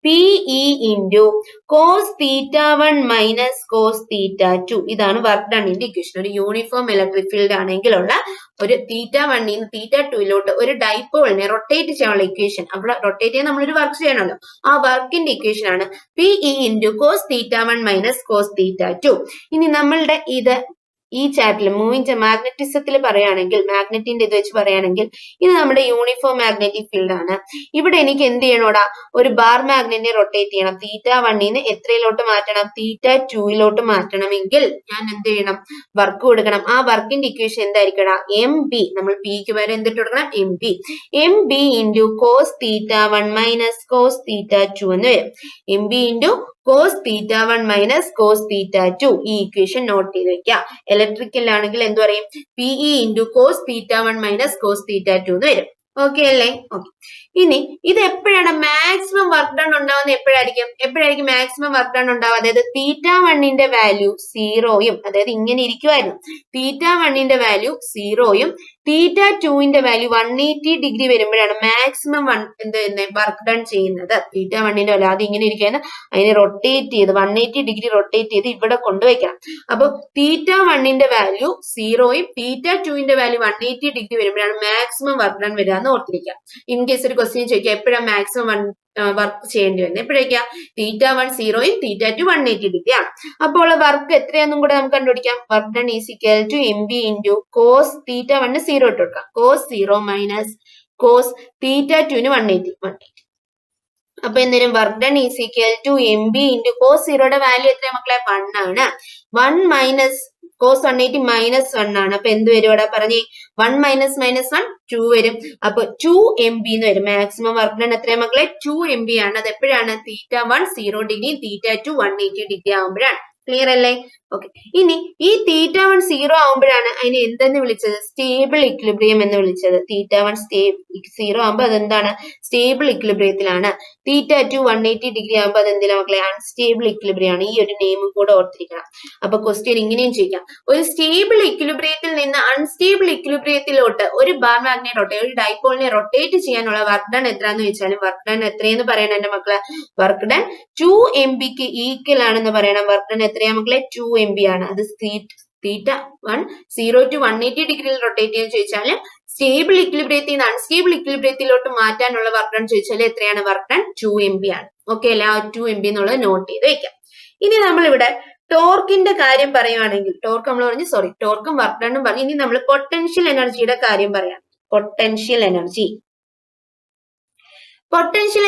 PE into cos θ1 minus cos θ2. ഇതാണ് വർക്ക് ഡണ്ണിന്റെ ഇക്വേഷൻ. ഒരു യൂണിഫോം ഇലക്ട്രിക് ഫീൽഡ് ആണെങ്കിലുള്ള ഒരു θ1 θ2 ഒരു ഡൈപോളിനെ റൊട്ടേറ്റ് ചെയ്യാനുള്ള ഇക്വേഷൻ. അവിടെ റൊട്ടേറ്റ് ചെയ്യാൻ നമ്മളൊരു വർക്ക് ചെയ്യണമല്ലോ. ആ വർക്കിന്റെ ഇക്വേഷൻ ആണ് PE into cos θ1 minus cos θ2. ഇനി നമ്മളുടെ ഇത് ഈ ചാപ്റ്ററിൽ മൂവിങ് മാഗ്നറ്റിസത്തിൽ പറയുകയാണെങ്കിൽ, മാഗ്നറ്റിന്റെ ഇത് വെച്ച് പറയുകയാണെങ്കിൽ, ഇത് നമ്മുടെ യൂണിഫോം മാഗ്നറ്റിക് ഫീൽഡ് ആണ്. ഇവിടെ എനിക്ക് എന്ത് ചെയ്യണോടാ? ഒരു ബാർ മാഗ്നറ്റിനെ റൊട്ടേറ്റ് ചെയ്യണം. θ1 എത്രയിലോട്ട് മാറ്റണം? θ2 മാറ്റണമെങ്കിൽ ഞാൻ എന്ത് ചെയ്യണം? വർക്ക് കൊടുക്കണം. ആ വർക്കിന്റെ ഇക്വേഷൻ എന്തായിരിക്കടാ? MB. നമ്മൾ പിക്ക് വരെ എന്തിട്ട് കൊടുക്കണം? MB into cos θ1 minus cos θ2 എന്ന് വരും. MB into cos θ1 minus cos θ2. ഈ ഇക്വേഷൻ നോട്ട് ചെയ്ത് വെക്കാം. ഇലക്ട്രിക്കൽ ആണെങ്കിൽ എന്ത് പറയും? PE into cos θ1 minus cos θ2 എന്ന് വരും. ഓക്കെ അല്ലേ? ഓക്കെ, ഇനി ഇത് എപ്പോഴാണ് മാക്സിമം വർക്ക് ഡൺ ഉണ്ടാവുന്നത്? എപ്പോഴായിരിക്കും മാക്സിമം വർക്ക് ഡൺ ഉണ്ടാവുക? അതായത് θ1 വാല്യൂ 0യും, അതായത് ഇങ്ങനെ ഇരിക്കുമായിരുന്നു, θ1 വാല്യൂ 0യും θ2 വാല്യൂ 180 ഡിഗ്രി വരുമ്പോഴാണ് മാക്സിമം വർക്ക് ഡൺ ചെയ്യുന്നത്. θ1 വാല്യൂ അത് ഇങ്ങനെ ഇരിക്കുകയാണ്, അതിനെ റൊട്ടേറ്റ് ചെയ്ത് 180 ഡിഗ്രി റൊട്ടേറ്റ് ചെയ്ത് ഇവിടെ കൊണ്ടുവയ്ക്കണം. അപ്പൊ θ1 വാല്യൂ 0യും θ2 വാല്യൂ 180 ഡിഗ്രി വരുമ്പോഴാണ് മാക്സിമം വർക്ക് ഡൺ വരിക എന്ന് ഓർത്തിരിക്കുക. ഇൻ കേസ് ഒരു ക്വസ്റ്റ്യൻ ചോദിക്കുക എപ്പോഴാണ് മാക്സിമം വർക്ക് ചെയ്യേണ്ടി വരുന്നത്? എപ്പോഴേക്കാ? θ1 0യും θ2 180 ഡിഗ്രി ആണ്. അപ്പോൾ വർക്ക് എത്രയാണെന്നും കൂടെ നമുക്ക് കണ്ടുപിടിക്കാം. Work done is equal to MB into cos θ1 0 ഇട്ട് കൊടുക്കാം. cos 0 minus cos θ2 180. അപ്പൊ എന്തേലും work done is equal to MB into cos 0യുടെ വാല്യൂ എത്ര മക്കളെ? 1 ആണ്. 1 മൈനസ് cos 180 മൈനസ് 1 ആണ്. അപ്പൊ എന്ത് വരും ഇവിടെ? പറഞ്ഞേ, 1 മൈനസ് 1 2 വരും. അപ്പൊ 2 MB എന്ന് വരും. മാക്സിമം വർക്ക് ഡൺ എത്രയാ മക്കളെ? 2 MB ആണ്. അത് എപ്പോഴാണ്? θ1 0 ഡിഗ്രി θ2 180 ഡിഗ്രി ആവുമ്പോഴാണ്. ക്ലിയർ അല്ലേ? ഓക്കെ, ഇനി ഈ θ1 0 ആവുമ്പോഴാണ് അതിനെ എന്തെന്ന് വിളിച്ചത്? സ്റ്റേബിൾ ഇക്വിലിബ്രിയം എന്ന് വിളിച്ചത്. θ1 0 ആകുമ്പോൾ അതെന്താണ്? സ്റ്റേബിൾ ഇക്വിലിബ്രിയത്തിലാണ്. θ2 180 ഡിഗ്രി ആകുമ്പോൾ അതെന്തിനാ മക്കളെ? അൺസ്റ്റേബിൾ ഇക്വിലിബ്രിയം ആണ്. ഈ ഒരു നെയിമും കൂടെ ഓർത്തിരിക്കണം. അപ്പൊ ക്വസ്റ്റ്യൻ ഇങ്ങനെയും ചോദിക്കാം, ഒരു സ്റ്റേബിൾ ഇക്വിലിബ്രിയത്തിൽ നിന്ന് അൺസ്റ്റേബിൾ ഇക്വിലിബ്രിയത്തിലോട്ട് ഒരു ബാർ മാഗ്നറ്റ് ഒരു ഡൈപോളിനെ റൊട്ടേറ്റ് ചെയ്യാനുള്ള വർക്ക് ഡൺ എത്രയാന്ന് ചോദിച്ചാലും വർക്ക് ഡൺ എത്രയെന്ന് പറയണം എന്റെ മക്കളെ? വർക്ക് ഡൺ 2 MBക്ക് ഈക്വൽ ആണെന്ന് പറയണം. വർക്ക് ഡൺ എത്രയാ മക്കളെ? 2 MB ആണ്. അത് θ1 0 to 180 ഡിഗ്രിയിൽ റൊട്ടേറ്റ് ചെയ്യാൻ ചോദിച്ചാൽ സ്റ്റേബിൾ ഇക്വിലിബ്രിയത്തിൽ നിന്ന് അൺസ്റ്റേബിൾ ഇക്വിലിബ്രിയത്തിലോട്ട് മാറ്റാനുള്ള വർക്ക് ഡൺ ചോദിച്ചാൽ എത്രയാണ്? വർക്ക് ഡൺ 2 MB ആണ്. ഓക്കെ അല്ലെ? ആ 2 MB എന്നുള്ളത് നോട്ട് ചെയ്ത് വെക്കാം. ഇനി നമ്മൾ ഇവിടെ ടോർക്കിന്റെ കാര്യം പറയുവാണെങ്കിൽ, ടോർക്ക് നമ്മൾ പറഞ്ഞു, ടോർക്കും വർക്ക് ഡണ്ണും പറഞ്ഞു. ഇനി നമ്മൾ പൊട്ടൻഷ്യൽ എനർജിയുടെ കാര്യം പറയാം. പൊട്ടൻഷ്യൽ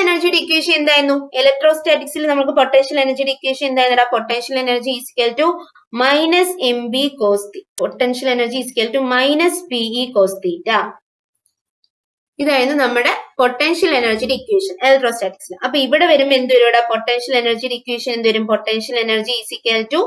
എനർജിയുടെ ഇക്വേഷൻ എന്തായിരുന്നു? ഇലക്ട്രോസ്റ്റാറ്റിക്സിൽ നമുക്ക് പൊട്ടൻഷ്യൽ എനർജിയുടെ ഇക്വേഷൻ എന്തായിരുന്നു? Potential energy is equal to minus MB cos θ. Potential energy is equal to minus PE cos θ. ഇതായിരുന്നു നമ്മുടെ പൊട്ടൻഷ്യൽ എനർജിയുടെ ഇക്വേഷൻ ഇലക്ട്രോസ്റ്റാറ്റിക്സിൽ. അപ്പൊ ഇവിടെ വരുമ്പോൾ എന്ത് വരും? പൊട്ടൻഷ്യൽ എനർജിയുടെ ഇക്വേഷൻ എന്ത് വരും? Potential energy is equal to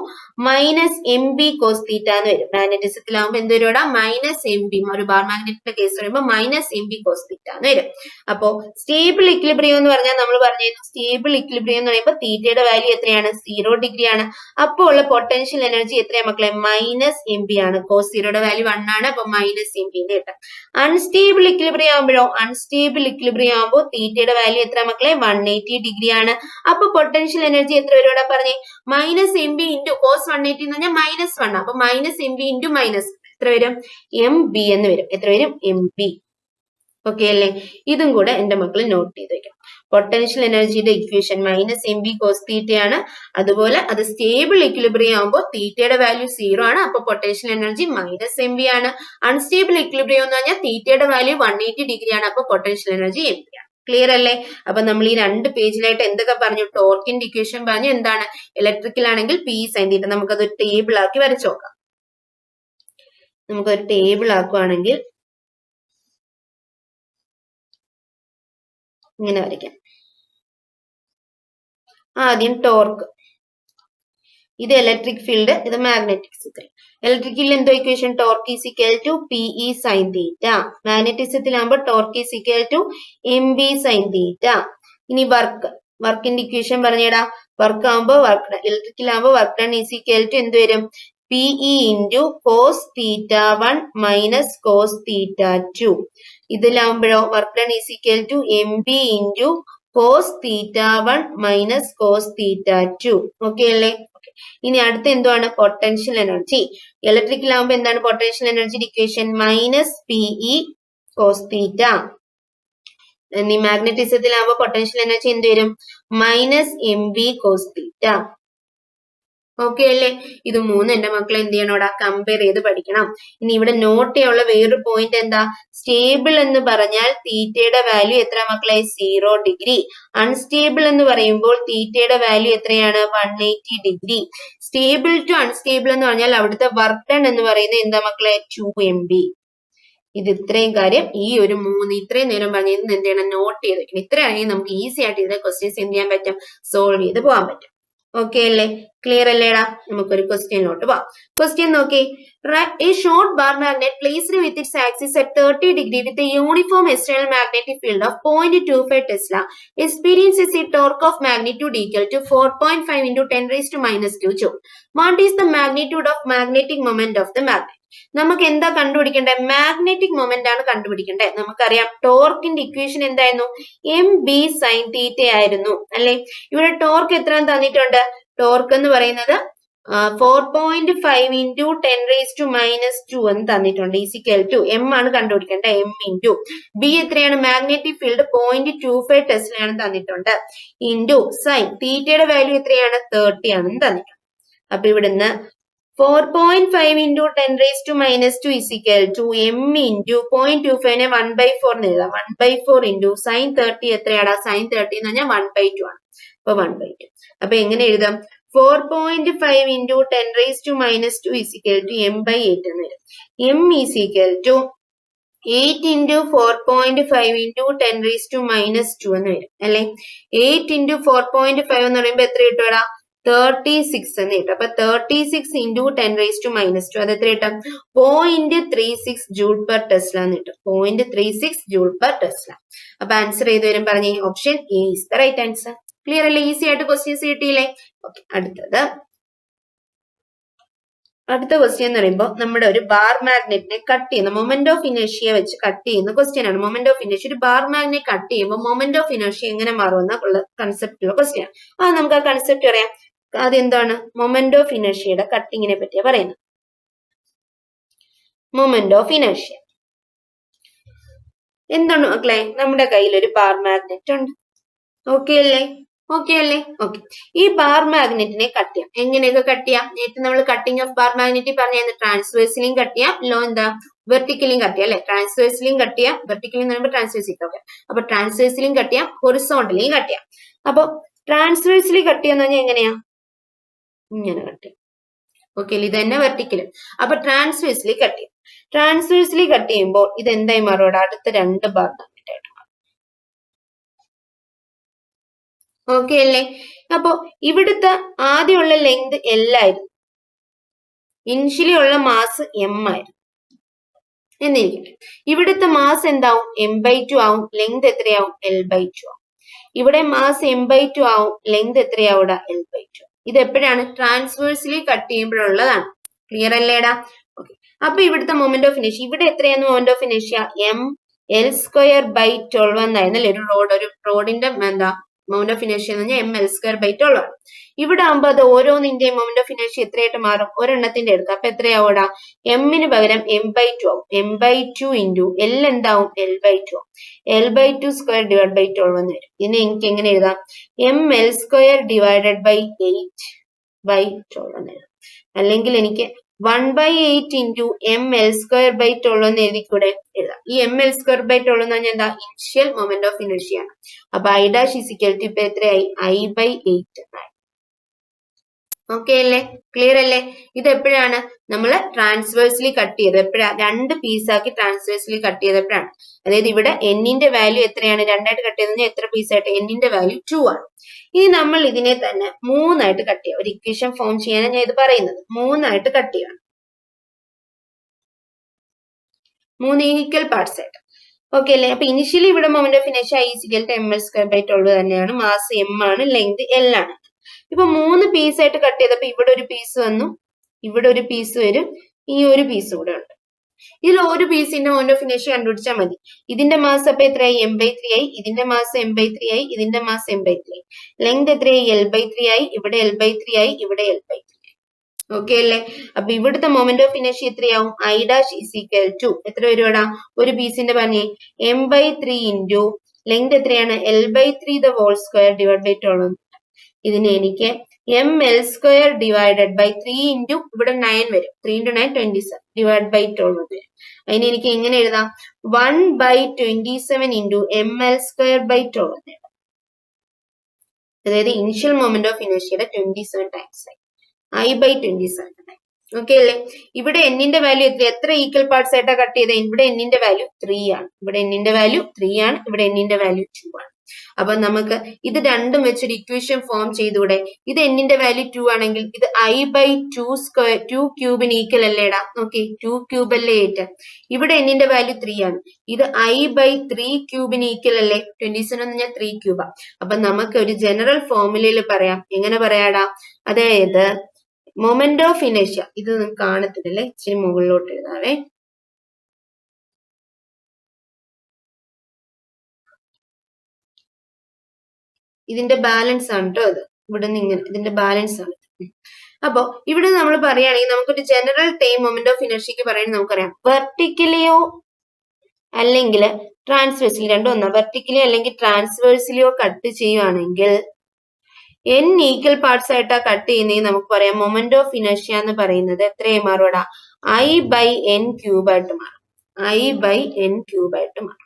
minus MB cos θ എന്ന് വരും. മാഗ്നറ്റിസത്തിലാവുമ്പോൾ എന്ത് വരും? Minus MB. ഒരു ബാർ മാഗ്നറ്റിന്റെ കേസ് വരുമ്പോൾ മൈനസ് MB cos θ എന്ന് വരും. അപ്പോ സ്റ്റേബിൾ ഇക്വിലിബ്രിയം എന്ന് പറഞ്ഞാൽ നമ്മൾ പറഞ്ഞിരുന്നു, സ്റ്റേബിൾ ഇക്വിലിബ്രിയം എന്ന് പറയുമ്പോൾ തീറ്റയുടെ വാല്യൂ എത്രയാണ്? 0 ഡിഗ്രി ആണ്. അപ്പോൾ ഉള്ള പൊട്ടൻഷ്യൽ എനർജി എത്രയാണ് മക്കളെ? മൈനസ് MB ആണ്. cos 0യുടെ വാല്യൂ 1 ആണ്. അപ്പൊ മൈനസ് MB എന്ന് കിട്ടും. അൺസ്റ്റേബിൾ ഇക്വിലിബ്രിയം ആവുമ്പോഴോ? അൺസ്റ്റേബിൾ ഇക്വിലിബ്രിയം ആകുമ്പോൾ തീറ്റയുടെ വാല്യൂ എത്ര മക്കളെ? 180 ഡിഗ്രി ആണ്. അപ്പൊ പൊട്ടൻഷ്യൽ എനർജി എത്ര വരും ഇവിടെ? പറഞ്ഞേ, മൈനസ് MB ഇൻറ്റു cos 180 എന്ന് പറഞ്ഞാൽ -1. അപ്പൊ മൈനസ് MB ഇൻറ്റു മൈനസ് എത്ര വരും? MB എന്ന് വരും. എത്ര വരും? MB. ഓക്കെ അല്ലേ? ഇതും കൂടെ എന്റെ മക്കൾ നോട്ട് ചെയ്ത് വെക്കണം. പൊട്ടൻഷ്യൽ എനർജിയുടെ ഇക്വേഷൻ -MB cos തീറ്റയാണ്. അതുപോലെ അത് സ്റ്റേബിൾ ഇക്വിലിബ്രിയം ആകുമ്പോൾ തീറ്റയുടെ വാല്യൂ 0 ആണ്. അപ്പൊ പൊട്ടൻഷ്യൽ എനർജി -MB ആണ്. അൺസ്റ്റേബിൾ ഇക്വിലിബ്രിയം എന്ന് പറഞ്ഞാൽ തീറ്റയുടെ വാല്യൂ 180 ഡിഗ്രി ആണ്. അപ്പൊ പൊട്ടൻഷ്യൽ എനർജി MB ആണ്. ക്ലിയർ അല്ലേ? അപ്പൊ നമ്മൾ ഈ 2 പേജിലായിട്ട് എന്തൊക്കെ പറഞ്ഞു? ടോർക്കിന്റെ ഇക്വേഷൻ പറഞ്ഞു. എന്താണ്? ഇലക്ട്രിക്കൽ ആണെങ്കിൽ P sin തീറ്റ. നമുക്കത് ടേബിൾ ആക്കി വരച്ചു നോക്കാം. നമുക്കൊരു ടേബിൾ ആക്കുവാണെങ്കിൽ ഇങ്ങനെ വരയ്ക്കാം. ആദ്യം ടോർക്ക്, ഇത് ഇലക്ട്രിക് ഫീൽഡ്, ഇത് മാഗ്നറ്റിക് ഫീൽഡ്. ഇലക്ട്രിക്കൽ എന്തോ equation? Torque is equal to PE sin theta. മാഗ്നറ്റിസത്തിലാകുമ്പോൾ torque is equal to MB sin theta. ഇനി വർക്കിന്റെ ഇക്വേഷൻ പറഞ്ഞേടാ. വർക്ക് ആകുമ്പോൾ ഇലക്ട്രിക്കൽ ആകുമ്പോൾ work done is equal to എന്ത് വരും? PE into cos θ1 minus cos θ2. ഇതിലാകുമ്പോഴോ work done is equal to MB into cos θ1 minus cos θ2. Okay അല്ലേ? ഇനി അടുത്ത എന്താണ്? Potential energy. ഇലക്ട്രിക്കൽ ആകുമ്പോൾ എന്താണ് പൊട്ടൻഷ്യൽ എനർജിയുടെ ഇക്വേഷൻ? -PE cos θ. ഇനി മാഗ്നറ്റിസത്തിലാകുമ്പോൾ പൊട്ടൻഷ്യൽ എനർജി എന്ത് വരും? -MB cos θ. ഓക്കെ അല്ലേ? ഇത് മൂന്ന് എന്റെ മക്കളെ എന്ത് ചെയ്യണോടാ? കമ്പയർ ചെയ്ത് പഠിക്കണം. ഇനി ഇവിടെ നോട്ട് ചെയ്യാനുള്ള വേറൊരു പോയിന്റ് എന്താ? സ്റ്റേബിൾ എന്ന് പറഞ്ഞാൽ തീറ്റയുടെ വാല്യൂ എത്ര മക്കളെ? 0 ഡിഗ്രി. അൺസ്റ്റേബിൾ എന്ന് പറയുമ്പോൾ തീറ്റയുടെ വാല്യൂ എത്രയാണ്? 180 ഡിഗ്രി. സ്റ്റേബിൾ ടു അൺസ്റ്റേബിൾ എന്ന് പറഞ്ഞാൽ അവിടുത്തെ വർക്ക് ഡൺ എന്ന് പറയുന്നത് എന്താ മക്കളെ? 2MB. ഇത് ഇത്രയും കാര്യം ഈ ഒരു ഇത്രയും നേരം പറഞ്ഞത് എന്ത് ചെയ്യണം? നോട്ട് ചെയ്ത് വെക്കണം. ഇത്രയാണെങ്കിൽ നമുക്ക് ഈസി ആയിട്ട് ഇതിന്റെ ക്വസ്റ്റ്യൻസ് എന്ത് ചെയ്യാൻ പറ്റും? സോൾവ് ചെയ്ത് പോകാൻ പറ്റും. ഓക്കെ അല്ലേ? ക്ലിയർ അല്ലേടാ? നമുക്കൊരു ക്വസ്റ്റ്യനിലോട്ട് പോവാം. ക്വസ്റ്റ്യൻ നോക്കി. A short bar magnet placed with its axis at 30 degree with a uniform external magnetic field of 0.25 Tesla experiences a torque of magnitude equal to 4.5 into 10 raised to -2 joule. What is the magnitude of magnetic moment of the magnet? നമുക്ക് എന്താ കണ്ടുപിടിക്കേണ്ടത്? Magnetic moment ആണ് കണ്ടുപിടിക്കേണ്ടത്. നമുക്കറിയാം ടോർക്കിന്റെ equation എന്തായിരുന്നു? MB sin തീറ്റ ആയിരുന്നു അല്ലെ? ഇവിടെ ടോർക്ക് എത്ര തന്നിട്ടുണ്ട്? ടോർക്ക് എന്ന് പറയുന്നത് 4.5 into 10 raised to -2 എന്ന് തന്നിട്ടുണ്ട്. ഈസിക്കൽ ടു M ആണ് കണ്ടുപിടിക്കേണ്ടത്. M into B എത്രയാണ്? മാഗ്നറ്റിക് ഫീൽഡ് 0.25 ടെസ്ല ആണ് തന്നിട്ടുണ്ട്. ഇൻറ്റു സൈൻ തീറ്റയുടെ വാല്യൂ എത്രയാണ്? 30 ആണെന്ന് തന്നിട്ടുണ്ട്. അപ്പൊ ഇവിടുന്ന് 4.5 into 10 raised to -2 is equal to M into 0.25 1/4 എന്ന് എഴുതാം. 1/4 into sin 30 എത്രയാടാ? sin 30 എന്ന് പറഞ്ഞാൽ 1/2 ആണ്. അപ്പൊ 1/2. അപ്പൊ എങ്ങനെ എഴുതാം? 4.5 into 10 raised to -2 is equal to M/8 എന്ന് വരും. M is equal to 8 into 4.5 into 10 raised to -2 എന്ന് വരും അല്ലെ? 8 into 4.5 എന്ന് പറയുമ്പോൾ എത്ര കിട്ടുവാടാ? 36 എന്ന് കിട്ടും. അപ്പൊ 36 into 10 raised to -2 അത് എത്ര കിട്ടും? 0.36 ജൂൾ പെർ ടെസ്ല എന്ന് കിട്ടും. 0.36 ജൂൾ പെർ ടെസ്ല. അപ്പൊ ആൻസർ ചെയ്ത് വരും പറഞ്ഞേ. Option A is the right answer. Clear അല്ലേ? ഈസി ആയിട്ട് ക്വസ്റ്റ്യൻസ് കിട്ടിയില്ലേ? ഓക്കെ. അടുത്ത ക്വസ്റ്റ്യൻ എന്ന് പറയുമ്പോൾ നമ്മുടെ ഒരു ബാർ മാഗ്നറ്റിനെ കട്ട് ചെയ്യുന്ന മൊമെന്റ് ഓഫ് ഇനർഷ്യ വെച്ച് കട്ട് ചെയ്യുന്ന ക്വസ്റ്റ്യൻ ആണ്. മൊമെന്റ് ഓഫ് ഇനർഷ്യ, ഒരു ബാർ മാഗ്നറ്റ് കട്ട് ചെയ്യുമ്പോൾ മൊമെന്റ് ഓഫ് ഇനർഷ്യ എങ്ങനെ മാറുമെന്ന ഉള്ള കൺസെപ്റ്റുള്ള ക്വസ്റ്റ്യൻ ആണ്. നമുക്ക് ആ കൺസെപ്റ്റ് അറിയാം. അതെന്താണ്? മൊമെന്റ് ഓഫ് ഇനർഷ്യയുടെ കട്ടിങ്ങിനെ പറ്റിയാ പറയുന്നത്. മൊമെന്റ് ഓഫ് ഇനർഷ്യ എന്താണ് മക്കളെ? നമ്മുടെ കയ്യിൽ ഒരു ബാർ മാഗ്നറ്റ് ഉണ്ട്. ഓക്കെ അല്ലേ? ഓക്കെ. ഈ ബാർ മാഗ്നറ്റിനെ കട്ട് ചെയ്യാം. എങ്ങനെയൊക്കെ കട്ട് ചെയ്യാം? നേരത്തെ നമ്മൾ കട്ടിങ് ഓഫ് ബാർ മാഗ്നറ്റ് പറഞ്ഞാൽ ട്രാൻസ്വേഴ്സിലും കട്ട് ചെയ്യാം, വെർട്ടിക്കലിയും കട്ട് ചെയ്യാം അല്ലെ? ട്രാൻസ്വേഴ്സിലും കട്ട് ചെയ്യാം, വെർട്ടിക്കലി എന്ന് പറയുമ്പോൾ ട്രാൻസ്വേഴ്സിൽ. ഓക്കെ. അപ്പൊ ട്രാൻസ്വേഴ്സിലും കട്ട് ചെയ്യാം, ഹൊറിസോണ്ടലിയും കട്ട് ചെയ്യാം. അപ്പൊ ട്രാൻസ്വേഴ്സിലി കട്ട് ചെയ്യാന്ന് പറഞ്ഞാൽ എങ്ങനെയാ? ഇങ്ങനെ കട്ട് ചെയ്യാം. ഓക്കെ. ഇത് തന്നെ വെർട്ടിക്കലും. അപ്പൊ ട്രാൻസ്വേഴ്സിലി കട്ട് ചെയ്യാം. ട്രാൻസ്വേഴ്സിലി കട്ട് ചെയ്യുമ്പോൾ ഇത് എന്തായി മാറും? അടുത്ത 2 ബാർ മാഗ്നറ്റ് ആയിട്ട് മാറും. ഓക്കെ അല്ലേ? അപ്പൊ ഇവിടുത്തെ ആദ്യമുള്ള ലെങ്ത് L ആയിരുന്നു. ഇനിഷ്യലി ഉള്ള മാസ് M ആയിരുന്നു എന്നിരിക്കട്ടെ. ഇവിടുത്തെ മാസ് എന്താവും? M/2 ആവും. ലെങ്ത് എത്രയാവും? L/2 ആവും. ഇവിടെ മാസ് M/2 ആവും. ലെങ്ത് എത്രയാവും? L/2. ഇത് എപ്പോഴാണ്? ട്രാൻസ്വേഴ്സിലി കട്ട് ചെയ്യുമ്പോഴുള്ളതാണ്. ക്ലിയർ അല്ലേടാ? ഓക്കെ. അപ്പൊ ഇവിടുത്തെ മൊമെന്റ് ഓഫ് ഇനർഷ്യ ഇവിടെ എത്രയായിരുന്നു? Moment of inertia M L² by 12 എന്നായിരുന്നു അല്ലെ? ഒരു റോഡിന്റെ മൊമെന്റ് ഓഫ് ഇനേഷ്യ എന്ന് പറഞ്ഞാൽ ml²/12 ആണ്. ഇവിടെ ആകുമ്പോൾ അത് ഓരോന്നിന്റെയും മൊമെന്റ് ഓഫ് ഇനേഷ്യ എത്രയായിട്ട് മാറും? ഒരെണ്ണത്തിന്റെ എടുക്കാം. അപ്പൊ എത്രയാവൂടാ? എമ്മിന് പകരം m/2 ആവും. m/2 ഇൻറ്റു എൽ എന്താവും? l/2 ആവും. l/2² / 12 എന്ന് വരും. ഇനി എനിക്ക് എങ്ങനെ എഴുതാം? ml² / 8/12 എന്ന് എഴുതാം. അല്ലെങ്കിൽ എനിക്ക് 1/8 ഇൻറ്റു ml²/12 എന്ന് എഴുതിക്കൂടെ? എഴുതാം. ഈ ml²/12 എന്ന് പറഞ്ഞാൽ എന്താ? ഇനിഷ്യൽ മൊമെന്റ് ഓഫ് ഇനേഷ്യ ആണ്. അപ്പൊ I' = ഇപ്പൊ എത്രയായി? I/8 എന്നായി. ഓക്കെ അല്ലേ? ക്ലിയർ അല്ലേ? ഇത് എപ്പോഴാണ് നമ്മൾ ട്രാൻസ്വേഴ്സ്ലി കട്ട് ചെയ്തത്? എപ്പോഴാ? 2 പീസാക്കി ട്രാൻസ്വേഴ്സ്ലി കട്ട് ചെയ്തപ്പോഴാണ്. അതായത് ഇവിടെ എന്നിന്റെ വാല്യൂ എത്രയാണ്? 2ആയിട്ട് കട്ട് ചെയ്തത് എത്ര പീസായിട്ട്? എന്നിന്റെ വാല്യൂ 2 ആണ്. ഇനി നമ്മൾ ഇതിനെ തന്നെ 3ആയിട്ട് കട്ട് ചെയ്യാം. ഒരു ഇക്വേഷൻ ഫോം ചെയ്യാനാണ് ഞാൻ ഇത് പറയുന്നത്. 3ആയിട്ട് കട്ട് ചെയ്യണം. 3 ഈക്വൽ പാർട്സ് ആയിട്ട്. ഓക്കെ അല്ലേ? അപ്പൊ ഇനിഷ്യലി ഇവിടെ മൊമെന്റ് ഓഫ് ഇനേഷ്യ I = ml²/12 തന്നെയാണ്. മാസ് m ആണ്, ലെങ്ത് L ആണ്. ഇപ്പൊ 3 പീസായിട്ട് കട്ട് ചെയ്തപ്പോ ഇവിടെ ഒരു പീസ് വന്നു, ഇവിടെ ഒരു പീസ് വരും, ഈ ഒരു പീസ് കൂടെ ഉണ്ട്. ഇതിൽ ഒരു പീസിന്റെ മൊമെന്റ് ഓഫ് ഇനേഷ്യ കണ്ടുപിടിച്ചാൽ മതി. ഇതിന്റെ മാസ് അപ്പൊ എത്രയായി? m/3 ആയി. ഇതിന്റെ മാസ് m/3 ആയി. ഇതിന്റെ മാസ് m/3 ആയി. ലെങ്ത് എത്രയായി? L/3 ആയി. ഇവിടെ L/3 ആയി. ഇവിടെ L/3 ആയി. ഓക്കെ അല്ലേ? അപ്പൊ ഇവിടുത്തെ മൊമെന്റ് ഓഫ് ഇനേഷ്യ എത്രയാവും? I' = എത്ര വരുവാടാ? ഒരു പീസിന്റെ പറഞ്ഞേ m/3 ഇൻറ്റു ലെങ്ത് എത്രയാണ്? L/3² / 12. ഇതിന് എനിക്ക് ml² / 3 ഇൻറ്റു ഇവിടെ 9 വരും. 3 × 9 27 / 12 വരും. അതിന് എനിക്ക് എങ്ങനെ എഴുതാം? 1/27 ഇൻറ്റു ml²/12 എന്ന് എഴുതാം. അതായത് ഇനിഷ്യൽ മൊമെന്റ് ഓഫ് ഇനേഷ്യയുടെ 27 ടൈംസ് ആയി. I/27 ആയി. ഓക്കെ അല്ലേ? ഇവിടെ എന്നിന്റെ വാല്യൂ എത്ര ഈക്വൽ പാർട്സ് ആയിട്ടാ കട്ട് ചെയ്തത്? ഇവിടെ എന്നിന്റെ വാല്യൂ 3 ആണ്. ഇവിടെ എന്നിന്റെ വാല്യൂ 3 ആണ്. ഇവിടെ എന്നിന്റെ വാല്യൂ 2 ആണ്. അപ്പൊ നമുക്ക് ഇത് രണ്ടും വെച്ചൊരു ഇക്വേഷൻ ഫോം ചെയ്തൂടെ? ഇത് എന്നിന്റെ വാല്യൂ 2 ആണെങ്കിൽ ഇത് I/2² ഈക്വൽ അല്ലേടാ? ഓക്കെ, 2³ അല്ലേ 8? ഇവിടെ എന്നിന്റെ വാല്യൂ 3 ആണ്. ഇത് I/3³ ഈക്വൽ അല്ലേ? 27 എന്ന് പറഞ്ഞാൽ 3³ അപ്പൊ നമുക്ക് ഒരു ജനറൽ ഫോർമുലയിൽ പറയാം. എങ്ങനെ പറയാടാ? അതായത് മൊമെന്റ് ഓഫ് ഇനേഷ്യ, ഇത് നിങ്ങൾക്ക് കാണത്തില്ലല്ലേ, ഇച്ചിരി മുകളിലോട്ട് എഴുതാവേ. ഇതിന്റെ ബാലൻസ് ആണ് കേട്ടോ അത്. ഇവിടെ നിന്ന് ഇങ്ങനെ ഇതിന്റെ ബാലൻസ് ആണ്. അപ്പൊ ഇവിടെ നമ്മൾ പറയുകയാണെങ്കിൽ നമുക്കൊരു ജനറൽ ടൈം മൊമെന്റ് ഓഫ് ഇനേഷ്യക്ക് പറയുന്നത് നമുക്കറിയാം. വെർട്ടിക്കലിയോ അല്ലെങ്കിൽ ട്രാൻസ്വേഴ്സിലി, രണ്ടും ഒന്നാ. വെർട്ടിക്കലി അല്ലെങ്കിൽ ട്രാൻസ്വേഴ്സിലിയോ കട്ട് ചെയ്യുവാണെങ്കിൽ n ഈക്വൽ പാർട്സ് ആയിട്ടാ കട്ട് ചെയ്യുന്നതെങ്കിൽ നമുക്ക് പറയാം മൊമെന്റ് ഓഫ് ഇനേഷ്യ എന്ന് പറയുന്നത് എത്രയായി മാറുവാടാ? I/n³ ആയിട്ട് മാറും. I/n³ ആയിട്ട് മാറും.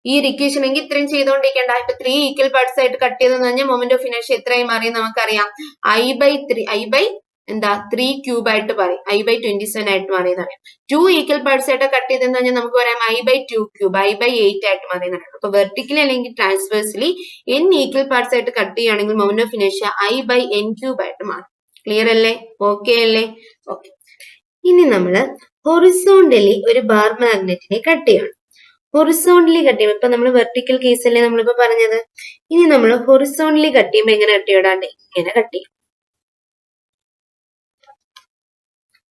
ഈ ഒരു ഇക്വേഷൻ എങ്കിൽ ഇത്രയും ചെയ്തുകൊണ്ടിരിക്കേണ്ട. ഇപ്പൊ 3 ഈക്വൽ പാർട്സ് ആയിട്ട് കട്ട് ചെയ്തെന്ന് പറഞ്ഞാൽ മൊമെന്റ് ഓഫ് ഇനേഷ്യ എത്രയായി മാറി നമുക്കറിയാം? I/3³ ആയിട്ട് പറയും. I/27 ആയിട്ട് മാറിയെന്ന് പറയാം. 2 ഈക്വൽ പാർട്സ് ആയിട്ട് കട്ട് ചെയ്തെന്ന് പറഞ്ഞാൽ നമുക്ക് പറയാം I/2³, I/8 ആയിട്ട് മാറിയെന്ന് പറയാം. അപ്പൊ വെർട്ടിക്കലി അല്ലെങ്കിൽ ട്രാൻസ്വേഴ്സിലി n ഈക്വൽ പാർട്സ് ആയിട്ട് കട്ട് ചെയ്യുകയാണെങ്കിൽ മൊമെന്റ് ഓഫ് ഇനേഷ്യ I/n³ ആയിട്ട് മാറും. ക്ലിയർ അല്ലേ? ഓക്കെ അല്ലേ? ഓക്കെ. ഇനി നമ്മള് ഹൊറിസോണ്ടലി ഒരു ബാർ മാഗ്നറ്റിനെ കട്ട് ചെയ്യണം. ഹൊറിസോണ്ടലി കട്ട് ചെയ്യുമ്പോൾ ഇപ്പൊ നമ്മൾ വെർട്ടിക്കൽ കേസല്ലേ നമ്മളിപ്പോ പറഞ്ഞത്. ഇനി നമ്മൾ ഹൊറിസോണ്ടലി കട്ട് ചെയ്യുമ്പോൾ എങ്ങനെ കട്ട് ചെയ്യടാണ്ട്? ഇങ്ങനെ കട്ട് ചെയ്യും.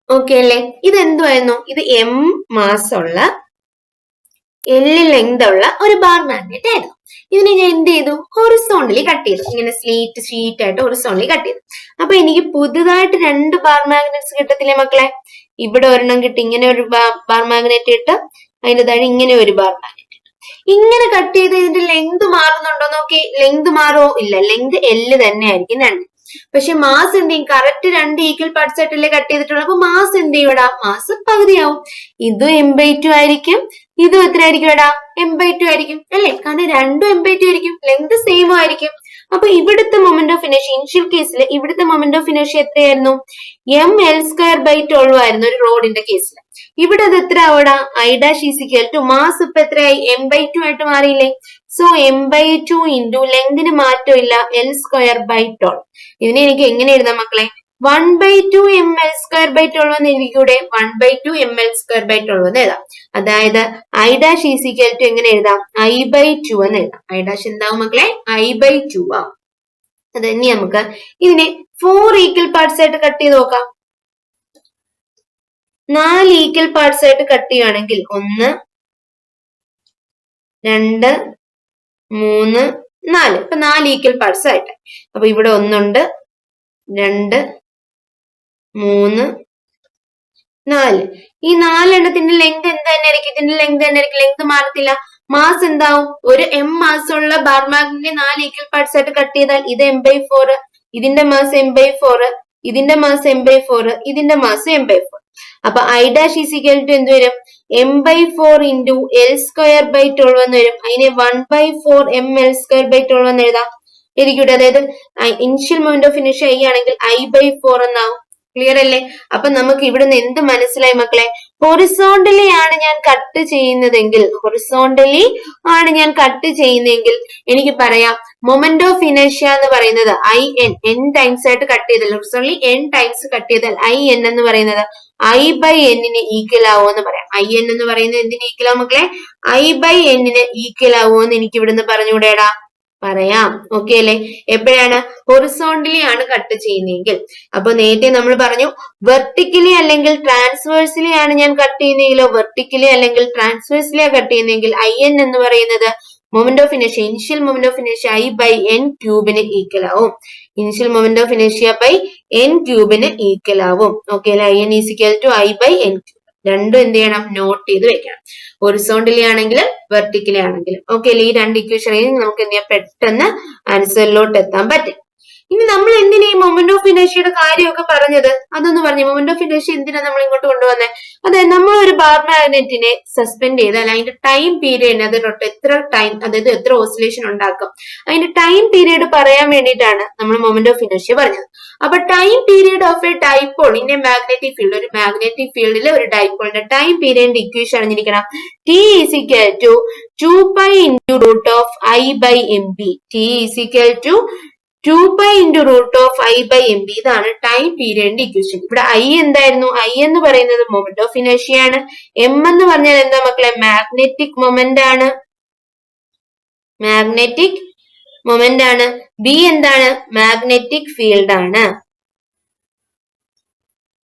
ഓക്കെ അല്ലേ? ഇത് എന്തുവായിരുന്നു? ഇത് m മാസ് ഉള്ള L ലെങ്ത് ഉള്ള ഒരു ബാർ മാഗ്നറ്റ് ആയിരുന്നു. ഇതിനെ ഞാൻ എന്ത് ചെയ്തു? ഹൊറിസോണ്ടലി കട്ട് ചെയ്തു. ഇങ്ങനെ ഷീറ്റ് ആയിട്ട് ഹൊറിസോണ്ടലി കട്ട് ചെയ്തു. അപ്പൊ എനിക്ക് പുതുതായിട്ട് 2 ബാർ മാഗ്നറ്റ്സ് കിട്ടത്തില്ലേ മക്കളെ? ഇവിടെ ഒരെണ്ണം കിട്ടി, ഇങ്ങനെ ഒരു ബാർ മാഗ്നറ്റ് ഇട്ട്, അതിന്റെ താഴെ ഇങ്ങനെ ഒരു ബാർ മാഗ്നറ്റ്. ഇങ്ങനെ കട്ട് ചെയ്ത് ഇതിന്റെ ലെങ്ത് മാറുന്നുണ്ടോ നോക്കി. ലെങ്ത് മാറുമോ? ഇല്ല. ലെങ്ത് L തന്നെ ആയിരിക്കും 2. പക്ഷെ മാസ് എന്ത് ചെയ്യും? കറക്റ്റ് 2 ഈക്വൽ പാർട്സ് ആയിട്ടല്ലേ കട്ട് ചെയ്തിട്ടുള്ളൂ. അപ്പൊ മാസ് എന്ത് ചെയ്യും ഇവിടെ? മാസ് പകുതിയാവും. ഇതും m/2 ആയിരിക്കും, ഇതും എത്ര ആയിരിക്കും ഇവിടെ? m/2 ആയിരിക്കും അല്ലേ? കാരണം രണ്ടും m/2 ആയിരിക്കും. ലെങ്ത് സെയിം ആയിരിക്കും. അപ്പൊ ഇവിടുത്തെ മൊമെന്റ് ഓഫ് ഇനേഷ്യ ഇനിഷ്യൽ കേസിൽ ഇവിടുത്തെ മൊമെന്റ് ഓഫ് ഇനേഷ്യ എത്രയായിരുന്നു? ml²/12 ആയിരുന്നു ഒരു റോഡിന്റെ കേസിൽ. ഇവിടെ അത് എത്ര ആവടാ? I' മാസ് ഇപ്പൊ എത്രയായി? m/2 ആയിട്ട് മാറിയില്ലേ? സോ m/2 ഇൻറ്റു ലെങ്തിന് മാറ്റമില്ല, L²/12. ഇതിനെ എനിക്ക് എങ്ങനെ എഴുതാം മക്കളെ? 1/2 ml²/12 എന്ന് എഴുതിക്കൂടെ? 1/2 ml²/12 എന്ന് എഴുതാം. അതായത് I' എങ്ങനെ എഴുതാം? I/2 എന്ന് എഴുതാം. I' എന്താവും മക്കളെ? I/2 ആവും. അത് ഇനി നമുക്ക് ഇതിനെ 4 ഈക്വൽ പാർട്സ് ആയിട്ട് കട്ട് ചെയ്ത് നോക്കാം. 4 ഈക്വൽ പാർട്സ് ആയിട്ട് കട്ട് ചെയ്യുകയാണെങ്കിൽ 1, 2, 3, 4. ഇപ്പൊ 4 ഈക്വൽ പാർട്സ് ആയിട്ട്. അപ്പൊ ഇവിടെ 1 2 3 4. ഈ 4 എണ്ണത്തിന്റെ ലെങ്ത് എന്ത് തന്നെ ആയിരിക്കും? ഇതിന്റെ ലെങ്ത് തന്നെ ആയിരിക്കും, ലെങ്ത് മാറത്തില്ല. മാസ് എന്താവും? ഒരു m മാസ് ഉള്ള ബാർ മാഗ്നറ്റിനെ 4 ഈക്വൽ പാർട്സ് ആയിട്ട് കട്ട് ചെയ്താൽ ഇത് m/4, ഇതിന്റെ മാസ് m/4, ഇതിന്റെ മാസ് m/4, ഇതിന്റെ മാസ് m/4. അപ്പൊ I dash is equal to എന്ത് വരും? m/4 into L²/12 എന്ന് വരും. അതിനെ 1/4 mL²/12 എന്ന് എഴുതാം. ഇരിക്കട്ടെ. അതായത് initial moment of inertia I ആണെങ്കിൽ I/4 എന്നാവും. ക്ലിയർ അല്ലേ? അപ്പൊ നമുക്ക് ഇവിടുന്ന് എന്ത് മനസ്സിലായി മക്കളെ? ഹൊറിസോണ്ടലി ആണ് ഞാൻ കട്ട് ചെയ്യുന്നതെങ്കിൽ, എനിക്ക് പറയാം മൊമെന്റ് ഓഫ് ഇനർഷ്യ എന്ന് പറയുന്നത് n ടൈംസ് ആയിട്ട് കട്ട് ചെയ്തല്ലോ, ഹൊറിസോണ്ടലി n ടൈംസ് കട്ട് ചെയ്താൽ n എന്ന് പറയുന്നത് I/n ഈക്വൽ ആവോ എന്ന് പറയാം. n എന്ന് പറയുന്നത് എന്തിന് ഈക്വൽ ആവും മക്കളെ? I/n ഈക്വൽ ആവോ എന്ന് എനിക്ക് ഇവിടുന്ന് പറഞ്ഞുകൂടെടാ? പറയാം. ഓക്കെ അല്ലെ? എപ്പോഴാണ്? ഹൊറിസോണ്ടലി ആണ് കട്ട് ചെയ്യുന്നതെങ്കിൽ. അപ്പൊ നേരത്തെ നമ്മൾ പറഞ്ഞു വെർട്ടിക്കലി അല്ലെങ്കിൽ ട്രാൻസ്വേഴ്സിലി ആണ് ഞാൻ കട്ട് ചെയ്യുന്നതെങ്കിലോ, വെർട്ടിക്കലി അല്ലെങ്കിൽ ട്രാൻസ്വേഴ്സിലി കട്ട് ചെയ്യുന്നതെങ്കിൽ in എന്ന് പറയുന്നത് moment of inertia, initial moment of inertia I/n³ equal ആവും. Initial moment of inertia n³ equal ആവും. ഓക്കെ അല്ലെ? in is equal to I/n³. രണ്ടും എന്ത് ചെയ്യണം? നോട്ട് ചെയ്ത് വെക്കണം. ഹൊറിസോണ്ടലി ആണെങ്കിലും വെർട്ടിക്കലി ആണെങ്കിലും. ഓക്കെ അല്ലെ? ഈ രണ്ട് ഇക്വേഷനിൽ നമുക്ക് എന്ത് ചെയ്യാം? പെട്ടെന്ന് ആൻസറിലോട്ട് എത്താൻ പറ്റും. ഇനി നമ്മൾ എന്തിനാ ഈ മൊമെന്റ് ഓഫ് ഇനർഷ്യയുടെ കാര്യമൊക്കെ പറഞ്ഞത്? അതൊന്ന് പറഞ്ഞു. മൊമെന്റ് ഓഫ് ഇനർഷ്യ എന്തിനാ നമ്മൾ ഇങ്ങോട്ട് കൊണ്ടുവന്നത്? അതായത് നമ്മൾ ഒരു ബാർ മാഗ്നറ്റിനെ സസ്പെൻഡ് ചെയ്താൽ അതിന്റെ ടൈം പീരീഡ്, അതിനൊട്ട് എത്ര ടൈം, അതായത് എത്ര ഓസിലേഷൻ ഉണ്ടാക്കും, അതിന്റെ ടൈം പീരീഡ് പറയാൻ വേണ്ടിയിട്ടാണ് നമ്മൾ മൊമെന്റ് ഓഫ് ഇനർഷ്യ പറഞ്ഞത്. അപ്പൊ time period of A dipole in A magnetic field, ഒരു മാഗ്നറ്റിക് ഫീൽഡിലെ ഒരു ഡൈപോളിന്റെ ടൈം പീരീഡിന്റെ ഇക്വേഷൻ അറിഞ്ഞിരിക്കണം. T is equal to 2π into root of I/mb. T is equal to 2π into root of I/mb. ഇതാണ് time പീരീഡിന്റെ equation. ഇവിടെ I എന്തായിരുന്നു? I എന്ന് പറയുന്നത് moment of inertia ആണ്. M എന്ന് പറഞ്ഞാൽ എന്താ മക്കളെ? മാഗ്നറ്റിക് മൊമെന്റ് ആണ്. മാഗ്നറ്റിക് മൊമെന്റ് ആണ്. B എന്താണ്? മാഗ്നറ്റിക് ഫീൽഡ് ആണ്.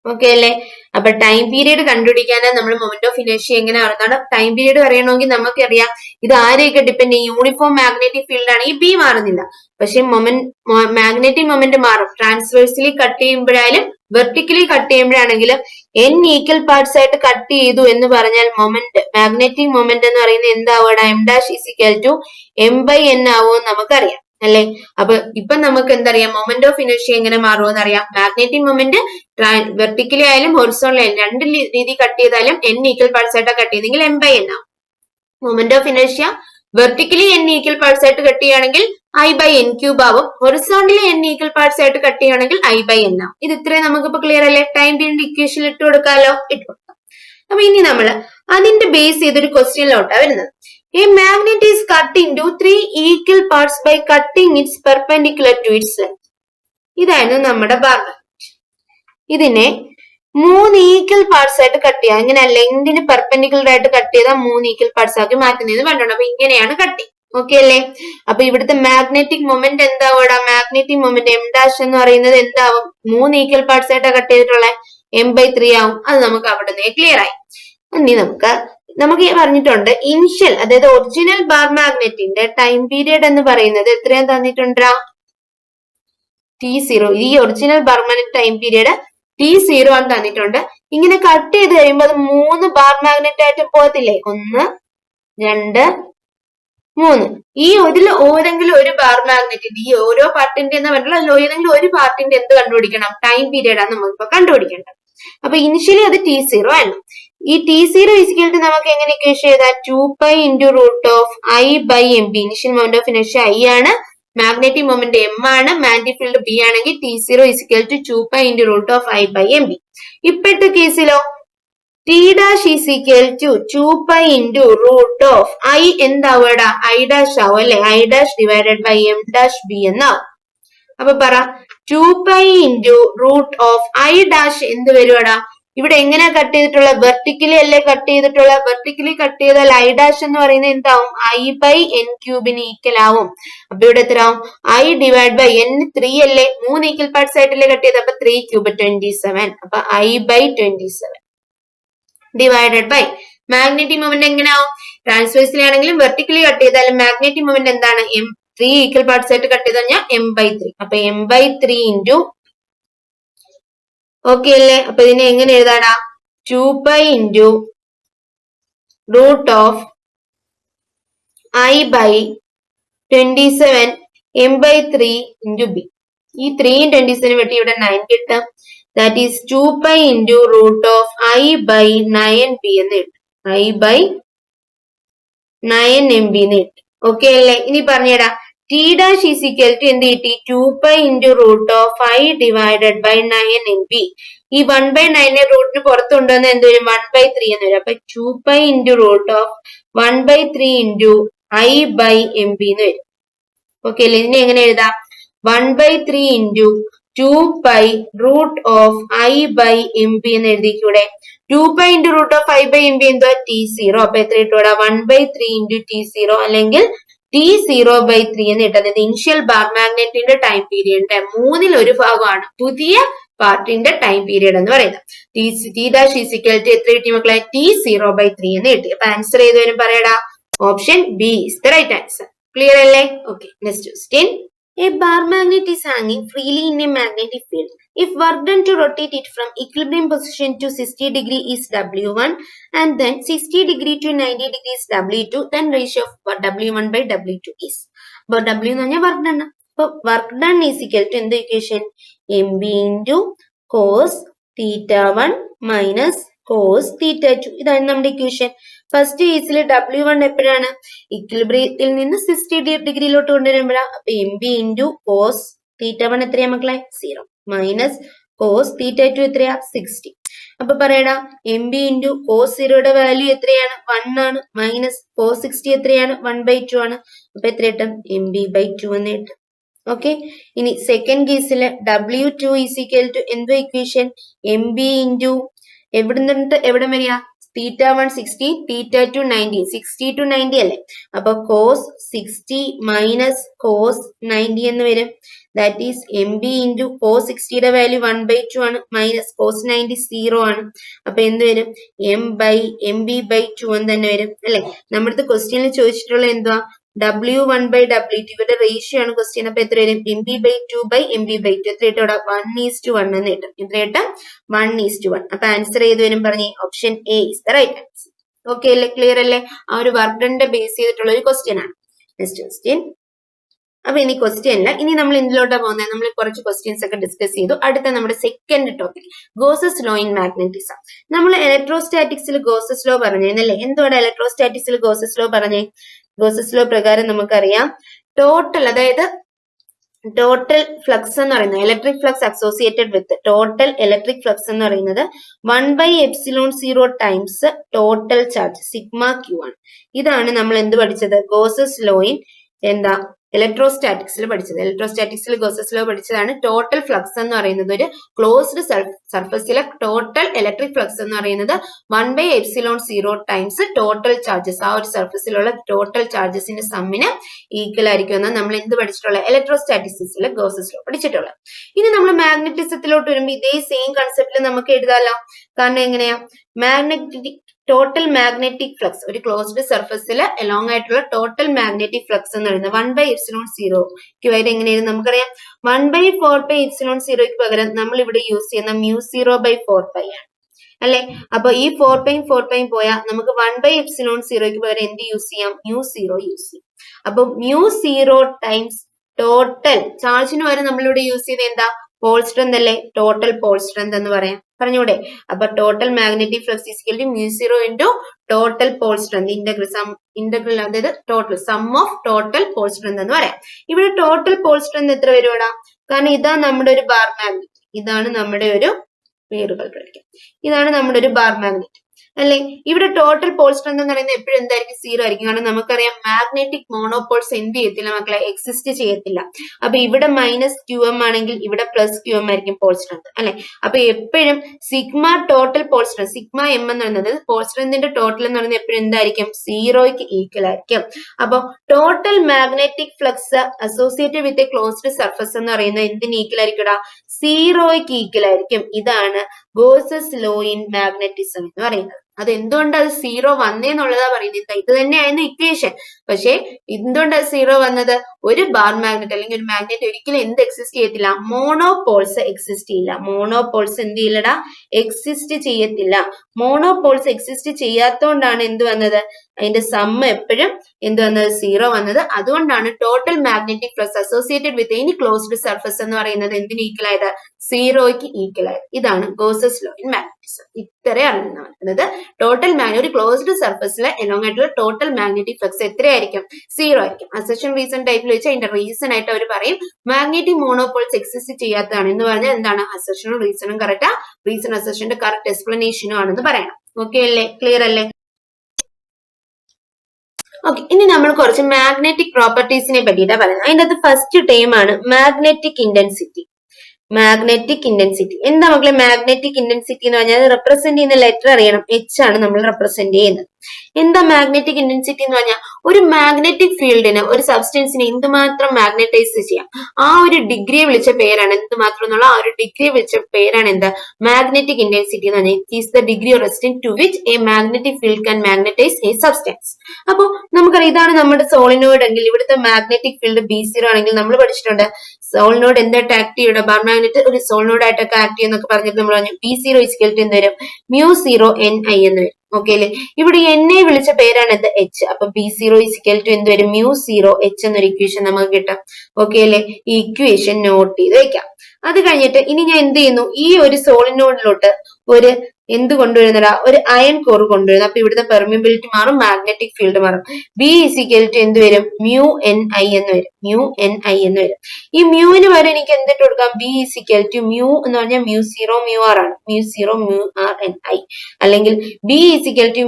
ഓക്കെ അല്ലെ? അപ്പൊ ടൈം പീരീഡ് കണ്ടുപിടിക്കാനാണ് നമ്മൾ മൊമെന്റ് ഓഫ് ഇനർഷ്യ എങ്ങനെ അറിയുന്നതാണ്. ടൈം പീരീഡ് അറിയണമെങ്കിൽ നമുക്കറിയാം ഇത് ആരെയൊക്കെ ഡിപ്പെൻഡ് ചെയ്യും? യൂണിഫോം മാഗ്നറ്റിക് ഫീൽഡ് ആണെങ്കിൽ B മാറുന്നില്ല, പക്ഷെ മാഗ്നറ്റിക് മൊമെന്റ് മാറും. ട്രാൻസ്വേഴ്സിലി കട്ട് ചെയ്യുമ്പോഴായാലും വെർട്ടിക്കലി കട്ട് ചെയ്യുമ്പോഴാണെങ്കിലും n ഈക്വൽ പാർട്സ് ആയിട്ട് കട്ട് ചെയ്തു എന്ന് പറഞ്ഞാൽ മൊമെന്റ്, മാഗ്നറ്റിക് മൊമെന്റ് എന്ന് പറയുന്നത് എന്താവണം? m' is equal to m/n ആവുമെന്ന് നമുക്കറിയാം അല്ലെ? അപ്പൊ ഇപ്പൊ നമുക്ക് എന്തറിയാം? മൊമെന്റ് ഓഫ് ഇനർഷ്യ എങ്ങനെ മാറുമെന്ന് അറിയാം. മാഗ്നറ്റിക് മൊമെന്റ് വെർട്ടിക്കലി ആയാലും ഹൊറിസോണ്ടലി ആയാലും രണ്ട് രീതി കട്ട് ചെയ്താലും n ഈക്വൽ പാർട്സ് ആയിട്ട് കട്ട് ചെയ്തെങ്കിൽ m/n ആവും. Moment of inertia vertically n equal parts ആയിട്ട് കട്ട് ചെയ്യുകയാണെങ്കിൽ I/n³ ആവും. ഹൊറിസോണ്ടലി n ഈക്വൽ പാർട്സ് ആയിട്ട് കട്ട് ചെയ്യുകയാണെങ്കിൽ I/n ആവും. ഇത് ഇത്രയും നമുക്കിപ്പോ ക്ലിയർ അല്ലേ? ടൈം പീരീഡ് ഇക്വേഷൻ ഇട്ട് കൊടുക്കാമല്ലോ? ഇട്ട് കൊടുക്കാം. അപ്പൊ ഇനി നമ്മള് അതിന്റെ ബേസ് ചെയ്തൊരു ക്വസ്റ്റ്യനിലോട്ടാണ് വരുന്നത്. A magnet is cut into 3 equal parts by cutting its perpendicular to its length. ഇതായിരുന്നു നമ്മുടെ ബാർ മാഗ്നറ്റ്. ഇതിനെ 3 ഈക്വൽ പാർട്സ് ആയിട്ട് കട്ട് ചെയ്യാം. ഇങ്ങനെ ലെങ്തിന് പെർപെൻഡിക്കുലർ ആയിട്ട് കട്ട് ചെയ്താൽ 3 ഈക്വൽ പാർട്സ് ആക്കി മാറ്റുന്നതെന്ന് പറഞ്ഞിട്ടുണ്ട്. അപ്പൊ ഇങ്ങനെയാണ് കട്ടിങ്. ഓക്കെ അല്ലേ? അപ്പൊ ഇവിടുത്തെ മാഗ്നറ്റിക് മൊമെന്റ് എന്താവും? മാഗ്നറ്റിക് മൊമെന്റ് M' എന്ന് പറയുന്നത് എന്താവും? 3 ഈക്വൽ പാർട്സ് ആയിട്ടാണ് കട്ട് ചെയ്തിട്ടുള്ളത്, m/3 ആവും. അത് നമുക്ക് അവിടെ നിന്ന് ക്ലിയർ ആയി. ഇനി നമുക്ക് പറഞ്ഞിട്ടുണ്ട് ഇനിഷ്യൽ, അതായത് ഒറിജിനൽ ബാർ മാഗ്നറ്റിന്റെ ടൈം പീരീഡ് എന്ന് പറയുന്നത് എത്രയും തന്നിട്ടുണ്ടാ? T0. ഈ original bar magnet time period T0 ആണ് തന്നിട്ടുണ്ട്. ഇങ്ങനെ കട്ട് ചെയ്ത് കഴിയുമ്പോൾ അത് 3 ബാർ മാഗ്നറ്റ് ആയിട്ട് പോകത്തില്ലേ? 1 2 3. ഈ ഇതിൽ ഏതെങ്കിലും ഒരു ബാർ മാഗ്നറ്റിന്റെ, ഈ ഓരോ പാർട്ടിന്റെ എന്ന് പറഞ്ഞാൽ ഏതെങ്കിലും ഒരു പാർട്ടിന്റെ എന്ത് കണ്ടുപിടിക്കണം? ടൈം പീരീഡ് ആണ് നമുക്കിപ്പോ കണ്ടുപിടിക്കേണ്ടത്. അപ്പൊ ഇനിഷ്യലി അത് T0 ആണ്. ഈ T0 ഈക്വൽ ടു നമുക്ക് എങ്ങനെ ഇക്വേഷൻ ചെയ്താൽ 2π into root of I/mb. Initial moment of inertia I ആണ്, മാഗ്നറ്റിക് മൊമെന്റ് M ആണ്, മാഗ്നറ്റിക് ഫീൽഡ് B ആണെങ്കിൽ T0 equal to 2π into root of I/mb. ഇപ്പോഴത്തെ കേസിലോ T' is equal to 2π into root of I എന്താവും? I' ആവും അല്ലെ? I' divided by M' B എന്നാവും. അപ്പൊ പറ 2π into root of I' എന്ത് വരുവാടാ? ഇവിടെ എങ്ങനെയാ കട്ട് ചെയ്തിട്ടുള്ള? വെർട്ടിക്കലി അല്ലേ കട്ട് ചെയ്തിട്ടുള്ള? വെർട്ടിക്കലി കട്ട് ചെയ്താൽ I' എന്ന് പറയുന്നത് എന്താവും? I/n³ ഈക്വൽ ആവും. അപ്പൊ ഇവിടെ എത്ര ആവും? I ഡിവൈഡ് ബൈ n 3 അല്ലേ? 3 ഈക്വൽ പാർട്സ് ആയിട്ടല്ലേ കട്ട് ചെയ്ത്? അപ്പൊ 3³ 27. അപ്പൊ I/27 divided by magnetic moment എങ്ങനെയാവും? ട്രാൻസ്വേഴ്സിലി ആണെങ്കിലും വെർട്ടിക്കലി കട്ട് ചെയ്താലും മാഗ്നറ്റിക് മൊമെന്റ് എന്താണ്? 3 ഈക്വൽ പാർട്സ് ആയിട്ട് കട്ട് ചെയ്ത് കഴിഞ്ഞാൽ m/3. അപ്പൊ m/3 ഇൻറ്റു ഓക്കെ അല്ലേ? അപ്പൊ ഇതിനെ എങ്ങനെ എഴുതാടാ? 2π into root of i/27 m/3 into b. ഈ 3യും 27 വെട്ടി ഇവിടെ 9 കിട്ടും. That is 2π into root of i/9b എന്ന് കിട്ടും. i/9mb എന്ന് കിട്ടും. ഓക്കെ അല്ലേ? ഇനി പറഞ്ഞേടാ t dash is equal to എന്ത് കിട്ടി? 2π into root of i divided by 9mb. ഈ 1/9 റൂട്ടിന് പുറത്ത് കൊണ്ടുവന്ന എന്ത് വരും? 1/3 എന്ന് വരും. അപ്പൊ 2π into root of 1/3 into i/mb എന്ന് വരും. ഓക്കെ അല്ലേ? ഇതിനെ എങ്ങനെ എഴുതാം? 1/3 ഇൻറ്റു 2π റൂട്ട് ഓഫ് i/mb എന്ന് എഴുതിക്കൂടെ? 2π ഇൻറ്റു റൂട്ട് ഓഫ് i/mb എന്തോ t0. അപ്പൊ എത്ര കിട്ടൂടാ? 1/3 ഇൻറ്റു t0 അല്ലെങ്കിൽ t0/3 എന്ന് കിട്ടും. അതായത് ഇനിഷ്യൽ ബാർ മാഗ്നറ്റിന്റെ ടൈം പീരീഡിന്റെ 1/3 ഭാഗമാണ് പുതിയ പാർട്ടിന്റെ ടൈം പീരീഡ് എന്ന് പറയുന്നത്. T dash is equal to എത്ര കിട്ടി മക്കളെ? t0/3 എന്ന് കിട്ടി. അപ്പൊ ആൻസർ ഏത് വരും പറയടാ? Option B is the right answer. Clear അല്ലേ? Okay, next question. A bar magnet is hanging freely in a magnetic field. If work done to rotate it from equilibrium position to 60 degree is W1 and then 60 degree to 90 degree is W2, then ratio of W1 by W2 is. അപ്പോൾ W എന്ന് പറഞ്ഞാൽ work done. അപ്പൊ work done is equal to എന്ത് equation? MB into cos θ1 minus cos θ2. ഇതാണ് നമ്മുടെ equation. First കേസിൽ W1 എപ്പോഴാണ്? ഇക്വിലിബ്രിയത്തിൽ നിന്ന് 60 ഡിഗ്രിയിലോട്ട് കൊണ്ടുവരുമ്പോഴാണ്. അപ്പൊ MB ഇൻറ്റു കോസ് θ1 എത്രയാ മക്കളെ? 0 മൈനസ് കോസ് θ2 എത്രയാ? 60. അപ്പൊ പറയടാ MB ഇൻറ്റു കോസ് 0യുടെ വാല്യൂ എത്രയാണ്? 1 ആണ്. മൈനസ് കോസ് 60 എത്രയാണ്? 1/2 ആണ്. അപ്പൊ എത്ര കിട്ടും? MB/2 എന്ന് കിട്ടും. ഓക്കെ, ഇനി സെക്കൻഡ് കേസിൽ W2 ഈസ് ഈക്വൽ ടു എന്തോ ഇക്വേഷൻ? MB ഇൻറ്റു എവിടെ നിന്നിട്ട് എവിടെ വരിക? θ1 60 θ2 90. 60 to 90 അല്ലേ? അപ്പൊ കോസ് 60 മൈനസ് കോസ് 90 എന്ന് വരും. That is MB into cos 60യുടെ വാല്യൂ 1/2 ആണ്. മൈനസ് കോസ് 90 0 ആണ്. അപ്പൊ എന്ത് വരും? MB/2 എന്ന് തന്നെ വരും അല്ലെ? നമ്മുടെ അടുത്ത് ക്വസ്റ്റ്യനിൽ ചോദിച്ചിട്ടുള്ള എന്തുവാ? W1/W2 ഇവരുടെ റേഷ്യോ ആണ് ക്വസ്റ്റ്യൻ. അപ്പൊ എത്ര വരും? MB/2/MB/2 എത്ര കിട്ടും? 1:1 എന്ന് കിട്ടും. എത്ര കിട്ടും? 1:1. അപ്പൊ ആൻസർ ഏത് വരും പറഞ്ഞേ? Option A is the right answer. Okay അല്ലേ? ക്ലിയർ അല്ലേ? ആ ഒരു വർക്ക് ഡണ്ടെ ബേസ് ചെയ്തിട്ടുള്ള ഒരു ക്വസ്റ്റ്യൻ ആണ്. Next question. അപ്പൊ ഇനി ക്വസ്റ്റ്യൻ അല്ല, ഇനി നമ്മൾ എന്തിലോട്ടാ പോകുന്നത്? നമ്മൾ കുറച്ച് ക്വസ്റ്റ്യൻസ് ഒക്കെ ഡിസ്കസ് ചെയ്തു. അടുത്ത നമ്മുടെ second topic Gauss's law in magnetism. നമ്മൾ ഇലക്ട്രോസ്റ്റാറ്റിക്സിൽ ഗോസസ് ലോ പറഞ്ഞിരുന്നല്ലേ? എന്തുവാണ് ഇലക്ട്രോസ്റ്റാറ്റിക്സിൽ ഗോസസ് ലോ പറഞ്ഞേ? ഗോസസ് ലോ പ്രകാരം നമുക്കറിയാം ടോട്ടൽ, അതായത് ടോട്ടൽ ഫ്ലക്സ് എന്ന് പറയുന്നത് electric flux associated with total electric flux എന്ന് പറയുന്നത് 1/ε0 times total charge sigma q ആണ്. ഇതാണ് നമ്മൾ എന്ത് പഠിച്ചത്? ഗോസസ് ലോ ഇൻ എന്താ ഇലക്ട്രോസ്റ്റാറ്റിക്സിൽ പഠിച്ചത്. ഇലക്ട്രോസ്റ്റാറ്റിക്സിൽ ഗോസസ് ലോ പഠിച്ചതാണ്. ടോട്ടൽ ഫ്ലക്സ് എന്ന് പറയുന്നത് ഒരു ക്ലോസ്ഡ് സർഫസിലെ ടോട്ടൽ ഇലക്ട്രിക് ഫ്ലക്സ് എന്ന് പറയുന്നത് 1/ε0 ടൈംസ് ടോട്ടൽ ചാർജസ്, ആ ഒരു സർഫസിലുള്ള ടോട്ടൽ ചാർജസിന്റെ സമ്മിന് ഈക്വൽ ആയിരിക്കും എന്ന് നമ്മൾ എന്ത് പഠിച്ചിട്ടുള്ള? ഇലക്ട്രോസ്റ്റാറ്റിക്സിലെ ഗോസസ് ലോ പഠിച്ചിട്ടുള്ളത്. ഇനി നമ്മൾ മാഗ്നറ്റിസത്തിലോട്ട് വരുമ്പോൾ ഇതേ സെയിം കൺസെപ്റ്റിൽ നമുക്ക് എഴുതാലോ. കാരണം എങ്ങനെയാ? ടോട്ടൽ മാഗ്നറ്റിക് ഫ്ലക്സ് ഒരു ക്ലോസ്ഡ് സർഫസിൽ അലോങ് ആയിട്ടുള്ള ടോട്ടൽ മാഗ്നറ്റിക് ഫ്ലക്സ് എന്ന് പറയുന്നത് 1/ε0ക്ക് പകരം എങ്ങനെയായിരുന്നു? നമുക്കറിയാം 1/4πε0ക്ക് പകരം നമ്മൾ ഇവിടെ യൂസ് ചെയ്യുന്ന μ0/4π ആണ് അല്ലെ? അപ്പൊ ഈ 4π പോയാൽ നമുക്ക് 1/ε0ക്ക് പകരം എന്ത് യൂസ് ചെയ്യാം? μ0 യൂസ് ചെയ്യാം. അപ്പൊ μ0 ടൈംസ് ടോട്ടൽ ചാർജിന് പകരം നമ്മളിവിടെ യൂസ് ചെയ്ത് എന്താ? പോൾ സ്ട്രെങ്ത് അല്ലേ? ടോട്ടൽ പോൾ സ്ട്രെങ്ത് എന്ന് പറയാം. പറഞ്ഞൂടെ? അപ്പൊ total magnetic flux equal to μ0 into total pole strength integral അതായത് total sum of total pole strength എന്ന് പറയാം. ഇവിടെ ടോട്ടൽ പോൾ സ്ട്രെങ്ത് എത്ര വരുവാടാ? കാരണം ഇതാണ് നമ്മുടെ ഒരു ബാർ മാഗ്നറ്റ്, ഇതാണ് നമ്മുടെ ഒരു പേരുകൾ പഠിക്കാം, ഇതാണ് നമ്മുടെ ഒരു ബാർ മാഗ്നറ്റ് അല്ലെ? ഇവിടെ ടോട്ടൽ പോൾ സ്ട്രെങ്ത് എന്ന് പറയുന്നത് എപ്പോഴും എന്തായിരിക്കും? 0 ആയിരിക്കും. കാരണം നമുക്കറിയാം മാഗ്നറ്റിക് മോണോപോൾസ് എന്ത് ചെയ്യത്തില്ല മക്കളെ? എക്സിസ്റ്റ് ചെയ്യത്തില്ല. അപ്പൊ ഇവിടെ -qm ആണെങ്കിൽ ഇവിടെ +qm ആയിരിക്കും പോൾ സ്ട്രെങ്ത് അല്ലെ? അപ്പൊ എപ്പോഴും sigma total pole strength sigma m എന്ന് പറയുന്നത് പോൾ സ്ട്രെങ്തിന്റെ ടോട്ടൽ എന്ന് പറയുന്നത് എപ്പോഴും എന്തായിരിക്കും? 0ക്ക് ഈക്വൽ ആയിരിക്കും. അപ്പൊ total magnetic flux associated with a closed surface എന്ന് പറയുന്നത് എന്തിന് ഈക്വൽ ആയിരിക്കും? 0ക്ക് ഈക്വൽ ആയിരിക്കും. ഇതാണ് ഗോസസ് ലോ ഇൻ മാഗ്നറ്റിസം എന്ന് പറയുന്നത്. അത് എന്തുകൊണ്ട് അത് 0 വന്നേന്നുള്ളതാ പറയുന്നത്. ഇത് തന്നെയായിരുന്നു ഇക്വേഷൻ. പക്ഷെ എന്തുകൊണ്ടാണ് സീറോ വന്നത്? ഒരു ബാർ മാഗ്നറ്റ് അല്ലെങ്കിൽ ഒരു മാഗ്നറ്റ് ഒരിക്കലും എന്ത് എക്സിസ്റ്റ് ചെയ്യത്തില്ല? മോണോപോൾസ് എക്സിസ്റ്റ് ചെയ്യില്ല. മോണോപോൾസ് എന്ത് ചെയ്യില്ലടാ? എക്സിസ്റ്റ് ചെയ്യത്തില്ല. മോണോപോൾസ് എക്സിസ്റ്റ് ചെയ്യാത്തോണ്ടാണ് എന്ത് വന്നത്? അതിന്റെ സമ്മ് എപ്പോഴും എന്ത് വന്നത്? സീറോ വന്നത്. അതുകൊണ്ടാണ് total magnetic flux associated with any closed surface എന്ന് പറയുന്നത് എന്തിന് ഈക്വൽ ആയത്? സീറോയ്ക്ക് ഈക്വൽ ആയത്. ഇതാണ് ഗോസസ് ലോ ഇൻ മാഗ്നറ്റിസം. ഇത്രയാണ് അതായത് ടോട്ടൽ ഒരു ക്ലോസ്ഡ് സർഫസിലെ എലോങ് ആയിട്ടുള്ള ടോട്ടൽ മാഗ്നറ്റിക് ഫ്ലക്സ് എത്രയായിരിക്കും? സീറോ ആയിരിക്കും. അസെഷൻ റീസൺ ടൈപ്പിൽ വെച്ച് അതിന്റെ റീസൺ ആയിട്ട് അവർ പറയും മാഗ്നറ്റിക് മോണോപോൾസ് എക്സിസ്റ്റ് ചെയ്യാത്തതാണ് എന്ന് പറഞ്ഞാൽ എന്താണ്? അസെഷനും റീസണും കറക്റ്റാ, റീസൺ അസെഷന്റെ കറക്റ്റ് എക്സ്പ്ലനേഷനും ആണെന്ന് പറയണം. ഓക്കെ അല്ലേ? ക്ലിയർ അല്ലേ? ഓക്കെ, ഇനി നമ്മൾ കുറച്ച് മാഗ്നറ്റിക് പ്രോപ്പർട്ടീസിനെ പറ്റിയിട്ടാണ് പറയുന്നത്. അതിന്റെ അത് ഫസ്റ്റ് ടേം ആണ് മാഗ്നറ്റിക് ഇന്റൻസിറ്റി. മാഗ്നറ്റിക് ഇന്റൻസിറ്റി എന്താ മക്കളെ? മാഗ്നറ്റിക് ഇന്റൻസിറ്റി എന്ന് പറഞ്ഞാൽ റെപ്രസെന്റ് ചെയ്യുന്ന ലെറ്റർ അറിയണം. എച്ച് ആണ് നമ്മൾ റെപ്രസെന്റ് ചെയ്യുന്നത്. എന്താ മാഗ്നറ്റിക് ഇന്റൻസിറ്റി എന്ന് പറഞ്ഞാൽ ഒരു മാഗ്നറ്റിക് ഫീൽഡിന് ഒരു സബ്സ്റ്റൻസിനെ എന്തുമാത്രം മാഗ്നറ്റൈസ് ചെയ്യാം ആ ഒരു ഡിഗ്രിയെ വിളിച്ച പേരാണ് എന്തുമാത്രം എന്നുള്ള ആ ഒരു ഡിഗ്രിയെ വിളിച്ച പേരാണ് എന്താ? മാഗ്നറ്റിക് ഇന്റൻസിറ്റി എന്ന് പറഞ്ഞാൽ it is the degree or extent to which a magnetic field can magnetize a substance. അപ്പൊ നമുക്കറിയാം ഇതാണ് നമ്മുടെ സോളിനോയിഡ് എങ്കിൽ ഇവിടുത്തെ മാഗ്നറ്റിക് ഫീൽഡ് B0 ആണെങ്കിൽ നമ്മൾ പഠിച്ചിട്ടുണ്ട് സോളിനോഡ് എന്തായിട്ട് ആക്ട് ചെയ്യുടെ? ബാർ മാഗ്നറ്റ് ഒരു സോളിനോഡ് ആയിട്ടൊക്കെ ആക്ട് ചെയ്യുന്നൊക്കെ പറഞ്ഞിട്ട് നമ്മൾ പറഞ്ഞു B0 എന്ത് വരും? μ0 Ni എന്ന് വരും. ഓക്കെ അല്ലെ? ഇവിടെ എന്നെ വിളിച്ച പേരാണ് എന്ത്? എച്ച്. അപ്പൊ B0 എന്ത് വരും? μ0 H എന്നൊരു ഇക്വേഷൻ നമുക്ക് കിട്ടാം. ഓക്കെ അല്ലെ? ഈ ഇക്വേഷൻ നോട്ട് ചെയ്ത് വെക്കാം. അത് കഴിഞ്ഞിട്ട് ഇനി ഞാൻ എന്ത് ചെയ്യുന്നു? ഈ ഒരു സോളിനോഡിലോട്ട് ഒരു എന്ത് കൊണ്ടുവരുന്നടാ? ഒരു അയൺ കോർ കൊണ്ടുവരുന്നു. അപ്പൊ ഇവിടുത്തെ പെർമിബിലിറ്റി മാറും, മാഗ്നറ്റിക് ഫീൽഡ് മാറും. B എന്ത് വരും? μNi എന്ന് വരും. μNi എന്ന് വരും. ഈ മ്യൂവിന് വരെ എനിക്ക് എന്തിട്ട് കൊടുക്കാം? B μ എന്ന് പറഞ്ഞാൽ μ0 μr ആണ്. μ0 μr Ni അല്ലെങ്കിൽ B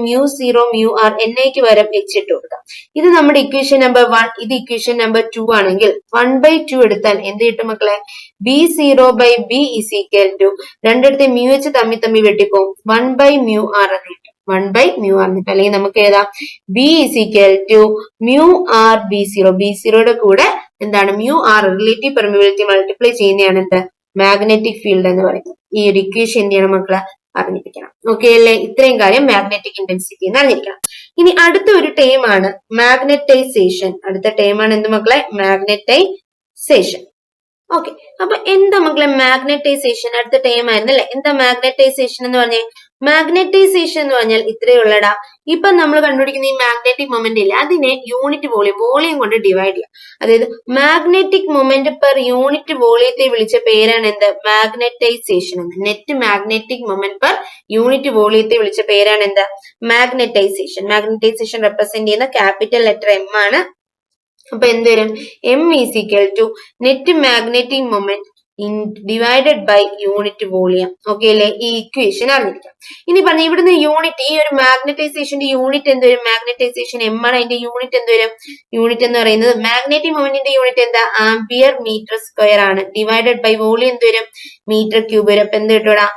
μ0 μr Ni ക്ക് വരെ H ഇട്ട് കൊടുക്കാം. ഇത് നമ്മുടെ ഇക്വേഷൻ നമ്പർ 1. ഇത് ഇക്വേഷൻ നമ്പർ 2 ആണെങ്കിൽ 1/2 എടുത്താൽ എന്ത് കിട്ടും മക്കളെ? B0 by B രണ്ടിടത്തെ μH തമ്മിൽ വെട്ടിപ്പോവും. 1/μr എന്ന് കിട്ടും. 1/μr എന്നിട്ട് അല്ലെങ്കിൽ നമുക്ക് എഴുതാം B μr B0. B0യുടെ കൂടെ എന്താണ്? μr റിലേറ്റീവ് പെർമിബിലിറ്റി മൾട്ടിപ്ലൈ ചെയ്യുന്നതാണ് എന്ത്? മാഗ്നറ്റിക് ഫീൽഡ് എന്ന് പറയുന്നത്. ഈ ഒരു ഇക്വേഷൻ എന്ത് ചെയ്യണം മക്കളെ? അറിഞ്ഞിരിക്കണം. ഓക്കെ അല്ലേ? ഇത്രയും കാര്യം മാഗ്നറ്റിക് ഇന്റൻസിറ്റി എന്ന് അറിഞ്ഞിരിക്കണം. ഇനി അടുത്ത ഒരു ടേം ആണ് മാഗ്നറ്റൈസേഷൻ. അടുത്ത ടേം ആണ് എന്ത് മക്കളെ? മാഗ്നറ്റൈസേഷൻ. ഓക്കെ, അപ്പൊ എന്താ മക്കളെ മാഗ്നറ്റൈസേഷൻ? അടുത്ത ടൈം ആയിരുന്നു അല്ലെ? എന്താ മാഗ്നറ്റൈസേഷൻ എന്ന് പറഞ്ഞേ? മാഗ്നറ്റൈസേഷൻ എന്ന് പറഞ്ഞാൽ ഇത്രയുള്ളടാ. ഇപ്പൊ നമ്മൾ കണ്ടുപിടിക്കുന്ന ഈ മാഗ്നറ്റിക് മൊമെന്റ് ഇല്ല, അതിനെ യൂണിറ്റ് വോളിയം കൊണ്ട് ഡിവൈഡ് ചെയ്യാം. അതായത് മാഗ്നറ്റിക് മൊമെന്റ് പെർ യൂണിറ്റ് വോളിയത്തെ വിളിച്ച പേരാണ് എന്ത്? മാഗ്നറ്റൈസേഷൻ എന്ന്. Net magnetic moment per unit വോളിയത്തെ വിളിച്ച പേരാണ് എന്താ? മാഗ്നറ്റൈസേഷൻ. മാഗ്നറ്റൈസേഷൻ റെപ്രസെന്റ് ചെയ്യുന്ന ക്യാപിറ്റൽ ലെറ്റർ M ആണ്. അപ്പൊ എന്ത് വരും? M net magnetic moment divided by unit volume. Okay അല്ലെ? ഈ ഇക്വേഷൻ അറിഞ്ഞിരിക്കാം. ഇനി പറഞ്ഞ ഇവിടുന്ന് യൂണിറ്റ്, ഈ ഒരു മാഗ്നറ്റൈസേഷന്റെ യൂണിറ്റ് എന്ത് വരും? മാഗ്നറ്റൈസേഷൻ M ആണ്. അതിന്റെ യൂണിറ്റ് എന്ത് വരും? യൂണിറ്റ് എന്ന് പറയുന്നത് മാഗ്നറ്റിക് മൊമെന്റിന്റെ യൂണിറ്റ് എന്താ? ആംപിയർ മീറ്റർ സ്ക്വയർ ആണ്. ഡിവൈഡഡ് ബൈ വോളിയം എന്ത് വരും? മീറ്റർ ക്യൂബ് വരും. അപ്പൊ എന്ത് കിട്ടൂടാ?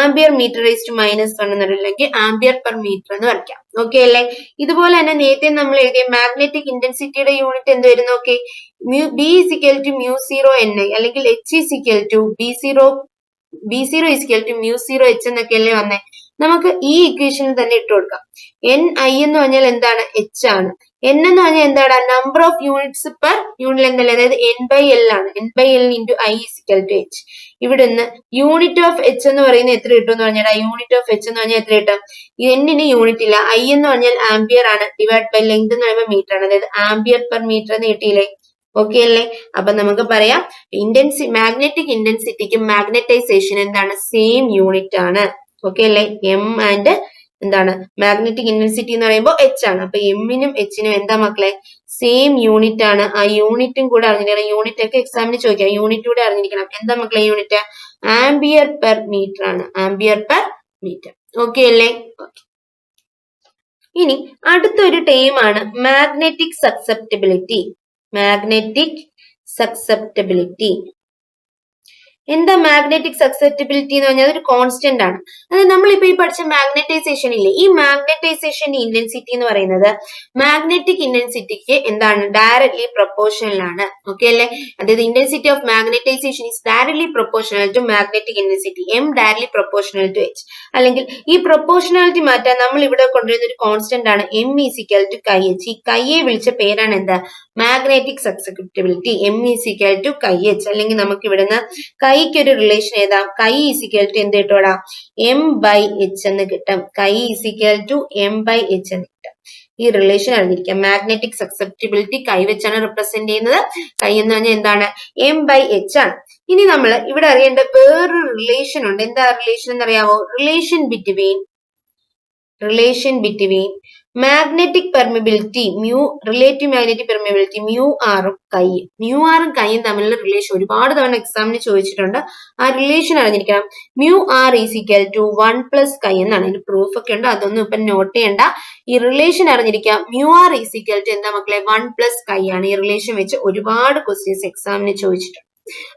ആംപിയർ മീറ്റർ റേസ് ടു -1 എന്നല്ലെങ്കിൽ ആംപിയർ പെർ മീറ്റർ എന്ന് വരയ്ക്കാം. ഓക്കെ അല്ലെ? ഇതുപോലെ തന്നെ നേരത്തെ നമ്മൾ എഴുതിയ മാഗ്നറ്റിക് ഇന്റൻസിറ്റിയുടെ യൂണിറ്റ് എന്ത് വരും? നോക്കി B μ0 Ni അല്ലെങ്കിൽ H B0 μ0 H എന്നൊക്കെ അല്ലേ വന്നേ? നമുക്ക് ഈ ഇക്വേഷനിൽ തന്നെ ഇട്ട് കൊടുക്കാം. Ni എന്ന് പറഞ്ഞാൽ എന്താണ്? H ആണ്. N എന്ന് പറഞ്ഞാൽ എന്താണ്? Number of units per unit എന്നല്ലേ? അതായത് N/L ആണ്. N/L into I H. ഇവിടുന്ന് യൂണിറ്റ് ഓഫ് H എന്ന് പറയുന്നത് എത്ര കിട്ടും എന്ന് പറഞ്ഞാൽ യൂണിറ്റ് ഓഫ് H എന്ന് പറഞ്ഞാൽ എത്ര കിട്ടും? N-ന് യൂണിറ്റ് ഇല്ല. I എന്ന് പറഞ്ഞാൽ ആംപിയർ ആണ്. ഡിവൈഡ് ബൈ ലെങ്ത് എന്ന് പറയുമ്പോൾ മീറ്റർ ആണ്. അതായത് ആംപിയർ പെർ മീറ്റർ എന്ന് കിട്ടിയില്ലേ? ഓക്കെ അല്ലേ? അപ്പൊ നമുക്ക് പറയാം മാഗ്നറ്റിക് ഇന്റൻസിറ്റിക്കും മാഗ്നറ്റൈസേഷൻ എന്താണ്? സെയിം യൂണിറ്റ് ആണ്. ഓക്കെ അല്ലേ? M ആൻഡ് എന്താണ്? മാഗ്നറ്റിക് ഇന്റൻസിറ്റി എന്ന് പറയുമ്പോൾ H ആണ്. അപ്പൊ M-നും H-നും എന്താ മക്കളെ? സെയിം യൂണിറ്റ് ആണ്. ആ യൂണിറ്റും കൂടെ അറിഞ്ഞിരിക്കണം. യൂണിറ്റ് ഒക്കെ എക്സാമിന് ചോദിക്കാം. യൂണിറ്റ് കൂടെ അറിഞ്ഞിരിക്കണം. എന്താ മക്കളെ യൂണിറ്റ്? ആംപിയർ പെർ മീറ്റർ ആണ്. Ampere per metre. ഓക്കെ അല്ലേ? ഇനി അടുത്തൊരു ടേം ആണ് മാഗ്നറ്റിക് സസെപ്റ്റബിലിറ്റി. Magnetic susceptibility. എന്താ മാഗ്നറ്റിക് സസെപ്റ്റിബിലിറ്റി എന്ന് പറഞ്ഞാൽ ഒരു കോൺസ്റ്റന്റ് ആണ്. അതായത് നമ്മളിപ്പോ ഈ പഠിച്ച മാഗ്നറ്റൈസേഷൻ ഇല്ലേ, ഈ മാഗ്നറ്റൈസേഷന്റെ ഇന്റൻസിറ്റി എന്ന് പറയുന്നത് മാഗ്നറ്റിക് ഇന്റൻസിറ്റിക്ക് എന്താണ് ഡയറക്ട്ലി പ്രൊപ്പോർഷണൽ ആണ്. ഓക്കെ അല്ലെ? അതായത് intensity of magnetization is directly proportional to magnetic intensity, M directly proportional to H. അല്ലെങ്കിൽ ഈ പ്രൊപ്പോർഷണാലിറ്റി മാറ്റാൻ നമ്മൾ ഇവിടെ കൊണ്ടുവരുന്ന ഒരു കോൺസ്റ്റന്റ് ആണ് M is equal to chi H. ഈ കൈയെ വിളിച്ച പേരാണ് എന്താ magnetic susceptibility, M is equal to chi H. അല്ലെങ്കിൽ നമുക്ക് ഇവിടുന്ന് കൈക്ക് ഒരു റിലേഷൻ എഴുതാം, കൈ ഈസിക്കൽ ടു എന്ത് കിട്ടൂടാ എം ബൈ എച്ച് എന്ന് കിട്ടും. Chi is equal to M by H എന്ന് കിട്ടും. ഈ റിലേഷൻ അറിഞ്ഞിരിക്കാം. മാഗ്നറ്റിക് സസെപ്റ്റിബിലിറ്റി കൈ വെച്ചാണ് റിപ്രസെന്റ് ചെയ്യുന്നത്. കൈ എന്ന് പറഞ്ഞാൽ എന്താണ് എം ബൈ എച്ച് ആണ്. ഇനി നമ്മൾ ഇവിടെ അറിയേണ്ട വേറൊരു റിലേഷൻ ഉണ്ട്. എന്താ റിലേഷൻ എന്നറിയാവോ? Relation between magnetic permeability mu, relative magnetic permeability mu ആറും കൈയും. മ്യൂ ആറും കൈയും തമ്മിലുള്ള റിലേഷൻ ഒരുപാട് തവണ എക്സാമിന് ചോദിച്ചിട്ടുണ്ട്. ആ റിലേഷൻ അറിഞ്ഞിരിക്കണം. Mu R is equal to 1 plus chi എന്നാണ്. അതിന് പ്രൂഫ് ഒക്കെ ഉണ്ട്, അതൊന്നും ഇപ്പൊ നോട്ട് ചെയ്യണ്ട. ഈ റിലേഷൻ അറിഞ്ഞിരിക്കാം. മ്യൂ ആർ ഈസിക്കൽ ടു എന്താ മക്കളെ 1 പ്ലസ് കൈ ആണ്. ഈ റിലേഷൻ വെച്ച് ഒരുപാട് ക്വസ്റ്റ്യൻസ് എക്സാമിന് ചോദിച്ചിട്ടുണ്ട്.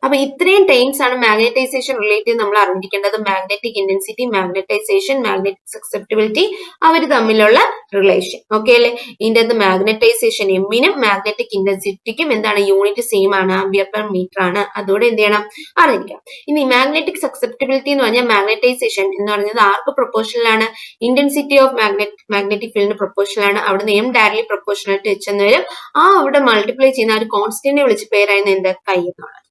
അപ്പൊ ഇത്രയും ടൈംസ് ആണ് മാഗ്നറ്റൈസേഷൻ റിലേറ്റീവ് നമ്മൾ അറിഞ്ഞിരിക്കേണ്ടത്. Magnetic intensity, magnetization, magnetic susceptibility, അവർ തമ്മിലുള്ള റിലേഷൻ. ഓക്കെ അല്ലെ? ഇതിന്റെ അകത്ത് മാഗ്നറ്റൈസേഷൻ എമ്മിനും മാഗ്നറ്റിക് ഇന്റൻസിറ്റിക്കും എന്താണ് യൂണിറ്റ് സെയിം ആണ്, ആംബിയർ പെർ മീറ്റർ ആണ്. അതോടെ എന്ത് ചെയ്യണം അറിഞ്ഞിരിക്കാം. ഇനി മാഗ്നറ്റിക് സസെപ്റ്റിബിലിറ്റി എന്ന് പറഞ്ഞാൽ മാഗ്നറ്റൈസേഷൻ എന്ന് പറയുന്നത് ആർക്ക് പ്രൊപ്പോർഷണൽ ആണ്? ഇന്റൻസിറ്റി ഓഫ് മാഗ്നറ്റിക് ഫീൽഡിന് പ്രൊപ്പോർഷണൽ ആണ്. അവിടുന്ന് M directly proportional to H എന്ന് വരും. ആ അവിടെ മൾട്ടിപ്ലൈ ചെയ്യുന്ന ഒരു കോൺസ്റ്റന്റിനെ വിളിച്ച് പേരായിരുന്നു എന്ത് കൈ എന്നുള്ളത്.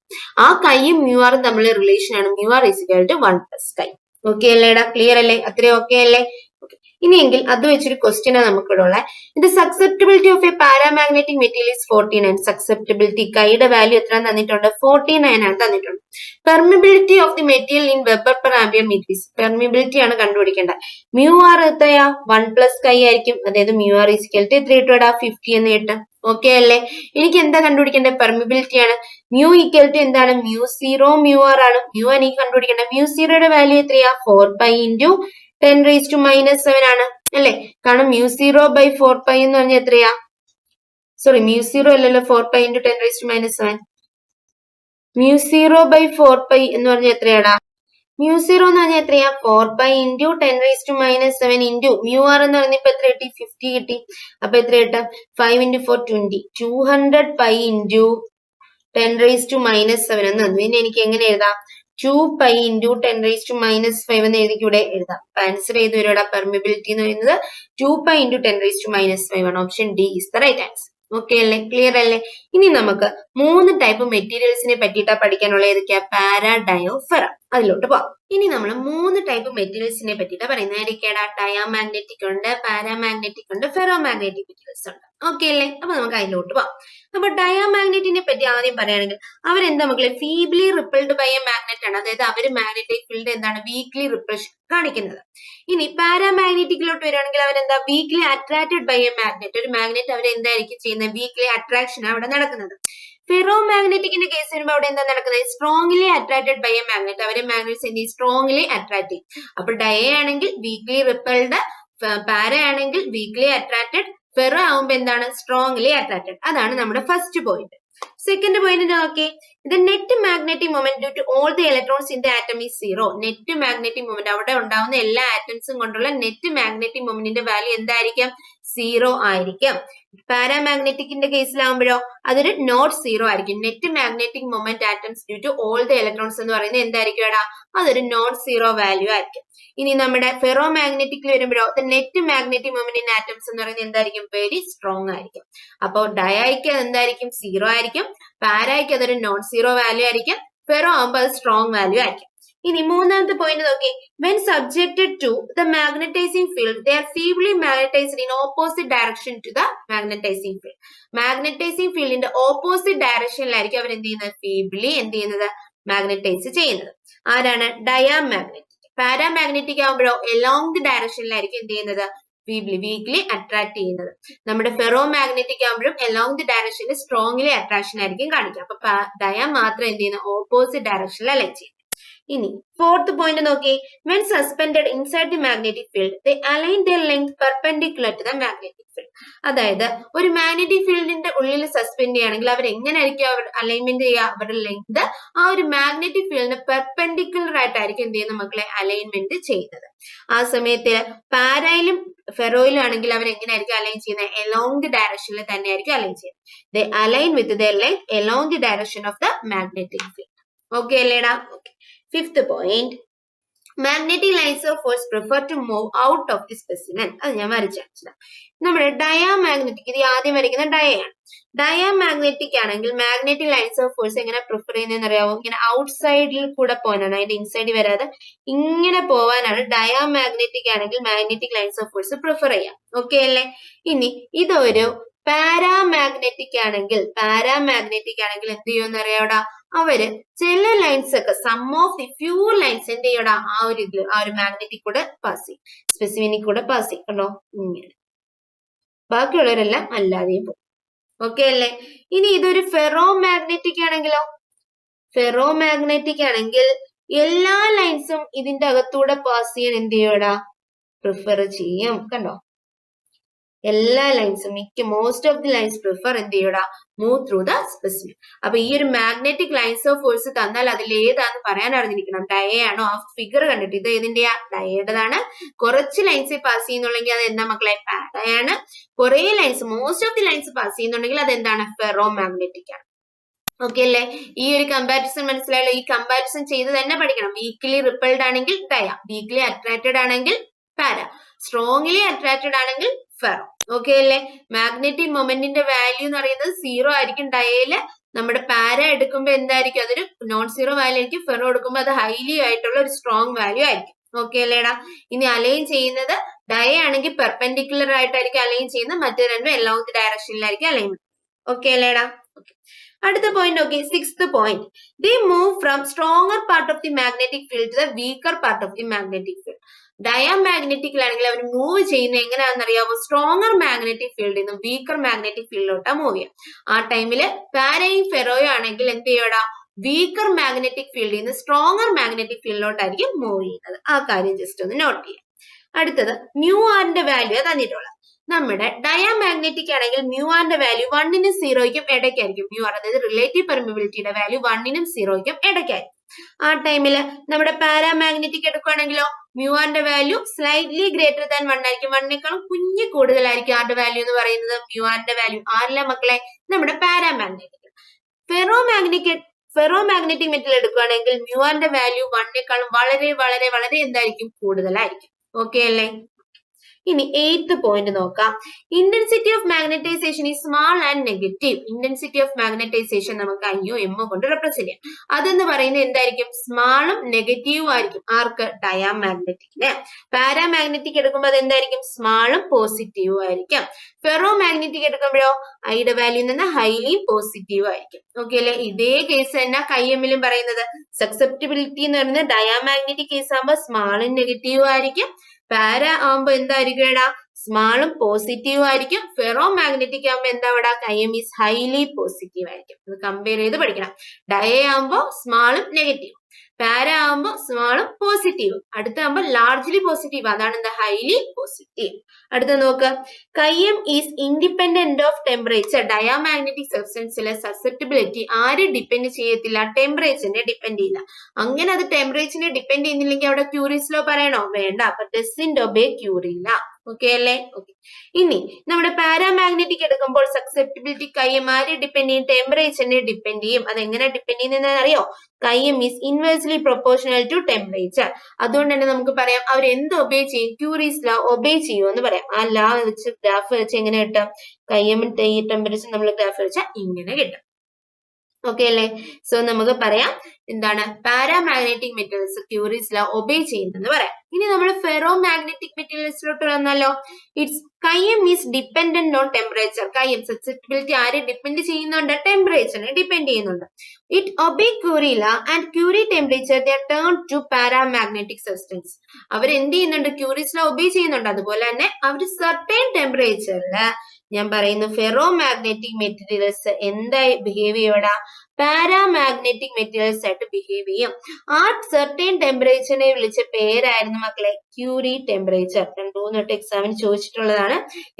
ആ കൈയും മ്യൂ ആറും തമ്മിലുള്ള റിലേഷൻ ആണ് mu R is equal to 1 plus chi. Okay അല്ലേടാ? ക്ലിയർ അല്ലേ? അത്രയും ഓക്കെ അല്ലേ? ഇനിയെങ്കിൽ അത് വെച്ചൊരു ക്വസ്റ്റ്യൻ നമുക്കിവിടെ ഉള്ള ഇത് susceptibility of a paramagnetic material is 49. Susceptibility കൈയുടെ വാല്യൂ എത്ര തന്നിട്ടുണ്ട്? 49 ആണ് തന്നിട്ടുണ്ട്. Permeability of the material in weber per ampere metre is, permeability ആണ് കണ്ടുപിടിക്കേണ്ടത്. മ്യൂ ആർ എത്രയാ? 1 പ്ലസ് കൈ ആയിരിക്കും. അതായത് മ്യൂ ആർ ഈസിക്കൽ ടു എത്ര കിട്ടും? 50 എന്ന് കിട്ടും. ഓക്കെ അല്ലേ? എനിക്ക് എന്താ കണ്ടുപിടിക്കേണ്ടത്? പെർമിബിലിറ്റി ആണ്. മ്യൂ ഈക്വൽ ടു എന്താണ്? മ്യൂ സീറോ മ്യൂ ആർ ആണ്. മ്യൂ എനിക്ക് കണ്ടുപിടിക്കേണ്ടത്. മ്യൂ സീറോയുടെ വാല്യൂ എത്രയാ? 4 പൈ ഇൻറ്റു 10⁻⁻7 ആണ് അല്ലെ? കാരണം മ്യൂ സീറോ ബൈ 4 പൈ എന്ന് പറഞ്ഞാൽ എത്രയാ? സോറി, മ്യൂ സീറോ അല്ലല്ലോ, 4 pi into 10⁻⁻7. Mu zero by 4 pi എന്ന് പറഞ്ഞാൽ എത്രയാടാ? മ്യൂ സീറോ എന്ന് പറഞ്ഞാൽ എത്രയാ? 4 pi into 10⁻⁻7 into mu R എന്ന് പറഞ്ഞപ്പോ എത്ര കിട്ടി? 50 കിട്ടി. അപ്പൊ എത്ര കിട്ടാം? 5 ഇൻറ്റു 4 20. 200 പൈ ഇൻറ്റു 10⁻⁻7 എന്ന് തന്നു. പിന്നെ എനിക്ക് എങ്ങനെ എഴുതാം? 2 പൈ ഇൻറ്റു 10⁻⁻5 എന്ന് എഴുതിക്കൂടെ? എഴുതാം. അപ്പൊ ആൻസർ ചെയ്ത് വരും. പെർമിബിലിറ്റി എന്ന് പറയുന്നത് 2 പൈ ഇൻറ്റു 10⁻⁻5 ആണ്. Option d is the right answer. Okay അല്ലേ? ക്ലിയർ അല്ലേ? ഇനി നമുക്ക് 3 ടൈപ്പ് മെറ്റീരിയൽസിനെ പറ്റിയിട്ടാ പഠിക്കാനുള്ള. ഏതൊക്കെയാ? Para, dia, ferro. അതിലോട്ട് പോവാം. ഇനി നമ്മൾ 3 ടൈപ്പ് മെറ്റീരിയൽസിനെ പറ്റിയിട്ടാ പറയുന്നത്. ഏതൊക്കെയാടാ? ഡയാമാഗ്നറ്റിക് ഉണ്ട്, പാരാമാഗ്നറ്റിക് ഉണ്ട്, ഫെറോ മാഗ്നറ്റിക് മെറ്റീരിയൽസ് ഉണ്ട്. ഓക്കെ അല്ലേ? അപ്പൊ നമുക്ക് അതിലോട്ട് പോവാം. അപ്പൊ ഡയാമാഗ്നറ്റിനെ പറ്റി ആദ്യം പറയുകയാണെങ്കിൽ അവരെന്താ മക്കളെ? Feebly repelled by a magnet ആണ്. അതായത് അവർ മാഗ്നറ്റിക് ഫീൽഡ് എന്താണ്? വീക്ക്ലി റിപ്രഷൻ കാണിക്കുന്നത്. ഇനി പാരാമാഗ്നറ്റിക്കിലോട്ട് വരികയാണെങ്കിൽ അവരെന്താ? Weakly attracted by a magnet. ഒരു മാഗ്നറ്റ് അവരെന്തായിരിക്കും ചെയ്യുന്നത്? വീക്ക്ലി അട്രാക്ഷൻ അവിടെ നടക്കുന്നത്. ഫെറോ മാഗ്നറ്റിക്കിന്റെ കേസ് വരുമ്പോൾ അവിടെ എന്താ നടക്കുന്നത്? Strongly attracted by a magnet. അവരെ മാഗ്നറ്റ്സ് എന്ത് ചെയ്യും? സ്ട്രോങ്ലി അട്രാക്ട് ചെയ്യും. അപ്പൊ ഡയ ആണെങ്കിൽ വീക്ക്ലി റിപ്പൽഡ്, പാര ആണെങ്കിൽ വീക്ക്ലി അട്രാക്റ്റഡ്, ഫെറോ ആവുമ്പോ എന്താണ്? Strongly attracted. അതാണ് നമ്മുടെ ഫസ്റ്റ് പോയിന്റ്. സെക്കൻഡ് പോയിന്റ് നോക്കി, the net magnetic moment due to all the electrons in the atom is 0. Net magnetic moment, അവിടെ ഉണ്ടാവുന്ന എല്ലാ ആറ്റംസും കൊണ്ടുള്ള നെറ്റ് മാഗ്നറ്റിക് മൊമെന്റിന്റെ വാല്യൂ എന്തായിരിക്കും? 0 ആയിരിക്കും. പാരാമാഗ്നറ്റിക്കിന്റെ കേസിലാവുമ്പോഴോ അതൊരു നോട്ട് 0 ആയിരിക്കും. Net magnetic moment atoms due to all the electrons എന്ന് പറയുന്നത് എന്തായിരിക്കും എടാ? അതൊരു നോട്ട് 0 വാല്യൂ ആയിരിക്കും. ഇനി നമ്മുടെ ഫെറോ മാഗ്നറ്റിക്കിൽ വരുമ്പോഴോ net magnetic moment in atoms എന്ന് പറയുന്നത് എന്തായിരിക്കും? വെരി സ്ട്രോങ് ആയിരിക്കും. അപ്പോൾ ഡയയ്ക്ക് എന്തായിരിക്കും? 0 ആയിരിക്കും. പാരയ്ക്ക് അതൊരു നോൺ 0 വാല്യൂ ആയിരിക്കും. ഫെറോ ആകുമ്പോൾ അത് സ്ട്രോങ് വാല്യൂ ആയിരിക്കും. ഇനി മൂന്നാമത്തെ പോയിന്റ് നോക്കി, when subjected to the magnetizing field they are feebly magnetized in opposite direction to the magnetizing field. Magnetizing ഫീൽഡിന്റെ ഓപ്പോസിറ്റ് ഡയറക്ഷനിലായിരിക്കും അവർ എന്ത് ചെയ്യുന്നത്? ഫീബ്ലി എന്ത് ചെയ്യുന്നത്? മാഗ്നറ്റൈസ് ചെയ്യുന്നത്. ആരാണ്? ഡയാമാഗ്നറ്റിക്. പാരാമാഗ്നറ്റിക് ആകുമ്പോഴോ എലോങ് ദി ഡയറക്ഷനിലായിരിക്കും എന്ത് ചെയ്യുന്നത്? വീക്ക്ലി അട്രാക്ട് ചെയ്യുന്നത്. നമ്മുടെ ഫെറോ മാഗ്നറ്റിക് ആകുമ്പോഴും എലോങ് ദി ഡയറക്ഷനിൽ സ്ട്രോങ്ലി അട്രാക്ഷൻ ആയിരിക്കും കാണിക്കുക. അപ്പൊ ഡയ മാത്രം എന്ത് ചെയ്യുന്നത്? ഓപ്പോസിറ്റ് ഡയറക്ഷനിൽ അലൈൻ ചെയ്യും. ഇനി ഫോർത്ത് പോയിന്റ് നോക്കി, when suspended inside the magnetic field they align their length perpendicular to the magnetic field. അതായത് ഒരു മാഗ്നറ്റിക് ഫീൽഡിന്റെ ഉള്ളിൽ സസ്പെൻഡ് ചെയ്യുകയാണെങ്കിൽ അവർ എങ്ങനെയായിരിക്കും അവർ അലൈൻമെന്റ് ചെയ്യുക, അവരുടെ ലെങ്ത് ആ ഒരു മാഗ്നറ്റിക് ഫീൽഡിന് പെർപെൻഡിക്കുലർ ആയിട്ടായിരിക്കും എന്ത് ചെയ്യുന്ന മക്കളെ അലൈൻമെന്റ് ചെയ്യുന്നത്. ആ സമയത്ത് പാരയിലും ഫെറോയിലും ആണെങ്കിൽ അവർ എങ്ങനെയായിരിക്കും അലൈൻ ചെയ്യുന്നത്, എലോങ് ദി ഡയറക്ഷനിൽ തന്നെയായിരിക്കും അലൈൻ ചെയ്യുന്നത്. they align with their length along the direction of the magnetic field. Okay അല്ലേടാ? Okay. Fifth point, magnetic lines of force prefer to move out of the specimen. അത് ഞാൻ വരച്ചാ. നമ്മുടെ diamagnetic, ഇത് ആദ്യം വരയ്ക്കുന്ന ഡയയാണ്. ഡയാമാഗ്നറ്റിക് ആണെങ്കിൽ മാഗ്നറ്റിക് ലൈൻസ് ഓഫ് ഫോഴ്സ് എങ്ങനെ prefer ചെയ്യുന്നതെന്ന് അറിയാവോ? ഇങ്ങനെ ഔട്ട്സൈഡിൽ കൂടെ പോകാനാണ്, അതിന്റെ ഇൻസൈഡിൽ വരാതെ ഇങ്ങനെ പോവാനാണ് ഡയാമാഗ്നറ്റിക് ആണെങ്കിൽ magnetic lines of force prefer ചെയ്യാം. ഓക്കെ അല്ലേ? ഇനി ഇതൊരു പാരാമാഗ്നറ്റിക് ആണെങ്കിൽ എന്ത് ചെയ്യുമെന്ന് അറിയാവടാ? അവര് ചില ലൈൻസ് ഒക്കെ sum of the few lines എന്ത് ചെയ്യടാ ആ ഒരു മാഗ്നറ്റിക് കൂടെ പാസ് ചെയ്യും, സ്പെസിഫിക് കൂടെ പാസ് ചെയ്യും. കണ്ടോ ഇങ്ങനെ, ബാക്കിയുള്ളവരെല്ലാം അല്ലാതെയും പോകും. ഓക്കെ അല്ലേ? ഇനി ഇതൊരു ഫെറോ മാഗ്നറ്റിക് ആണെങ്കിലോ? ഫെറോ മാഗ്നറ്റിക് ആണെങ്കിൽ എല്ലാ ലൈൻസും ഇതിന്റെ അകത്തൂടെ പാസ് ചെയ്യാൻ എന്ത് ചെയ്യടാ പ്രിഫർ ചെയ്യും. കണ്ടോ, എല്ലാ ലൈൻസും most of the lines prefer എന്ത് ചെയ്യടാ മൂവ് ത്രൂ ദ സ്പെസിഫിക്. അപ്പൊ ഈ ഒരു മാഗ്നറ്റിക് ലൈൻസ് ഓഫ് ഫോഴ്സ് തന്നാൽ അതിൽ ഏതാന്ന് പറയാൻ അറിഞ്ഞിരിക്കണം. ഡയയാണോ? ആ ഫിഗർ കണ്ടിട്ട് ഇത് ഏതിന്റെയാ? ഡയയുടേതാണ്. കുറച്ച് ലൈൻസ് പാസ് ചെയ്യുന്നുണ്ടെങ്കിൽ അത് എന്താ മക്കളെ? പാരയാണ്. കുറെ lines, most of the lines pass ചെയ്യുന്നുണ്ടെങ്കിൽ അത് എന്താണ്? ഫെറോ മാഗ്നറ്റിക് ആണ്. ഓക്കെ അല്ലേ? ഈ ഒരു കമ്പാരിസൺ മനസ്സിലായല്ലോ. ഈ കമ്പാരിസൺ ചെയ്ത് തന്നെ പഠിക്കണം. വീക്ക്ലി റിപ്പൽഡ് ആണെങ്കിൽ ഡയ, വീക്ക്ലി അട്രാക്റ്റഡ് ആണെങ്കിൽ പാര, സ്ട്രോങ്ലി അട്രാക്റ്റഡ് ആണെങ്കിൽ ഫെറോ. ഓക്കെ അല്ലേ? മാഗ്നറ്റിക് മൊമെന്റിന്റെ വാല്യൂ എന്ന് പറയുന്നത് 0 ആയിരിക്കും ഡയയില്. നമ്മുടെ പാര എടുക്കുമ്പോൾ എന്തായിരിക്കും? അതൊരു നോൺ സീറോ വാല്യൂ ആയിരിക്കും. ഫെറോ എടുക്കുമ്പോൾ അത് ഹൈലി ആയിട്ടുള്ള ഒരു സ്ട്രോങ് വാല്യൂ ആയിരിക്കും. ഓക്കെ അല്ലേടാ? ഇനി അലൈൻ ചെയ്യുന്നത് ഡയ ആണെങ്കിൽ പെർപെൻഡിക്കുലർ ആയിട്ടായിരിക്കും അലൈൻ ചെയ്യുന്നത്, മറ്റേ രണ്ടും എലോങ് ദി ഡയറക്ഷനിലായിരിക്കും അലൈൻ. ഓക്കെ അല്ലേടാ? ഓക്കെ. അടുത്ത പോയിന്റ് നോക്കി, sixth point, they move from stronger part of the magnetic field to the weaker part of the magnetic field. ഡയാമാഗ്നറ്റിക്കിലാണെങ്കിൽ അവർ മൂവ് ചെയ്യുന്നത് എങ്ങനെയാണെന്ന് അറിയാമോ? സ്ട്രോങ്ങർ മാഗ്നറ്റിക് ഫീൽഡിൽ നിന്ന് വീക്കർ മാഗ്നറ്റിക് ഫീൽഡിലോട്ടാ മൂവ് ചെയ്യുക. ആ ടൈമില് പാരയും ഫെറോയും ആണെങ്കിൽ എന്ത് ചെയ്യടാ? വീക്കർ മാഗ്നറ്റിക് ഫീൽഡിൽ നിന്ന് സ്ട്രോങ്ങർ മാഗ്നറ്റിക് ഫീൽഡിലോട്ടായിരിക്കും മൂവ് ചെയ്യുന്നത്. ആ കാര്യം ജസ്റ്റ് ഒന്ന് നോട്ട് ചെയ്യാം. അടുത്തത് മ്യൂ ആറിന്റെ വാല്യൂ തന്നിട്ടുള്ളത്. നമ്മുടെ ഡയാമാഗ്നറ്റിക് ആണെങ്കിൽ മ്യൂ ആറിന്റെ വാല്യൂ 1നും 0ക്കും ഇടയ്ക്കായിരിക്കും. മ്യൂ ആർ അതായത് റിലേറ്റീവ് പെർമിബിലിറ്റിയുടെ വാല്യൂ 1നും 0ക്കും ഇടയ്ക്കായിരിക്കും. ആ ടൈമില് നമ്മുടെ പാരാമാഗ്നറ്റിക് എടുക്കുകയാണെങ്കിലോ മ്യൂ ആറിന്റെ വാല്യൂ സ്ലൈറ്റ്ലി ഗ്രേറ്റർ ദാൻ 1 ആയിരിക്കും. 1നേക്കാളും കുഞ്ഞു കൂടുതലായിരിക്കും ആരുടെ വാല്യൂ എന്ന് പറയുന്നത്. മ്യൂ ആറിന്റെ വാല്യൂ ആരിലെ മക്കളെ? നമ്മുടെ പാരാമാഗ്നറ്റിക്. ഫെറോമാഗ്നറ്റിക് മെറ്റൽ എടുക്കുകയാണെങ്കിൽ മ്യൂ ആറിന്റെ വാല്യൂ 1നേക്കാളും വളരെ വളരെ വളരെ എന്തായിരിക്കും? കൂടുതലായിരിക്കും. ഓക്കെ അല്ലേ? ഇനി 8th പോയിന്റ് നോക്കാം. ഇന്റൻസിറ്റി ഓഫ് മാഗ്നറ്റൈസേഷൻ ഈ small and negative. Intensity of magnetisation നമുക്ക് IO M കൊണ്ട് റെപ്രസെന്റ് ചെയ്യാം. അതെന്ന് പറയുന്നത് എന്തായിരിക്കും? സ്മാളും നെഗറ്റീവും ആയിരിക്കും. ആർക്ക്? ഡയാമാഗ്നറ്റിക്കിന്. പാരാമാഗ്നറ്റിക് എടുക്കുമ്പോൾ അത് എന്തായിരിക്കും? സ്മാളും പോസിറ്റീവും ആയിരിക്കും. ഫെറോ മാഗ്നറ്റിക് എടുക്കുമ്പോഴോ ഐയുടെ വാല്യൂ നിന്ന് ഹൈലി പോസിറ്റീവ് ആയിരിക്കും. ഓക്കെ അല്ലെ? ഇതേ കേസ് തന്നെ കൈഎമ്മിലും പറയുന്നത്. സക്സെപ്റ്റബിലിറ്റി എന്ന് പറയുന്നത് ഡയാമാഗ്നറ്റിക് കേസ് ആകുമ്പോൾ സ്മാളും നെഗറ്റീവും ആയിരിക്കും. പാര ആവുമ്പോ എന്തായിരിക്കും എടാ? സ്മാളും പോസിറ്റീവ് ആയിരിക്കും. ഫെറോ മാഗ്നറ്റിക് ആകുമ്പോ എന്താ ഇവിടെ? കൈഎം ഈസ് ഹൈലി പോസിറ്റീവ് ആയിരിക്കും. അത് കമ്പയർ ചെയ്ത് പഠിക്കണം. ഡയ ആവുമ്പോ സ്മാളും നെഗറ്റീവ്, പാര ആവുമ്പോ സ്മാളും പോസിറ്റീവും, അടുത്താകുമ്പോ ലാർജ്ലി പോസിറ്റീവ്, അതാണ് എന്താ? Highly positive. അടുത്ത നോക്ക്, chi m is independent of temperature. Diamagnetic സബ്സ്റ്റൻസിലെ സസെപ്റ്റബിലിറ്റി ആരും ഡിപ്പെൻഡ് ചെയ്യത്തില്ല, ടെമ്പറേച്ചറിനെ ഡിപ്പെൻഡ് ചെയ്യില്ല. അങ്ങനെ അത് ടെമ്പറേച്ചറിനെ ഡിപ്പെൻഡ് ചെയ്യുന്നില്ലെങ്കിൽ അവിടെ ക്യൂറീസ് ലോ പറയണോ? വേണ്ട. അപ്പൊ doesn't obey Curie law. Okay അല്ലേ? ഓക്കെ. ഇനി നമ്മുടെ പാരാമാഗ്നറ്റിക് എടുക്കുമ്പോൾ സക്സെപ്റ്റബിലിറ്റി കൈഎം ആരെ ഡിപ്പെൻഡ് ചെയ്യും? ടെമ്പറേച്ചറിനെ ഡിപ്പെൻഡ് ചെയ്യും. അതെങ്ങനെ ഡിപ്പെൻഡ് ചെയ്യുന്നതെന്ന് അറിയോ? Chi m is inversely proportional to temperature. അതുകൊണ്ട് തന്നെ നമുക്ക് പറയാം അവർ എന്ത് ഒബേ ചെയ്യും? ക്യൂറീസ് ലോ ഒബേ ചെയ്യും എന്ന് പറയാം. ആ ലോ വെച്ച് ഗ്രാഫ് വെച്ച് എങ്ങനെ കിട്ടും? കൈഎം ടെമ്പറേച്ചർ നമ്മൾ ഗ്രാഫ് വെച്ചാൽ ഇങ്ങനെ കിട്ടും. ഓക്കെ അല്ലേ? സോ നമുക്ക് പറയാം എന്താണ്? Paramagnetic materials Curie's law obey ചെയ്യുന്നെന്ന് പറയാം. ഇനി നമ്മൾ ഫെറോ മാഗ്നറ്റിക് മെറ്റീരിയൽസിലോട്ട് വന്നാലോ? It's chi m is dependent on temperature. Chi m susceptibility ആരെ ഡിപ്പെൻഡ് ചെയ്യുന്നുണ്ട്? ടെമ്പറേച്ചറിനെ ഡിപ്പെൻഡ് ചെയ്യുന്നുണ്ട്. It obey Curie law and Curie temperature they turn to paramagnetic substance. അവർ എന്ത് ചെയ്യുന്നുണ്ട്? ക്യൂറീസ് ലോ ഒബേ ചെയ്യുന്നുണ്ട്. അതുപോലെ തന്നെ അവർ സർട്ടൈൻ ടെമ്പറേച്ചറിൽ ഞാൻ പറയുന്നു ഫെറോ മാഗ്നറ്റിക് മെറ്റീരിയൽസ് എന്തായി ബിഹേവ് ചെയ്യൂടാ? പാരാമാഗ്നറ്റിക് മെറ്റീരിയൽസ് ആയിട്ട് ബിഹേവ് ചെയ്യും. ആ സെർട്ടൈൻ ടെമ്പറേച്ചറിനെ വിളിച്ച പേരായിരുന്നു മക്കളെ ക്യൂറി ടെമ്പറേച്ചർ. 2-3 എക്സാമിന് ചോദിച്ചിട്ടുള്ളതാണ്.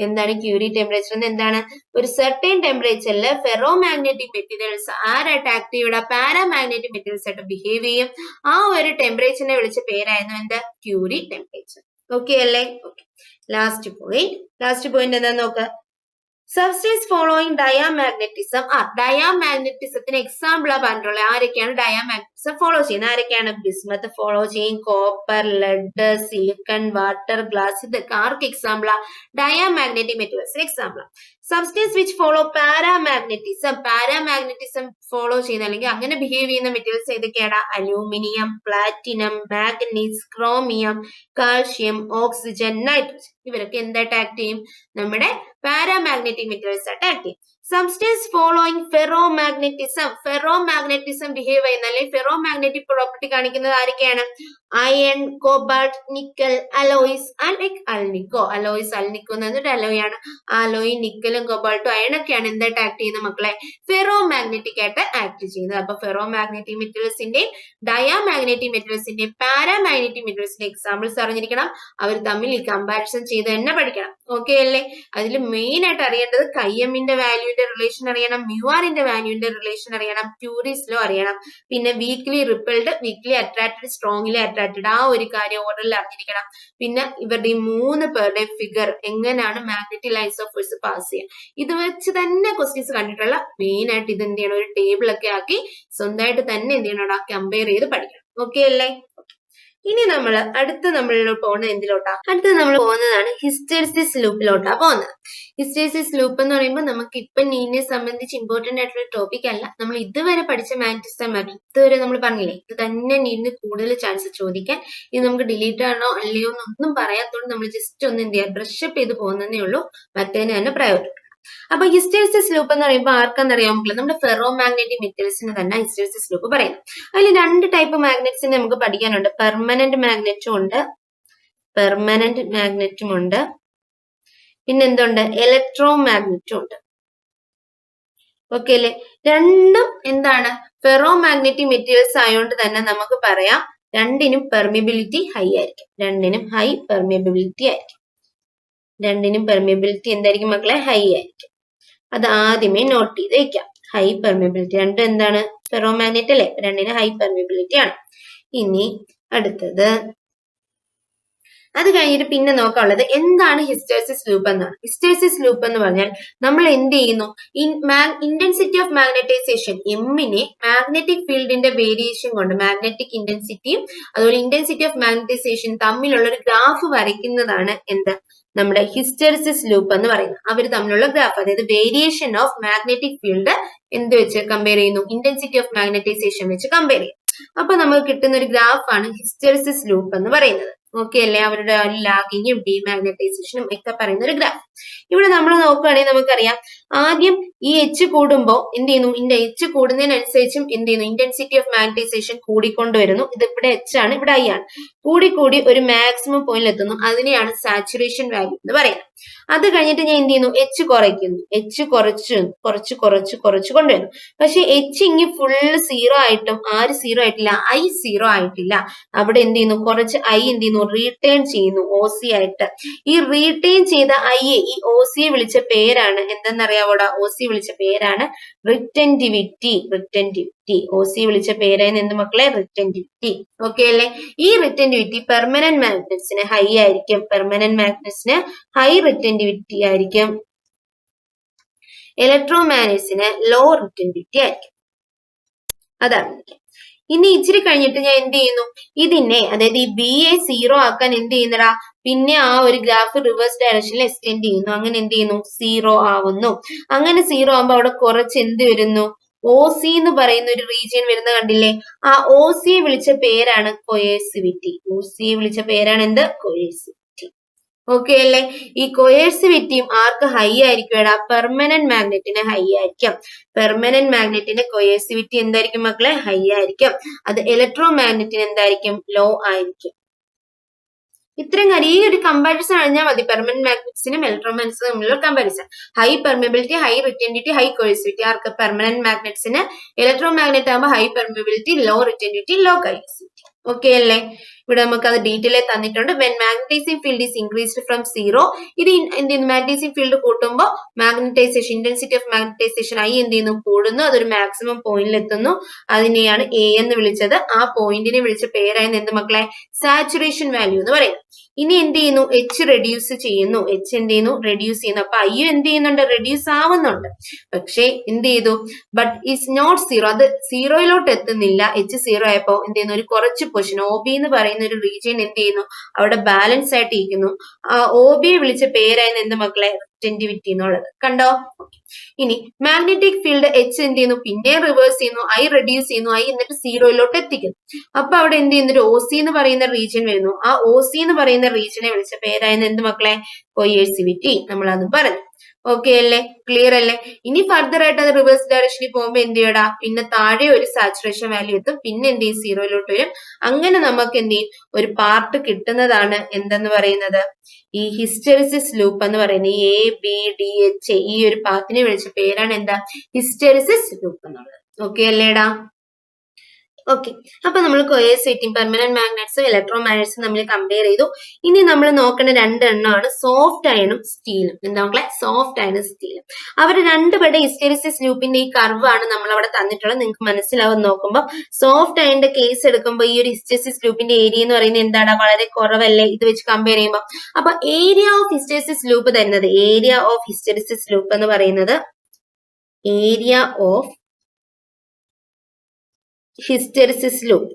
എന്താണ് ക്യൂറി ടെമ്പറേച്ചർ എന്ന്? എന്താണ്? ഒരു സെർട്ടൈൻ ടെമ്പറേച്ചറിൽ ഫെറോ മാഗ്നറ്റിക് മെറ്റീരിയൽസ് ആരായിട്ട് ആക്ട് ചെയ്യൂടാ? പാരാമാഗ്നറ്റിക് മെറ്റീരിയൽസ് ആയിട്ട് ബിഹേവ് ചെയ്യും. ആ ഒരു ടെമ്പറേച്ചറിനെ വിളിച്ച പേരായിരുന്നു എന്താ? Curie temperature. ഓക്കെ അല്ലേ? ഓക്കെ. ലാസ്റ്റ് പോയിന്റ് എന്താ നോക്ക. സബ്സ്റ്റൻസ് ഫോളോയിങ് ഡയാമാഗ്നറ്റിസം ഡയാമാഗ്നറ്റിസത്തിന് എക്സാമ്പിൾ ആ പറഞ്ഞിട്ടുള്ളത്. ആരൊക്കെയാണ് ഡയാമാഗ്നറ്റിസം ഫോളോ ചെയ്യുന്നത്? ആരൊക്കെയാണ്? ബിസ്മത്ത് ഫോളോ ചെയ്യും, copper, lead, silicon, water, glass. ഇതൊക്കെ ആർക്ക് എക്സാമ്പിൾ ആ? ഡയാമാഗ്നറ്റിക് മെറ്റീരിയൽസിന് example. Substance which follow paramagnetism follow ചെയ്യുന്ന അല്ലെങ്കിൽ അങ്ങനെ ബിഹേവ് ചെയ്യുന്ന മെറ്റീരിയൽസ് ഏതൊക്കെയാണ്? Aluminium, platinum, മാഗ്നീസ്, chromium, calcium, oxygen, nitrogen. ഇവരൊക്കെ എന്തായിട്ട് ആക്ട് ചെയ്യും? നമ്മുടെ പാരാമാഗ്നറ്റിക് മെറ്റീരിയൽസ് ആയിട്ട് ആക്ട് ചെയ്യും. സബ്സ്റ്റൻസ് ഫോളോയിങ് ഫെറോമാഗ്നറ്റിസം ബിഹേവ് ചെയ്യുന്ന അല്ലെങ്കിൽ ഫെറോമാഗ്നറ്റിക് പ്രോപ്പർട്ടി കാണിക്കുന്നത് ആരൊക്കെയാണ്? Iron, cobalt, nickel, alloys like alnico. Alnico എന്നൊരു അലോയ് ആണ്. അലോയ്, നിക്കലും കോബാൾട്ടും അയണൊക്കെയാണ് എന്തായിട്ട് ആക്ട് ചെയ്യുന്ന മക്കളെ? ഫെറോമാഗ്നറ്റിക് ആയിട്ട് ആക്ട് ചെയ്യുന്നത്. അപ്പൊ ഫെറോമാഗ്നറ്റിക് മെറ്റീരിയൽസിന്റെയും ഡയാമാഗ്നറ്റിക് മെറ്റീരിയൽസിന്റെയും പാരാമാഗ്നറ്റിക് മെറ്റീരിയൽസിന്റെ എക്സാമ്പിൾസ് അറിഞ്ഞിരിക്കണം. അവർ തമ്മിൽ ഈ കമ്പാരിസൺ ചെയ്ത് തന്നെ പഠിക്കണം. ഓക്കെ അല്ലേ? അതിൽ മെയിൻ ആയിട്ട് അറിയേണ്ടത് കൈഎമ്മിന്റെ വാല്യൂന്റെ റിലേഷൻ അറിയണം, മ്യൂആറിന്റെ വാല്യൂന്റെ റിലേഷൻ അറിയണം, ക്യൂരീസ് ലോ അറിയണം, പിന്നെ weekly repelled, weekly attracted, strongly attracted, ആ ഒരു കാര്യം ഓർഡറിൽ അറിഞ്ഞിരിക്കണം. പിന്നെ ഇവരുടെ ഈ 3 പേരുടെ ഫിഗർ എങ്ങനെയാണ് magnetic lines of force pass ചെയ്യുക, ഇത് വെച്ച് തന്നെ ക്വസ്റ്റ്യൻസ് കണ്ടിട്ടുള്ള. മെയിൻ ആയിട്ട് ഇത് എന്ത് ചെയ്യണം? ഒരു ടേബിൾ ഒക്കെ ആക്കി സ്വന്തമായിട്ട് തന്നെ എന്ത് ചെയ്യണം? കമ്പയർ ചെയ്ത് പഠിക്കണം. ഓക്കെ അല്ലേ? ഇനി അടുത്ത് നമ്മൾ പോകുന്നത് എന്തിലോട്ടാ? അടുത്ത് നമ്മൾ പോകുന്നതാണ് ഹിസ്റ്റെറിസിസ് ലൂപ്പിലോട്ടാ പോകുന്നത്. ഹിസ്റ്റെറിസിസ് ലൂപ്പ് എന്ന് പറയുമ്പോൾ നമുക്ക് ഇപ്പൊ നീനെ സംബന്ധിച്ച് ഇമ്പോർട്ടന്റ് ആയിട്ടുള്ള ടോപ്പിക് അല്ല. നമ്മൾ ഇതുവരെ പഠിച്ച മാഗ്നറ്റിസം ഇതുവരെ നമ്മൾ പറഞ്ഞില്ലേ, ഇത് തന്നെ നീന് കൂടുതൽ ചാൻസ് ചോദിക്കാൻ. ഇത് നമുക്ക് ഡിലീറ്റ് ആണോ അല്ലയോ എന്നൊന്നും പറയാത്തോണ്ട് നമ്മൾ ജസ്റ്റ് ഒന്ന് എന്ത് ചെയ്യുക, ബ്രഷ് അപ്പ് ചെയ്ത് പോകുന്നതേ ഉള്ളൂ. മറ്റേതിന് തന്നെ പ്രയോറിറ്റി. അപ്പൊ ഹിസ്റ്റെറിസിസ് ലൂപ്പ് എന്ന് പറയുമ്പോൾ ആർക്കാന്നറിയാൻ പറ്റില്ല, നമ്മുടെ ഫെറോ മാഗ്നറ്റിക് മെറ്റീരിയൽസിന് തന്നെ ഹിസ്റ്റെറിസിസ് ലൂപ്പ് പറയുന്നത്. അതിൽ 2 ടൈപ്പ് മാഗ്നറ്റ്സിനെ നമുക്ക് പഠിക്കാനുണ്ട്. പെർമനന്റ് മാഗ്നറ്റും ഉണ്ട്, പിന്നെന്തുണ്ട്? ഇലക്ട്രോ മാഗ്നറ്റും ഉണ്ട്. ഓക്കെ അല്ലേ? രണ്ടും എന്താണ്? ഫെറോ മാഗ്നറ്റിക് മെറ്റീരിയൽസ് ആയതുകൊണ്ട് തന്നെ നമുക്ക് പറയാം രണ്ടിനും പെർമിബിലിറ്റി ഹൈ ആയിരിക്കും. രണ്ടിനും ഹൈ പെർമിബിലിറ്റി ആയിരിക്കും. രണ്ടിനും പെർമിബിലിറ്റി എന്തായിരിക്കും മക്കളെ? ഹൈ ആയിരിക്കും. അത് ആദ്യമേ നോട്ട് ചെയ്ത് വെക്കാം. High permeability. രണ്ടും എന്താണ്? ഫെറോ മാഗ്നറ്റ് അല്ലേ? രണ്ടിന് ഹൈ പെർമിബിലിറ്റി ആണ്. ഇനി അടുത്തത് അത് കഴിഞ്ഞിട്ട് പിന്നെ നോക്കാനുള്ളത് എന്താണ് ഹിസ്റ്റെറിസിസ് ലൂപ്പ് എന്നാണ്. ഹിസ്റ്റെറിസിസ് ലൂപ്പ് എന്ന് പറഞ്ഞാൽ നമ്മൾ എന്ത് ചെയ്യുന്നു? ഇന്റൻസിറ്റി ഓഫ് മാഗ്നറ്റൈസേഷൻ എമ്മിനെ മാഗ്നറ്റിക് ഫീൽഡിന്റെ വേരിയേഷൻ കൊണ്ട്, മാഗ്നറ്റിക് ഇന്റൻസിറ്റിയും അതുപോലെ ഇന്റൻസിറ്റി ഓഫ് മാഗ്നറ്റൈസേഷൻ തമ്മിലുള്ള ഒരു ഗ്രാഫ് വരയ്ക്കുന്നതാണ് എന്ത്? നമ്മുടെ ഹിസ്റ്റെറിസിസ് ലൂപ്പ് എന്ന് പറയുന്നത്. അവർ തമ്മിലുള്ള ഗ്രാഫ്, അതായത് വേരിയേഷൻ ഓഫ് മാഗ്നറ്റിക് ഫീൽഡ് എന്ത് വെച്ച് കമ്പയർ ചെയ്യുന്നു? ഇന്റൻസിറ്റി ഓഫ് മാഗ്നറ്റൈസേഷൻ വെച്ച് കമ്പയർ ചെയ്യും. അപ്പൊ നമുക്ക് കിട്ടുന്ന ഒരു ഗ്രാഫാണ് ഹിസ്റ്റെറിസിസ് ലൂപ്പ് എന്ന് പറയുന്നത്. ഓക്കെ അല്ലേ? അവരുടെ ലാഗിങ്ങും ഡീമാഗ്നറ്റൈസേഷനും ഒക്കെ പറയുന്ന ഒരു ഗ്രാഫ്. ഇവിടെ നമ്മൾ നോക്കുകയാണെങ്കിൽ നമുക്കറിയാം, ആദ്യം ഈ എച്ച് കൂടുമ്പോൾ എന്ത് ചെയ്യുന്നു? എച്ച് കൂടുന്നതിനനുസരിച്ചും എന്ത് ചെയ്യുന്നു? ഇന്റൻസിറ്റി ഓഫ് മാഗ്നറ്റൈസേഷൻ കൂടിക്കൊണ്ടുവരുന്നു. ഇത് ഇവിടെ എച്ച് ആണ്, ഇവിടെ ഐ ആണ്. കൂടി ഒരു മാക്സിമം പോയിന്റിൽ എത്തുന്നു. അതിനെയാണ് സാച്ചുറേഷൻ വാല്യൂ എന്ന് പറയുന്നത്. അത് കഴിഞ്ഞിട്ട് ഞാൻ എന്ത് ചെയ്യുന്നു? എച്ച് കുറയ്ക്കുന്നു. എച്ച് കുറച്ച് കൊണ്ടുവരുന്നു. പക്ഷെ എച്ച് ഇങ്ങി ഫുള്ള് 0 ആയിട്ടും ആര് 0 ആയിട്ടില്ല? ഐ 0 ആയിട്ടില്ല. അവിടെ എന്ത് ചെയ്യുന്നു? കുറച്ച് ഐ എന്ത് ചെയ്യുന്നു? റീടേൺ ചെയ്യുന്നു OC ആയിട്ട്. ഈ റീടേൺ ചെയ്ത ഐയെ, ഈ OCയെ വിളിച്ച പേരാണ് എന്തെന്നറിയാവോടാ? OC വിളിച്ച പേരാണ് റിറ്റന്റിവിറ്റി. OC വിളിച്ച പേരാണ് എന്ത് മക്കളെ? റിറ്റന്റിവിറ്റി. ഓക്കെ അല്ലേ? ഈ റിറ്റന്റിവിറ്റി പെർമനന്റ് മാഗ്നറ്റ്സിന് ഹൈ ആയിരിക്കും. പെർമനന്റ് മാഗ്നറ്റ്സിന് ഹൈ റിറ്റന്റിവിറ്റി ആയിരിക്കും. ഇലക്ട്രോമാഗ്നറ്റ്സിന് ലോ റിറ്റന്റിവിറ്റി ആയിരിക്കും. അതാണ്. ഇനി ഇച്ചിരി കഴിഞ്ഞിട്ട് ഞാൻ എന്ത് ചെയ്യുന്നു? ഇതിനെ, അതായത് ഈ BA 0 ആക്കാൻ എന്ത് ചെയ്യുന്നടാ? പിന്നെ ആ ഒരു ഗ്രാഫ് റിവേഴ്സ് ഡയറക്ഷനിൽ എക്സ്റ്റെൻഡ് ചെയ്യുന്നു. അങ്ങനെ എന്ത് ചെയ്യുന്നു? 0 ആവുന്നു. അങ്ങനെ 0 ആവുമ്പോ അവിടെ കുറച്ച് എന്ത് വരുന്നു? OC എന്ന് പറയുന്ന ഒരു റീജിയൻ വരുന്ന കണ്ടില്ലേ? ആ OCയെ വിളിച്ച പേരാണ് കൊയേഴ്സിവിറ്റി. OCയെ വിളിച്ച പേരാണ് എന്ത്? കൊയേഴ്സിവിറ്റി. ഓക്കെ അല്ലേ? ഈ കൊയേഴ്സിവിറ്റിയും ആർക്ക് ഹൈ ആയിരിക്കും? പെർമനന്റ് മാഗ്നറ്റിന് ഹൈ ആയിരിക്കും. പെർമനന്റ് മാഗ്നറ്റിന്റെ കൊയേഴ്സിവിറ്റി എന്തായിരിക്കും മക്കളെ? ഹൈ ആയിരിക്കും. അത് ഇലക്ട്രോ മാഗ്നറ്റിന് എന്തായിരിക്കും? ലോ ആയിരിക്കും. ഇത്രയും കാര്യം ഈ ഒരു കമ്പാരിസൺ അറിഞ്ഞാൽ മതി പെർമനന്റ് മാഗ്നറ്റ്സിനും ഇലക്ട്രോമാഗ്നറ്റ്സിനും തമ്മിലുള്ള comparison. High permeability, high retentivity, high coercivity. ആർക്ക്? പെർമനന്റ് മാഗ്നറ്റ്സിന്. ഇലക്ട്രോ മാഗ്നറ്റ് ആകുമ്പോൾ high permeability, low retentivity, low coercivity. Okay അല്ലേ? ഇവിടെ നമുക്ക് അത് ഡീറ്റെയിൽ തന്നിട്ടുണ്ട്. When magnetizing field is increased from 0, ഇത് എന്ത് ചെയ്യുന്നു? മാഗ്നറ്റൈസിംഗ് ഫീൽഡ് കൂട്ടുമ്പോൾ magnetization, intensity of magnetization I എന്ത് ചെയ്യുന്നു? കൂടുന്നു. അതൊരു മാക്സിമം പോയിന്റിൽ എത്തുന്നു. അതിനെയാണ് എ എന്ന് വിളിച്ചത്. ആ പോയിന്റിനെ വിളിച്ച പേരായിരുന്നു എന്ത് മക്കളെ? സാച്ചുറേഷൻ വാല്യൂ എന്ന് പറയുന്നത്. ഇനി എന്ത് ചെയ്യുന്നു? എച്ച് റെഡ്യൂസ് ചെയ്യുന്നു. എച്ച് എന്ത് ചെയ്യുന്നു? റെഡ്യൂസ് ചെയ്യുന്നു. അപ്പൊ ഐ എന്ത് ചെയ്യുന്നുണ്ട്? റെഡ്യൂസ് ആവുന്നുണ്ട്. പക്ഷേ എന്ത് ചെയ്തു? But is not zero. അത് സീറോയിലോട്ട് എത്തുന്നില്ല. എച്ച് സീറോ ആയപ്പോ എന്ത് ചെയ്യുന്നു? ഒരു കുറച്ച് പൊസിഷൻ ഒ ബി എന്ന് പറയുന്ന ഒരു റീജിയൻ എന്ത് ചെയ്യുന്നു? അവിടെ ബാലൻസ് ആയിട്ട് ഇരിക്കുന്നു. ആ ഒ ബിയെ വിളിച്ച പേരായിരുന്നു എന്ത് മക്കളെ? റിറ്റൻഡിവിറ്റി എന്നുള്ളത്. കണ്ടോ? ഇനി മാഗ്നറ്റിക് ഫീൽഡ് എച്ച് എന്ത് ചെയ്യുന്നു? പിന്നെ റിവേഴ്സ് ചെയ്യുന്നു. ഐ റെഡ്യൂസ് ചെയ്യുന്നു. ഐ എന്നിട്ട് സീറോയിലോട്ട് എത്തിക്കുന്നു. അപ്പൊ അവിടെ എന്ത് ചെയ്യുന്നു? ഒ സി എന്ന് പറയുന്ന റീജിയൻ വരുന്നു. ആ ഒ സി എന്ന് പറയുന്ന റീജിയനെ വിളിച്ച പേരായിരുന്നു എന്ത് മക്കളെ? കോയേഴ്സിവിറ്റി. നമ്മൾ അത് പറഞ്ഞു. ഓക്കെ അല്ലേ? ക്ലിയർ അല്ലേ? ഇനി ഫർദർ ആയിട്ട് അത് റിവേഴ്സ് ഡയറക്ഷനിൽ പോകുമ്പോൾ എന്ത് ചെയ്യടാ? പിന്നെ താഴെ ഒരു സാച്ചുറേഷൻ വാല്യൂ എത്തും. പിന്നെ എന്ത് ചെയ്യും? സീറോയിലോട്ട് വരും. അങ്ങനെ നമുക്ക് എന്ത് ചെയ്യും? ഒരു പാർട്ട് കിട്ടുന്നതാണ് എന്തെന്ന് പറയുന്നത്? ഈ ഹിസ്റ്റെറിസിസ് ലൂപ്പ് എന്ന് പറയുന്നത്. എ ബി ഡി എച്ച് ഈ ഒരു പാത്തിനെ വിളിച്ച പേരാണ് എന്താ? ഹിസ്റ്റെറിസിസ് ലൂപ്പ് എന്നുള്ളത്. ഓക്കെ അല്ലേടാ? ഓക്കെ. അപ്പൊ നമ്മൾ കോയേഴ്സിവിറ്റിയും പെർമനന്റ് മാഗ്നറ്റ്സും ഇലക്ട്രോ മാഗ്നറ്റ്സും നമ്മൾ കമ്പയർ ചെയ്തു. ഇനി നമ്മൾ നോക്കേണ്ട രണ്ടെണ്ണമാണ് സോഫ്റ്റ് അയണും സ്റ്റീലും. എന്താ മക്കളെ? സോഫ്റ്റ് അയണും സ്റ്റീലും. അവർ രണ്ടുപേരുടെ ഹിസ്റ്റെറിസിസ് ലൂപ്പിന്റെ ഈ കർവ് ആണ് നമ്മൾ അവിടെ തന്നിട്ടുള്ളത്. നിങ്ങൾക്ക് മനസ്സിലാവും നോക്കുമ്പോൾ. സോഫ്റ്റ് അയണിന്റെ കേസ് എടുക്കുമ്പോൾ ഈ ഒരു ഹിസ്റ്റെറിസിസ് ലൂപ്പിന്റെ ഏരിയ എന്ന് പറയുന്നത് എന്താണ്? വളരെ കുറവല്ലേ ഇത് വെച്ച് കമ്പയർ ചെയ്യുമ്പോൾ. അപ്പൊ ഏരിയ ഓഫ് ഹിസ്റ്റെറിസിസ് ലൂപ്പ് തരുന്നത്, ഏരിയ ഓഫ് ഹിസ്റ്റെറിസിസ് ലൂപ്പ് എന്ന് പറയുന്നത്, ഏരിയ ഓഫ് ഹിസ്റ്റെറിസിസ് ലൂപ്പ്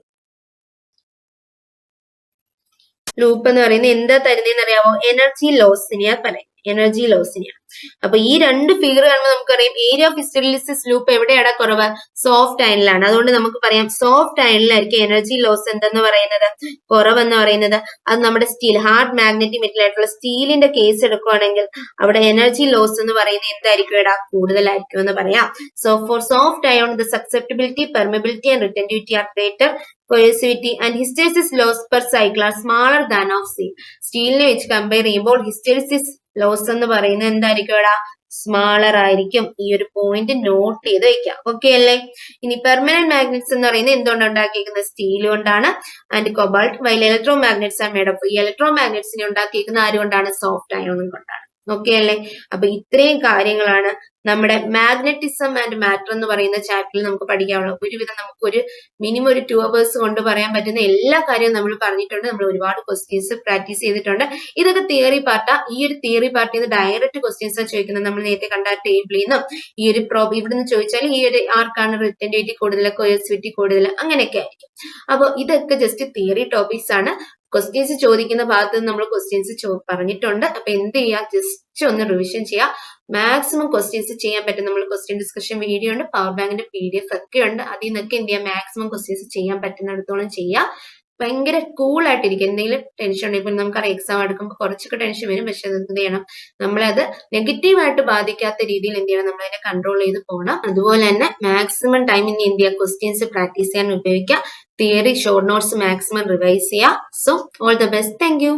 എന്ന് പറയുന്നത് എന്താ തരുന്നതെന്ന് അറിയാമോ? എനർജി ലോസിനെയാ പറയാം. എനർജി ലോസിനെയാണ്. അപ്പൊ ഈ രണ്ട് ഫിഗർ കാണുമ്പോൾ നമുക്കറിയാം ഏരിയ ഓഫ് ഹിസ്റ്റെറിസിസ് ലൂപ്പ് എവിടെയാണ് കുറവ്? സോഫ്റ്റ് അയണിലാണ്. അതുകൊണ്ട് നമുക്ക് പറയാം സോഫ്റ്റ് അയണിലായിരിക്കും എനർജി ലോസ് എന്തെന്ന് പറയുന്നത്? കുറവെന്ന് പറയുന്നത്. അത് നമ്മുടെ സ്റ്റീൽ, ഹാർഡ് മാഗ്നറ്റിക് മെറ്റൽ ആയിട്ടുള്ള സ്റ്റീലിന്റെ കേസ് എടുക്കുകയാണെങ്കിൽ അവിടെ എനർജി ലോസ് എന്ന് പറയുന്നത് എന്തായിരിക്കും? ഇവിടെ കൂടുതലായിരിക്കും എന്ന് പറയാം. So for soft iron the susceptibility, permeability and retentivity are greater. Coercivity and hysteresis loss per cycle are smaller than of steel. സ്റ്റീലിനെ വെച്ച് കമ്പയർ ചെയ്യുമ്പോൾ ഹിസ്റ്റെറിസിസ് ലോസ് എന്ന് പറയുന്നത് എന്തായിരിക്കും? ഇവിടെ സ്മാളർ ആയിരിക്കും. ഈ ഒരു പോയിന്റ് നോട്ട് ചെയ്ത് വെക്കാം. ഓക്കെ അല്ലേ? ഇനി പെർമനന്റ് മാഗ്നറ്റ്സ് എന്ന് പറയുന്നത് എന്തുകൊണ്ട് ഉണ്ടാക്കിയിരിക്കുന്നത്? സ്റ്റീൽ കൊണ്ടാണ്. And cobalt. While electro magnets R made of. ഈ ഇലക്ട്രോ മാഗ്നറ്റ്സിനെ ഉണ്ടാക്കിയിരിക്കുന്ന ആരുകൊണ്ടാണ്? സോഫ്റ്റ് അയോൺ കൊണ്ടാണ്. ഓക്കെ അല്ലേ? അപ്പൊ ഇത്രയും കാര്യങ്ങളാണ് നമ്മുടെ മാഗ്നറ്റിസം ആൻഡ് മാറ്റർ എന്ന് പറയുന്ന ചാപ്റ്ററിൽ നമുക്ക് പഠിക്കാനുള്ളത്. ഒരുവിധം നമുക്ക് ഒരു മിനിമം ഒരു 2 hours കൊണ്ട് പറയാൻ പറ്റുന്ന എല്ലാ കാര്യവും നമ്മൾ പറഞ്ഞിട്ടുണ്ട്. നമ്മൾ ഒരുപാട് ക്വസ്റ്റ്യൻസ് പ്രാക്ടീസ് ചെയ്തിട്ടുണ്ട്. ഇതൊക്കെ തിയറി പാർട്ടാ. ഈ ഒരു തിയറി പാർട്ടിൽ നിന്ന് ഡയറക്റ്റ് ക്വസ്റ്റ്യൻസ് ആണ് ചോദിക്കുന്നത്. നമ്മൾ നേരത്തെ കണ്ട ടേബിളിൽ നിന്നും ഈ ഒരു ഇവിടുന്ന് ചോദിച്ചാൽ ഈ ഒരു ആർക്കാണ് റിറ്റൻഡിവിറ്റി കൂടുതൽ, കോയേഴ്സിവിറ്റി കൂടുതൽ, അങ്ങനെയൊക്കെ ആയിരിക്കും. അപ്പൊ ഇതൊക്കെ ജസ്റ്റ് തിയറി ടോപ്പിക്സ് ആണ്. ക്വസ്റ്റ്യൻസ് ചോദിക്കുന്ന ഭാഗത്ത് നമ്മൾ ക്വസ്റ്റ്യൻസ് പറഞ്ഞിട്ടുണ്ട്. അപ്പൊ എന്ത് ചെയ്യുക? ജസ്റ്റ് ഒന്ന് റിവിഷൻ ചെയ്യുക. മാക്സിമം ക്വസ്റ്റ്യൻസ് ചെയ്യാൻ പറ്റും. നമ്മൾ ക്വസ്റ്റ്യൻ ഡിസ്കഷൻ വീഡിയോ ഉണ്ട്, പവർ ബാങ്കിന്റെ PDF ഒക്കെ ഉണ്ട്. അതിൽ നിന്നൊക്കെ എന്ത് ചെയ്യുക? മാക്സിമം ക്വസ്റ്റ്യൻസ് ചെയ്യാൻ പറ്റുന്നിടത്തോളം ചെയ്യുക. ഭയങ്കര കൂൾ ആയിട്ടിരിക്കും. എന്തെങ്കിലും ടെൻഷൻ ഉണ്ടെങ്കിൽ ഇപ്പൊ നമുക്കറിയാം എക്സാം എടുക്കുമ്പോൾ കുറച്ചൊക്കെ ടെൻഷൻ വരും. പക്ഷെ എന്ത് ചെയ്യണം? നമ്മളത് നെഗറ്റീവായിട്ട് ബാധിക്കാത്ത രീതിയിൽ എന്ത് ചെയ്യണം? നമ്മളതിനെ കൺട്രോൾ ചെയ്ത് പോകണം. അതുപോലെ തന്നെ മാക്സിമം ടൈം ഇനി എന്ത് ചെയ്യുക? ക്വസ്റ്റ്യൻസ് പ്രാക്ടീസ് ചെയ്യാൻ ഉപയോഗിക്കുക. Theory short notes maximum revise ചെയ്യുക. So all the best. Thank U.